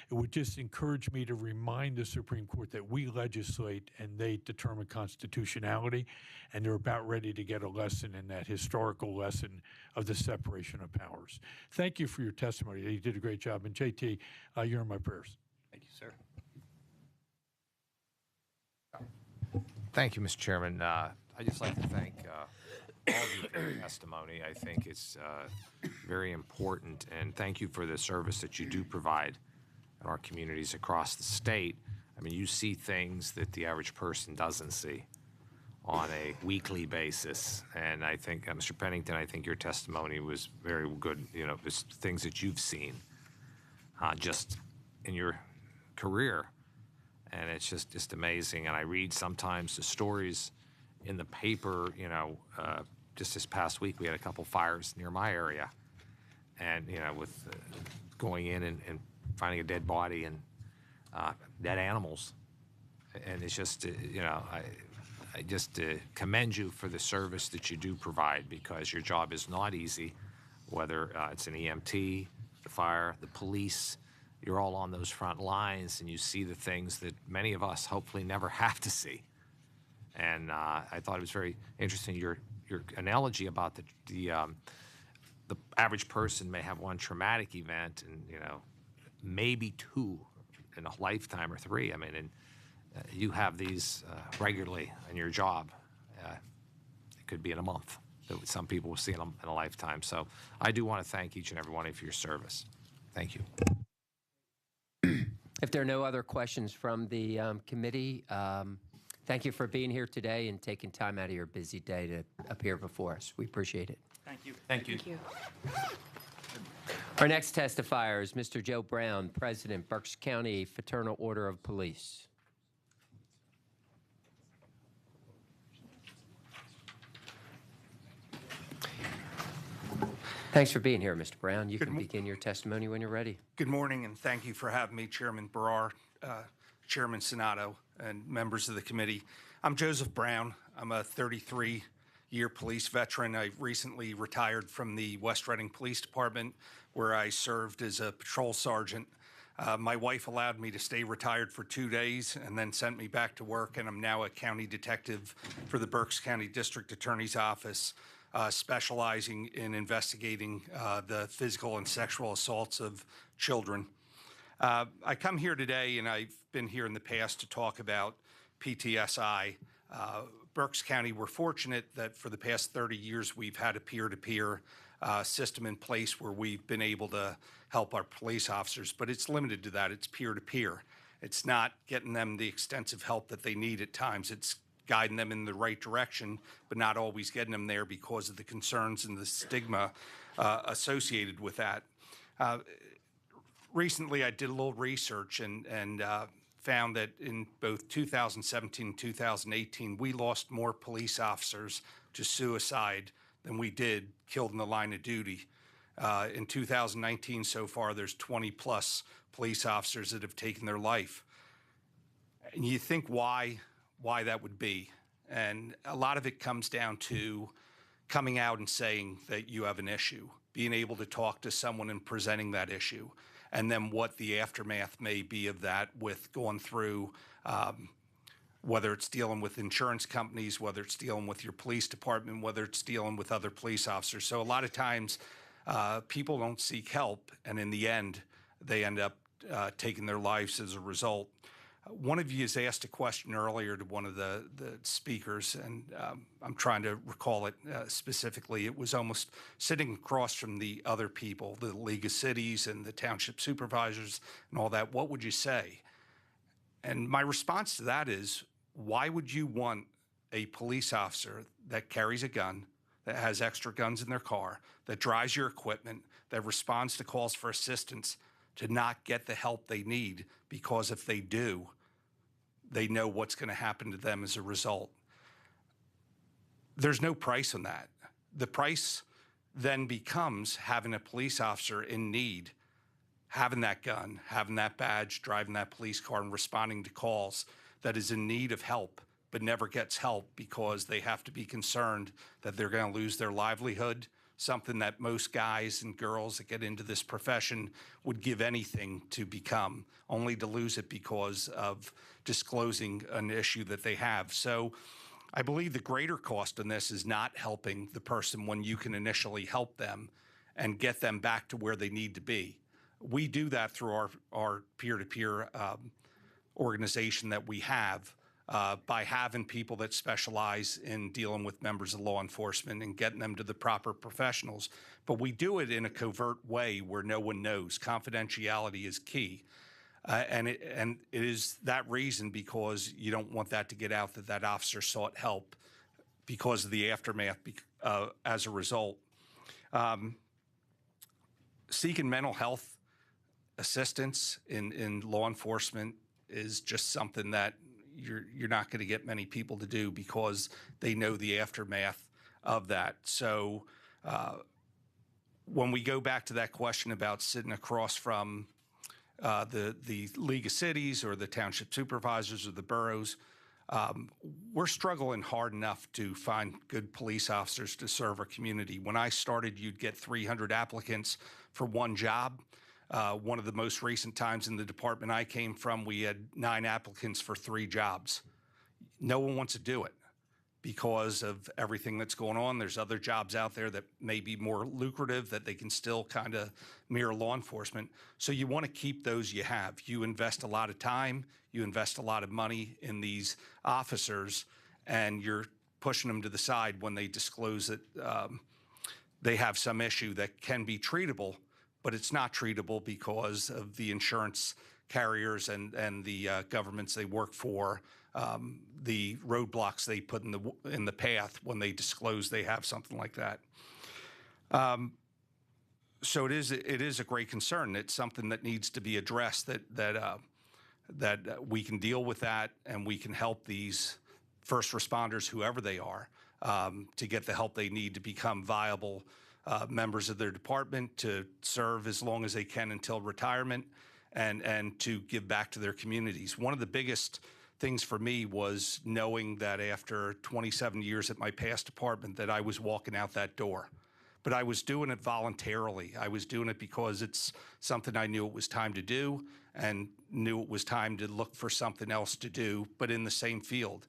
it would just encourage me to remind the Supreme Court that we legislate and they determine constitutionality, and they're about ready to get a lesson in that historical lesson of the separation of powers. Thank you for your testimony. You did a great job. And JT, you're in my prayers. Thank you, sir. Thank you, Mr. Chairman. I'd just like to thank all of you for your testimony. I think it's very important, and thank you for the service that you do provide in our communities across the state. I mean, you see things that the average person doesn't see on a weekly basis. And I think, Mr. Pennington, I think your testimony was very good. You know, just things that you've seen just in your career. And it's just amazing. And I read sometimes the stories in the paper, you know, just this past week we had a couple fires near my area. And, you know, with going in and finding a dead body and dead animals. And it's just, you know, I just commend you for the service that you do provide, because your job is not easy, whether it's an EMT, the fire, the police. You're all on those front lines, and you see the things that many of us hopefully never have to see. And I thought it was very interesting, your analogy about the average person may have one traumatic event, and, you know, maybe two in a lifetime or three. I mean, and you have these regularly in your job. It could be in a month. Some people will see in a lifetime. So I do want to thank each and every one of you for your service. Thank you. If there are no other questions from the committee, thank you for being here today and taking time out of your busy day to appear before us. We appreciate it. Thank you. Thank you. Thank you. Our next testifier is Mr. Joe Brown, President, Berks County Fraternal Order of Police. Thanks for being here, Mr. Brown. You can begin your testimony when you're ready. Good morning, and thank you for having me, Chairman Barrar, Chairman Sonato, and members of the committee. I'm Joseph Brown. I'm a 33-year police veteran. I recently retired from the West Reading Police Department, where I served as a patrol sergeant. My wife allowed me to stay retired for 2 days and then sent me back to work, and I'm now a county detective for the Berks County District Attorney's Office, specializing in investigating the physical and sexual assaults of children. I come here today, and I've been here in the past to talk about PTSI. Berks County, we're fortunate that for the past 30 years we've had a peer-to-peer system in place where we've been able to help our police officers, but it's limited to that. It's peer-to-peer. It's not getting them the extensive help that they need at times. It's guiding them in the right direction, but not always getting them there because of the concerns and the stigma associated with that. Recently, I did a little research and found that in both 2017 and 2018, we lost more police officers to suicide than we did killed in the line of duty. In 2019 so far, there's 20+ police officers that have taken their life. And you think why that would be. And a lot of it comes down to coming out and saying that you have an issue, being able to talk to someone and presenting that issue, and then what the aftermath may be of that with going through, whether it's dealing with insurance companies, whether it's dealing with your police department, whether it's dealing with other police officers. So a lot of times people don't seek help, and in the end, they end up taking their lives as a result. One of you has asked a question earlier to one of the speakers, and I'm trying to recall it specifically. It was almost sitting across from the other people, the League of Cities and the township supervisors and all that. What would you say? And my response to that is, why would you want a police officer that carries a gun, that has extra guns in their car, that drives your equipment, that responds to calls for assistance, to not get the help they need? Because if they do, they know what's going to happen to them as a result. There's no price on that. The price then becomes having a police officer in need, having that gun, having that badge, driving that police car, and responding to calls that is in need of help but never gets help because they have to be concerned that they're going to lose their livelihood, something that most guys and girls that get into this profession would give anything to become, only to lose it because of disclosing an issue that they have. So I believe the greater cost in this is not helping the person when you can initially help them and get them back to where they need to be. We do that through our peer-to-peer organization that we have by having people that specialize in dealing with members of law enforcement and getting them to the proper professionals. But we do it in a covert way where no one knows. Confidentiality is key. And it is that reason, because you don't want that to get out that that officer sought help because of the aftermath as a result. Seeking mental health assistance in law enforcement is just something that you're not going to get many people to do because they know the aftermath of that. So when we go back to that question about sitting across from the League of Cities or the township supervisors or the boroughs, we're struggling hard enough to find good police officers to serve our community. When I started, you'd get 300 applicants for one job. One of the most recent times in the department I came from, we had 9 applicants for 3 jobs. No one wants to do it because of everything that's going on. There's other jobs out there that may be more lucrative that they can still kind of mirror law enforcement. So you want to keep those you have. You invest a lot of time, you invest a lot of money in these officers, and you're pushing them to the side when they disclose that they have some issue that can be treatable, but it's not treatable because of the insurance carriers and the governments they work for, the roadblocks they put in the path when they disclose they have something like that. So it is a great concern. It's something that needs to be addressed. That we can deal with that, and we can help these first responders, whoever they are, to get the help they need to become viable members of their department, to serve as long as they can until retirement, and to give back to their communities. One of the biggest things for me was knowing that after 27 years at my past department that I was walking out that door. But I was doing it voluntarily. I was doing it because it's something I knew it was time to do and knew it was time to look for something else to do, but in the same field.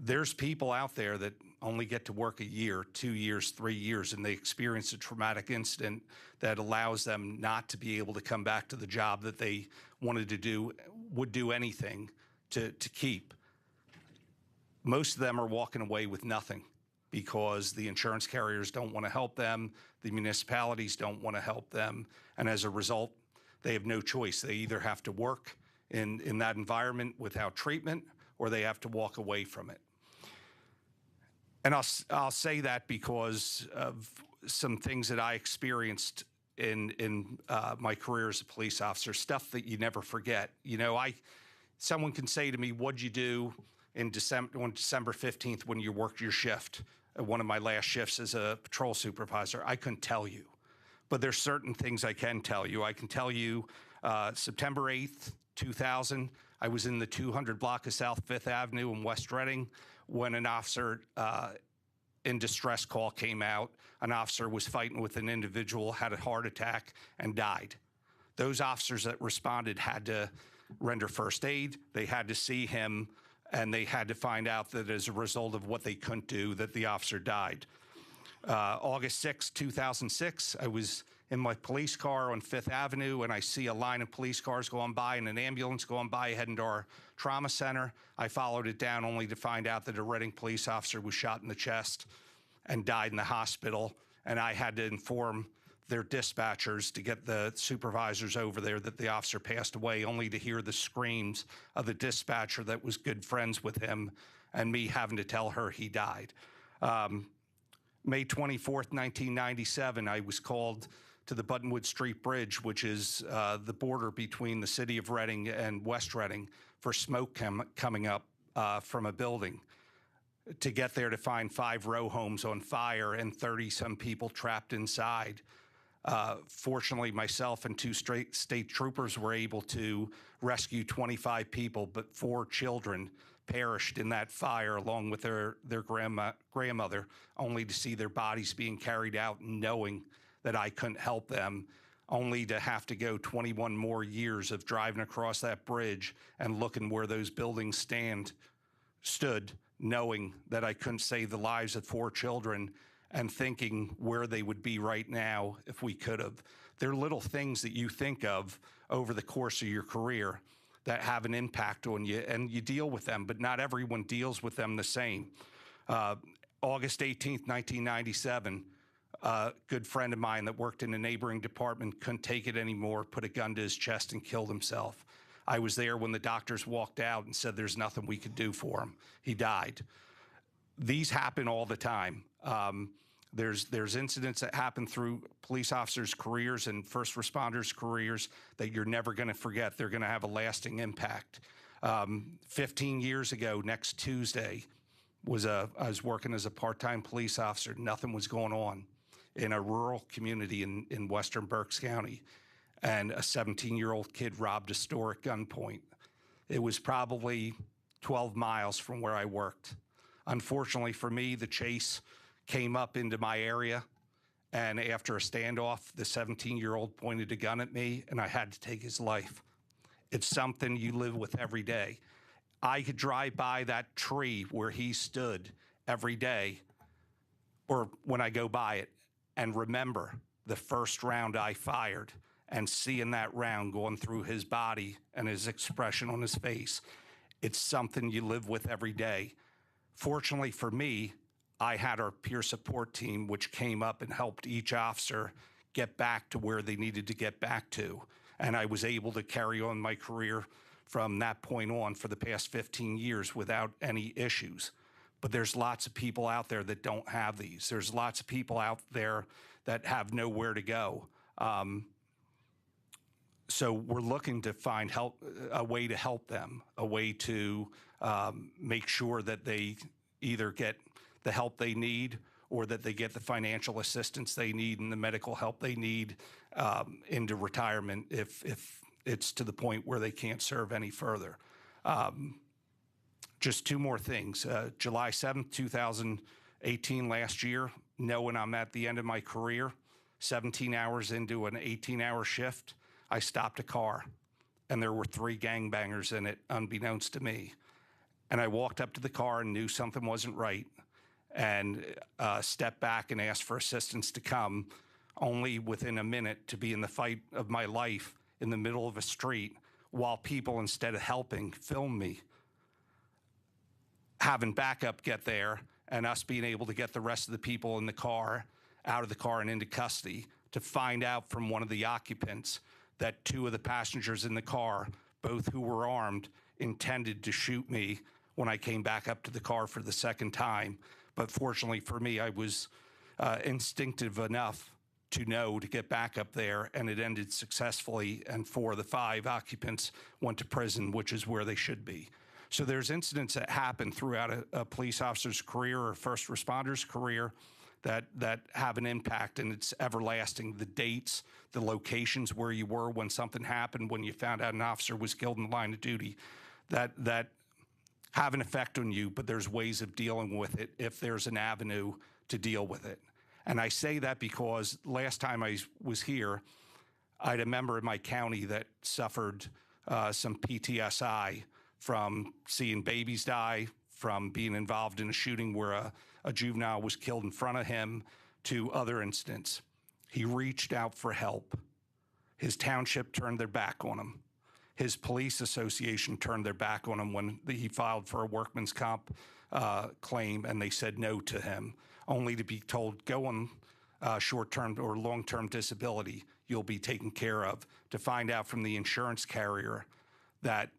There's people out there that only get to work a year, 2 years, 3 years, and they experience a traumatic incident that allows them not to be able to come back to the job that they wanted to do, would do anything to keep. Most of them are walking away with nothing because the insurance carriers don't want to help them, the municipalities don't want to help them, and as a result, they have no choice. They either have to work in that environment without treatment, or they have to walk away from it. And I'll say that because of some things that I experienced in my career as a police officer, stuff that you never forget. You know, someone can say to me, "What'd you do on December 15th when you worked your shift?" One of my last shifts as a patrol supervisor. I couldn't tell you, but there's certain things I can tell you. I can tell you September 8th, 2000, I was in the 200 block of South 5th Avenue in West Reading when an officer in distress call came out. An officer was fighting with an individual, had a heart attack, and died. Those officers that responded had to render first aid. They had to see him, and they had to find out that as a result of what they couldn't do, that the officer died. August 6, 2006, I was in my police car on 5th Avenue, and I see a line of police cars going by and an ambulance going by heading to our trauma center. I followed it down only to find out that a Reading police officer was shot in the chest and died in the hospital, and I had to inform their dispatchers to get the supervisors over there that the officer passed away, only to hear the screams of the dispatcher that was good friends with him and me having to tell her he died. May 24th, 1997, I was called to the Buttonwood Street Bridge, which is the border between the city of Reading and West Reading, for smoke coming up from a building. To get there to find 5 row homes on fire and 30-some people trapped inside. Fortunately, myself and two state troopers were able to rescue 25 people, but 4 children perished in that fire along with their grandmother, only to see their bodies being carried out, knowing that I couldn't help them, only to have to go 21 more years of driving across that bridge and looking where those buildings stood, knowing that I couldn't save the lives of 4 children and thinking where they would be right now if we could have. They're little things that you think of over the course of your career that have an impact on you, and you deal with them, but not everyone deals with them the same. August 18th, 1997, a good friend of mine that worked in a neighboring department couldn't take it anymore, put a gun to his chest and killed himself. I was there when the doctors walked out and said there's nothing we could do for him. He died. These happen all the time. There's incidents that happen through police officers' careers and first responders' careers that you're never going to forget. They're going to have a lasting impact. 15 years ago, next Tuesday, I was working as a part-time police officer. Nothing was going on in a rural community in western Berks County, and a 17-year-old kid robbed a store at gunpoint. It was probably 12 miles from where I worked. Unfortunately for me, the chase came up into my area, and after a standoff, the 17-year-old pointed a gun at me, and I had to take his life. It's something you live with every day. I could drive by that tree where he stood every day, or when I go by it, and remember the first round I fired and seeing that round going through his body and his expression on his face. It's something you live with every day. Fortunately for me, I had our peer support team, which came up and helped each officer get back to where they needed to get back to. And I was able to carry on my career from that point on for the past 15 years without any issues. But there's lots of people out there that don't have these. There's lots of people out there that have nowhere to go. So we're looking to find a way to help them, a way to make sure that they either get the help they need or that they get the financial assistance they need and the medical help they need into retirement if it's to the point where they can't serve any further. Just 2 more things. July 7th, 2018, last year, knowing I'm at the end of my career, 17 hours into an 18-hour shift, I stopped a car, and there were 3 gangbangers in it, unbeknownst to me. And I walked up to the car and knew something wasn't right, and stepped back and asked for assistance to come, only within a minute to be in the fight of my life in the middle of a street while people, instead of helping, filmed me. Having backup get there and us being able to get the rest of the people in the car out of the car and into custody, to find out from one of the occupants that 2 of the passengers in the car, both who were armed, intended to shoot me when I came back up to the car for the second time. But fortunately for me, I was instinctive enough to know to get back up there, and it ended successfully, and 4 of the 5 occupants went to prison, which is where they should be. So there's incidents that happen throughout a police officer's career or first responder's career that have an impact, and it's everlasting. The dates, the locations where you were when something happened, when you found out an officer was killed in the line of duty, that have an effect on you, but there's ways of dealing with it if there's an avenue to deal with it. And I say that because last time I was here, I had a member in my county that suffered some PTSI from seeing babies die, from being involved in a shooting where a juvenile was killed in front of him, to other incidents. He reached out for help. His township turned their back on him. His police association turned their back on him when he filed for a workman's comp claim, and they said no to him, only to be told, go on short-term or long-term disability, you'll be taken care of, to find out from the insurance carrier that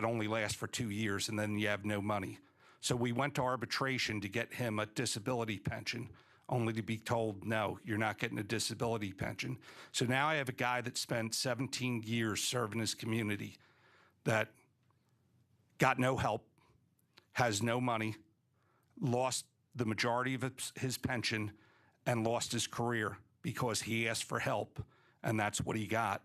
only lasts for 2 years and then you have no money. So we went to arbitration to get him a disability pension, only to be told, no, you're not getting a disability pension. So now I have a guy that spent 17 years serving his community that got no help, has no money, lost the majority of his pension, and lost his career because he asked for help, and that's what he got.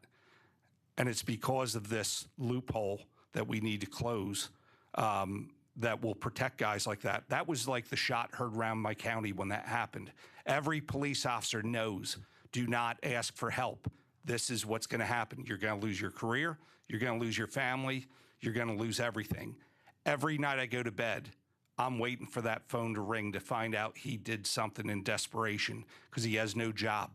And it's because of this loophole that we need to close that will protect guys like that. That was like the shot heard around my county when that happened. Every police officer knows, do not ask for help. This is what's going to happen. You're going to lose your career. You're going to lose your family. You're going to lose everything. Every night I go to bed, I'm waiting for that phone to ring to find out he did something in desperation because he has no job.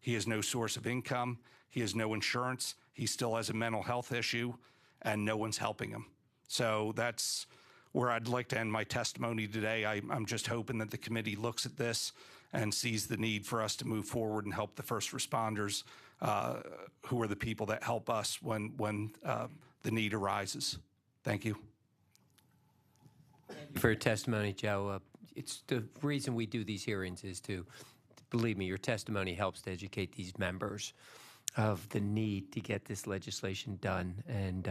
He has no source of income. He has no insurance. He still has a mental health issue, and no one's helping him. So that's where I'd like to end my testimony today. I'm just hoping that the committee looks at this and sees the need for us to move forward and help the first responders, who are the people that help us when the need arises. Thank you. For your testimony, Joe. It's the reason we do these hearings is to, believe me, your testimony helps to educate these members of the need to get this legislation done. And,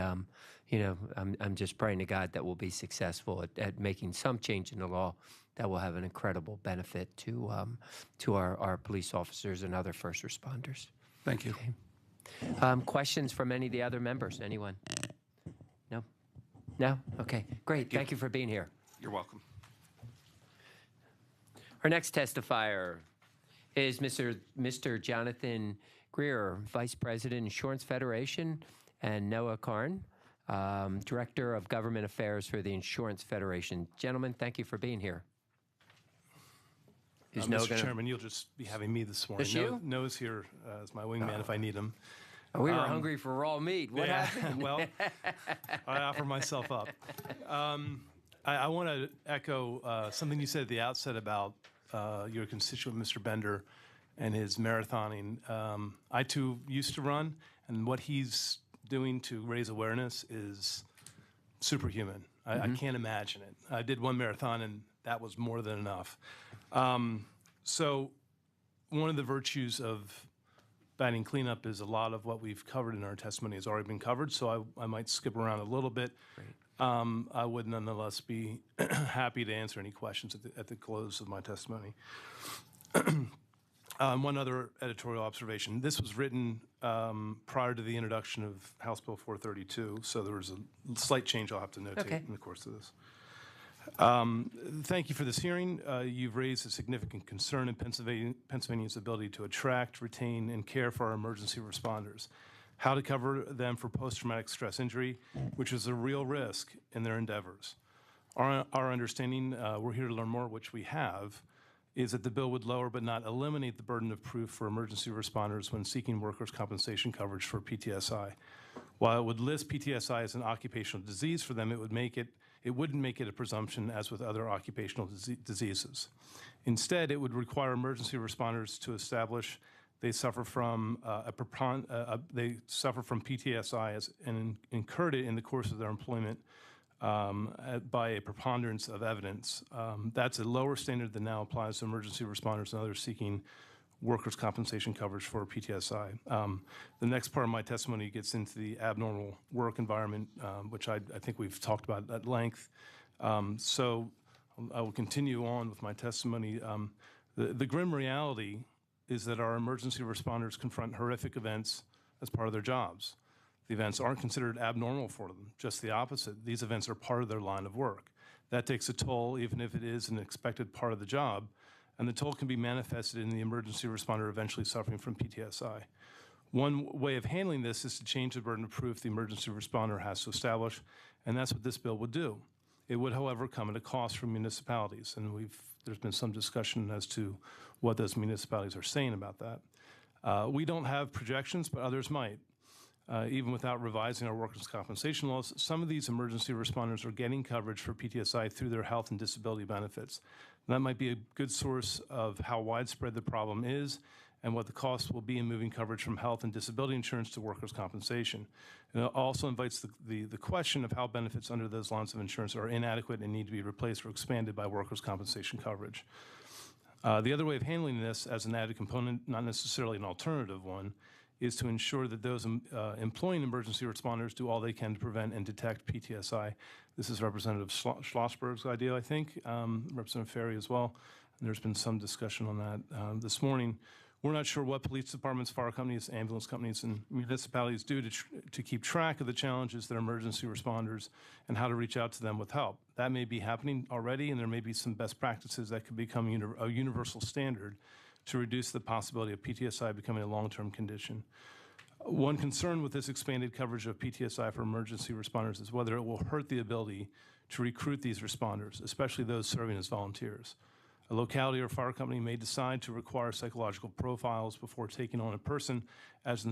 you know, I'm just praying to God that we'll be successful at making some change in the law that will have an incredible benefit to our police officers and other first responders. Thank you. Okay. Questions from any of the other members? Anyone? No? No? Okay, great. Thank you for being here. You're welcome. Our next testifier is Mr. Jonathan Greer, Vice President, Insurance Federation, and Noah Karn, Director of Government Affairs for the Insurance Federation. Gentlemen, thank you for being here. Mr. Chairman, you'll just be having me this morning. Just you? Noah's here as my wingman if I need him. We were hungry for raw meat. What happened? Well, I offer myself up. I want to echo something you said at the outset about your constituent, Mr. Bender, and his marathoning. I, too, used to run, and what he's doing to raise awareness is superhuman. I can't imagine it. I did one marathon, and that was more than enough. So one of the virtues of batting cleanup is a lot of what we've covered in our testimony has already been covered, so I might skip around a little bit. I would nonetheless be happy to answer any questions at the close of my testimony. One other editorial observation. This was written prior to the introduction of House Bill 432, so there was a slight change I'll have to notate in the course of this. Thank you for this hearing. You've raised a significant concern in Pennsylvania's ability to attract, retain, and care for our emergency responders. How to cover them for post-traumatic stress injury, which is a real risk in their endeavors. Our understanding, we're here to learn more, which we have, is that the bill would lower but not eliminate the burden of proof for emergency responders when seeking workers' compensation coverage for PTSI. While it would list PTSI as an occupational disease for them, it wouldn't make it a presumption as with other occupational diseases. Instead, it would require emergency responders to establish they suffer from PTSI and incurred it in the course of their employment by a preponderance of evidence. That's a lower standard than now applies to emergency responders and others seeking workers' compensation coverage for PTSI. The next part of my testimony gets into the abnormal work environment, which I think we've talked about at length. So I will continue on with my testimony. The grim reality is that our emergency responders confront horrific events as part of their jobs. The events aren't considered abnormal for them, just the opposite. These events are part of their line of work. That takes a toll, even if it is an expected part of the job, and the toll can be manifested in the emergency responder eventually suffering from PTSI. One way of handling this is to change the burden of proof the emergency responder has to establish, and that's what this bill would do. It would, however, come at a cost for municipalities, and there's been some discussion as to what those municipalities are saying about that. We don't have projections, but others might. Even without revising our workers' compensation laws, some of these emergency responders are getting coverage for PTSI through their health and disability benefits. And that might be a good source of how widespread the problem is and what the cost will be in moving coverage from health and disability insurance to workers' compensation. And it also invites the question of how benefits under those lines of insurance are inadequate and need to be replaced or expanded by workers' compensation coverage. The other way of handling this as an added component, not necessarily an alternative one, is to ensure that those employing emergency responders do all they can to prevent and detect PTSI. This is Representative Schlossberg's idea, I think, Representative Ferry as well. And there's been some discussion on that this morning. We're not sure what police departments, fire companies, ambulance companies, and municipalities do to keep track of the challenges that are emergency responders and how to reach out to them with help. That may be happening already, and there may be some best practices that could become a universal standard to reduce the possibility of PTSI becoming a long-term condition. One concern with this expanded coverage of PTSI for emergency responders is whether it will hurt the ability to recruit these responders, especially those serving as volunteers. A locality or fire company may decide to require psychological profiles before taking on a person as an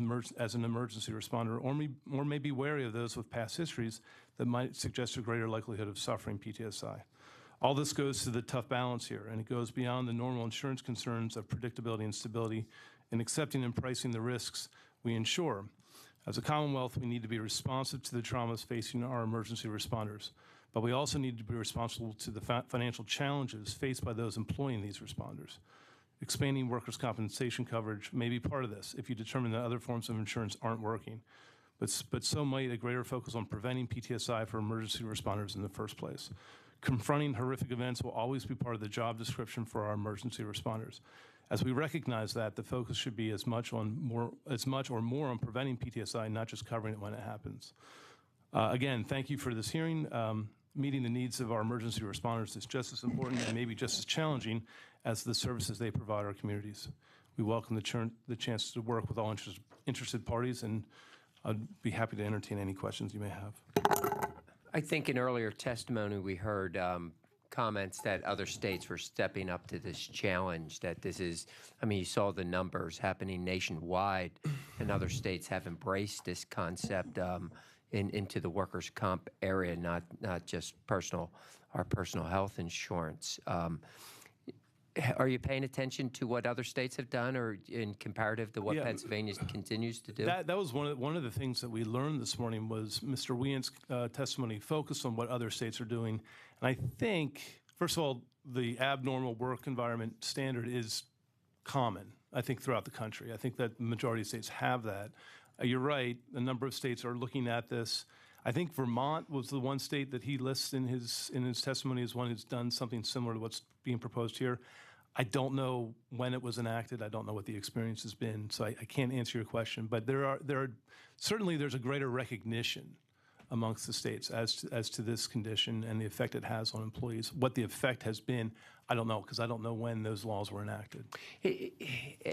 emergency responder, or may be wary of those with past histories that might suggest a greater likelihood of suffering PTSI. All this goes to the tough balance here, and it goes beyond the normal insurance concerns of predictability and stability in accepting and pricing the risks we insure. As a Commonwealth, we need to be responsive to the traumas facing our emergency responders, but we also need to be responsible to the financial challenges faced by those employing these responders. Expanding workers' compensation coverage may be part of this if you determine that other forms of insurance aren't working, but so might a greater focus on preventing PTSI for emergency responders in the first place. Confronting horrific events will always be part of the job description for our emergency responders. As we recognize that, the focus should be as much or more on preventing PTSI, not just covering it when it happens. Again, thank you for this hearing. Meeting the needs of our emergency responders is just as important and maybe just as challenging as the services they provide our communities. We welcome the chance to work with all interested parties, and I'd be happy to entertain any questions you may have. I think in earlier testimony we heard comments that other states were stepping up to this challenge, that this is, I mean, you saw the numbers happening nationwide, and other states have embraced this concept into the workers' comp area, not just our personal health insurance. Are you paying attention to what other states have done, or in comparative to what Pennsylvania continues to do? That was one of the things that we learned this morning was Mr. Wien's testimony focused on what other states are doing. And I think, first of all, the abnormal work environment standard is common, I think, throughout the country. I think that the majority of states have that. You're right, a number of states are looking at this. I think Vermont was the one state that he lists in his testimony as one who's done something similar to what's being proposed here. I don't know when it was enacted. I don't know what the experience has been, so I can't answer your question. But certainly there's a greater recognition amongst the states as to this condition and the effect it has on employees. What the effect has been, I don't know, because I don't know when those laws were enacted.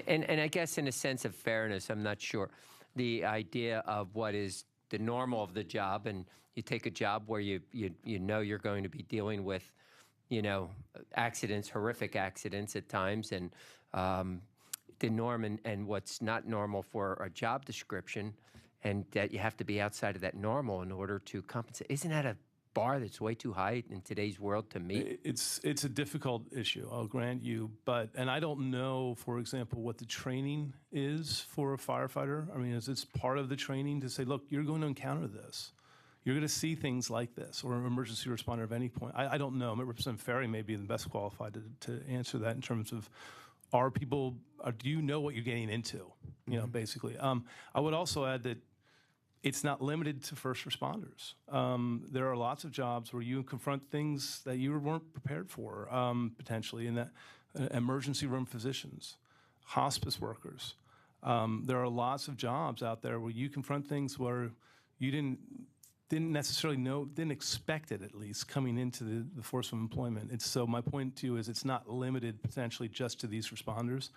And I guess in a sense of fairness, I'm not sure. The idea of what is the normal of the job, and you take a job where you know you're going to be dealing with, accidents, horrific accidents at times, and the norm and what's not normal for a job description, and that you have to be outside of that normal in order to compensate. Isn't that a bar that's way too high in today's world to meet? It's a difficult issue, I'll grant you, and I don't know, for example, what the training is for a firefighter. I mean, is this part of the training to say, look, you're going to encounter this. You're going to see things like this, or an emergency responder at any point. I don't know. Representative Ferry may be the best qualified to answer that in terms of, do you know what you're getting into, basically. I would also add that it's not limited to first responders. There are lots of jobs where you confront things that you weren't prepared for, potentially, in that emergency room physicians, hospice workers. There are lots of jobs out there where you confront things where you didn't necessarily know, didn't expect it, at least, coming into the force of employment. So my point to you is it's not limited potentially just to these responders.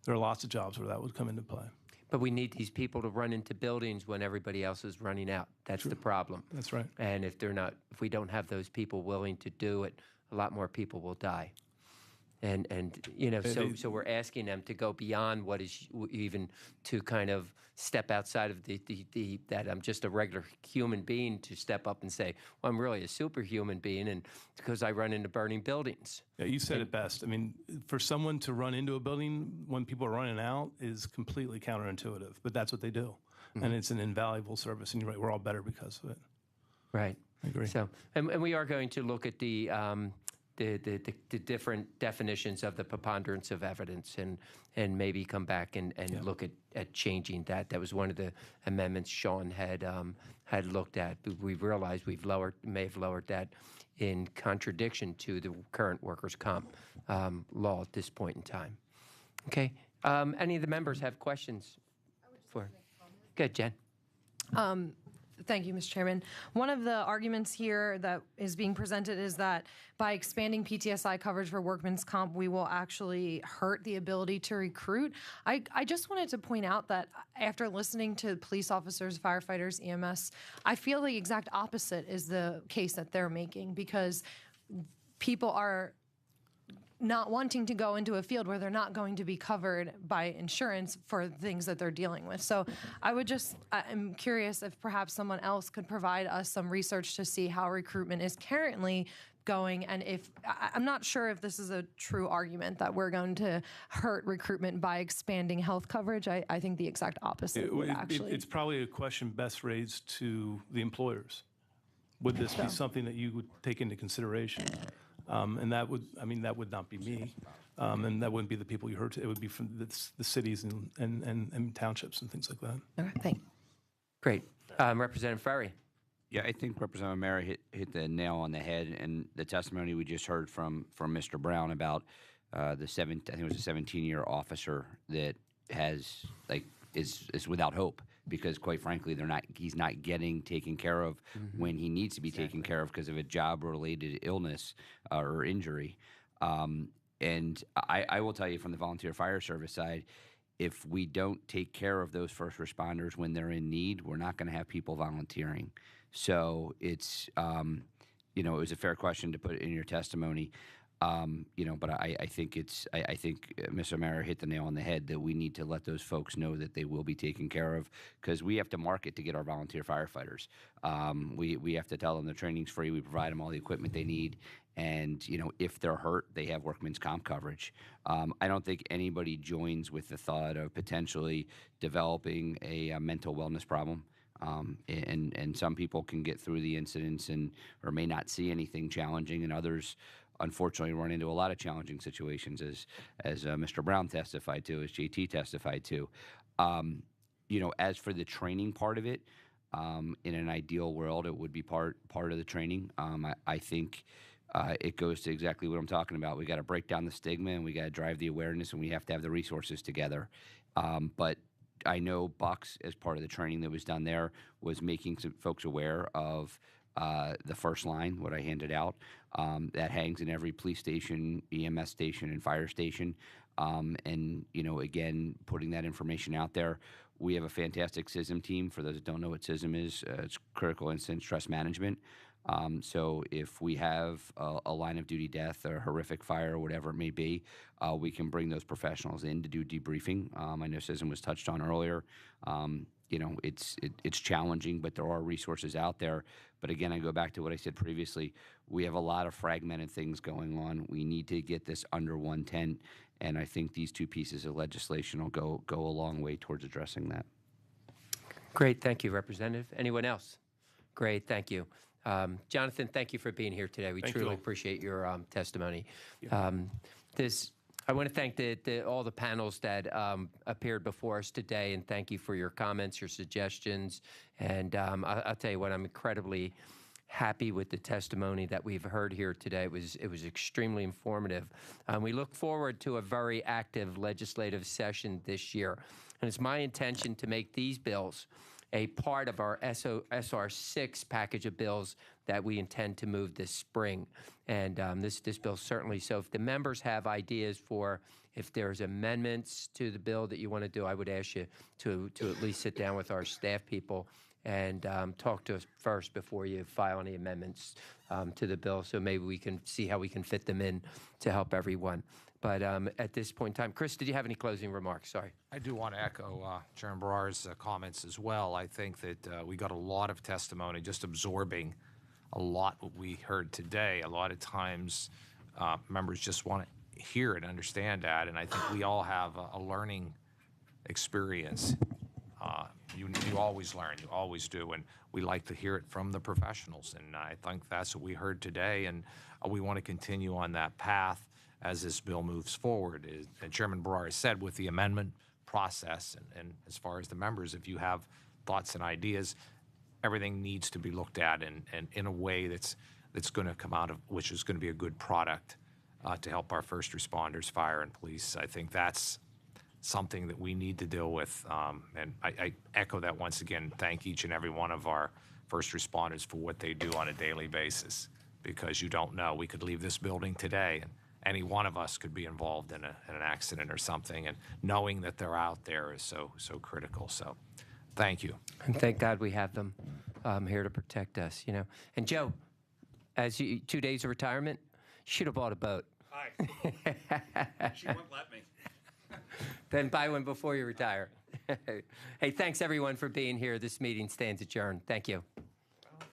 There are lots of jobs where that would come into play. But we need these people to run into buildings when everybody else is running out. That's the problem. That's right. And if we don't have those people willing to do it, a lot more people will die. So we're asking them to go beyond what is even to kind of step outside of that I'm just a regular human being, to step up and say, well, I'm really a superhuman being, and because I run into burning buildings. Yeah, you said it best. I mean, for someone to run into a building when people are running out is completely counterintuitive, but that's what they do. Mm-hmm. And it's an invaluable service, and you're right, we're all better because of it. Right. I agree. So, and we are going to look at the different definitions of the preponderance of evidence, and maybe come back and look at changing that. That was one of the amendments Sean had looked at. We realized may have lowered that in contradiction to the current workers' comp law at this point in time. Okay. Any of the members have questions for? Good, Jen. Thank you, Mr. Chairman. One of the arguments here that is being presented is that by expanding PTSI coverage for workman's comp, we will actually hurt the ability to recruit. I just wanted to point out that after listening to police officers, firefighters, EMS, I feel the exact opposite is the case that they're making, because people are not wanting to go into a field where they're not going to be covered by insurance for things that they're dealing with. So I'm curious if perhaps someone else could provide us some research to see how recruitment is currently going, and I'm not sure if this is a true argument that we're going to hurt recruitment by expanding health coverage. I think the exact opposite would actually. It's probably a question best raised to the employers. Would this be something that you would take into consideration? And that would not be me, and that wouldn't be the people you heard. It would be from the cities and townships and things like that. All right, thanks. Great. Representative Ferry. Yeah, I think Representative Mary hit the nail on the head, and the testimony we just heard from Mr. Brown about I think it was a 17-year officer that is without hope, because quite frankly he's not getting taken care of when he needs to be taken care of because of a job-related illness or injury. And I will tell you, from the volunteer fire service side, if we don't take care of those first responders when they're in need, we're not going to have people volunteering. So it's it was a fair question to put in your testimony. But I think Ms. O'Mara hit the nail on the head that we need to let those folks know that they will be taken care of, because we have to market to get our volunteer firefighters. We have to tell them the training's free. We provide them all the equipment they need. And, if they're hurt, they have workman's comp coverage. I don't think anybody joins with the thought of potentially developing a mental wellness problem. And some people can get through the incidents or may not see anything challenging, and others unfortunately run into a lot of challenging situations, as Mr. Brown testified to, as JT testified to. As for the training part of it, in an ideal world, it would be part of the training. I think it goes to exactly what I'm talking about. We got to break down the stigma, and we got to drive the awareness, and we have to have the resources together. But I know Bucks, as part of the training that was done there, was making some folks aware of the first line, what I handed out, that hangs in every police station, EMS station, and fire station. And, again, putting that information out there. We have a fantastic CISM team. For those that don't know what CISM is, it's Critical Incident Stress Management. So if we have a line of duty death or horrific fire or whatever it may be, we can bring those professionals in to do debriefing. I know CISM was touched on earlier. It's challenging, but there are resources out there. But again, I go back to what I said previously. We have a lot of fragmented things going on. We need to get this under one tent, and I think these two pieces of legislation will go a long way towards addressing that. Great, thank you, Representative. Anyone else? Great, thank you. Jonathan, thank you for being here today. We truly appreciate your testimony. I want to thank all the panels that appeared before us today, and thank you for your comments, your suggestions. And I'll tell you what, I'm incredibly happy with the testimony that we've heard here today. It was extremely informative. We look forward to a very active legislative session this year. And it's my intention to make these bills a part of our SR6 package of bills that we intend to move this spring. And this bill certainly, so if the members have ideas for if there's amendments to the bill that you want to do, I would ask you to at least sit down with our staff people and talk to us first before you file any amendments to the bill, so maybe we can see how we can fit them in to help everyone. But at this point in time, Chris, did you have any closing remarks? Sorry. I do want to echo Chairman Barrar's comments as well. I think that we got a lot of testimony, just absorbing a lot what we heard today. A lot of times members just want to hear and understand that, and I think we all have a learning experience. You always learn, you always do, and we like to hear it from the professionals, and I think that's what we heard today, and we want to continue on that path as this bill moves forward. And Chairman Barrar said, with the amendment process, and as far as the members, if you have thoughts and ideas, everything needs to be looked at and in a way that's going to come out of, which is going to be a good product to help our first responders, fire and police. I think that's something that we need to deal with. And I echo that once again. Thank each and every one of our first responders for what they do on a daily basis, because you don't know. We could leave this building today, and any one of us could be involved in an accident or something, and knowing that they're out there is so critical. So thank you. And thank God we have them here to protect us, you know. And Joe, as 2 days of retirement, you should have bought a boat. Hi. She won't let me. Then buy one before you retire. Hey, thanks everyone for being here. This meeting stands adjourned. Thank you.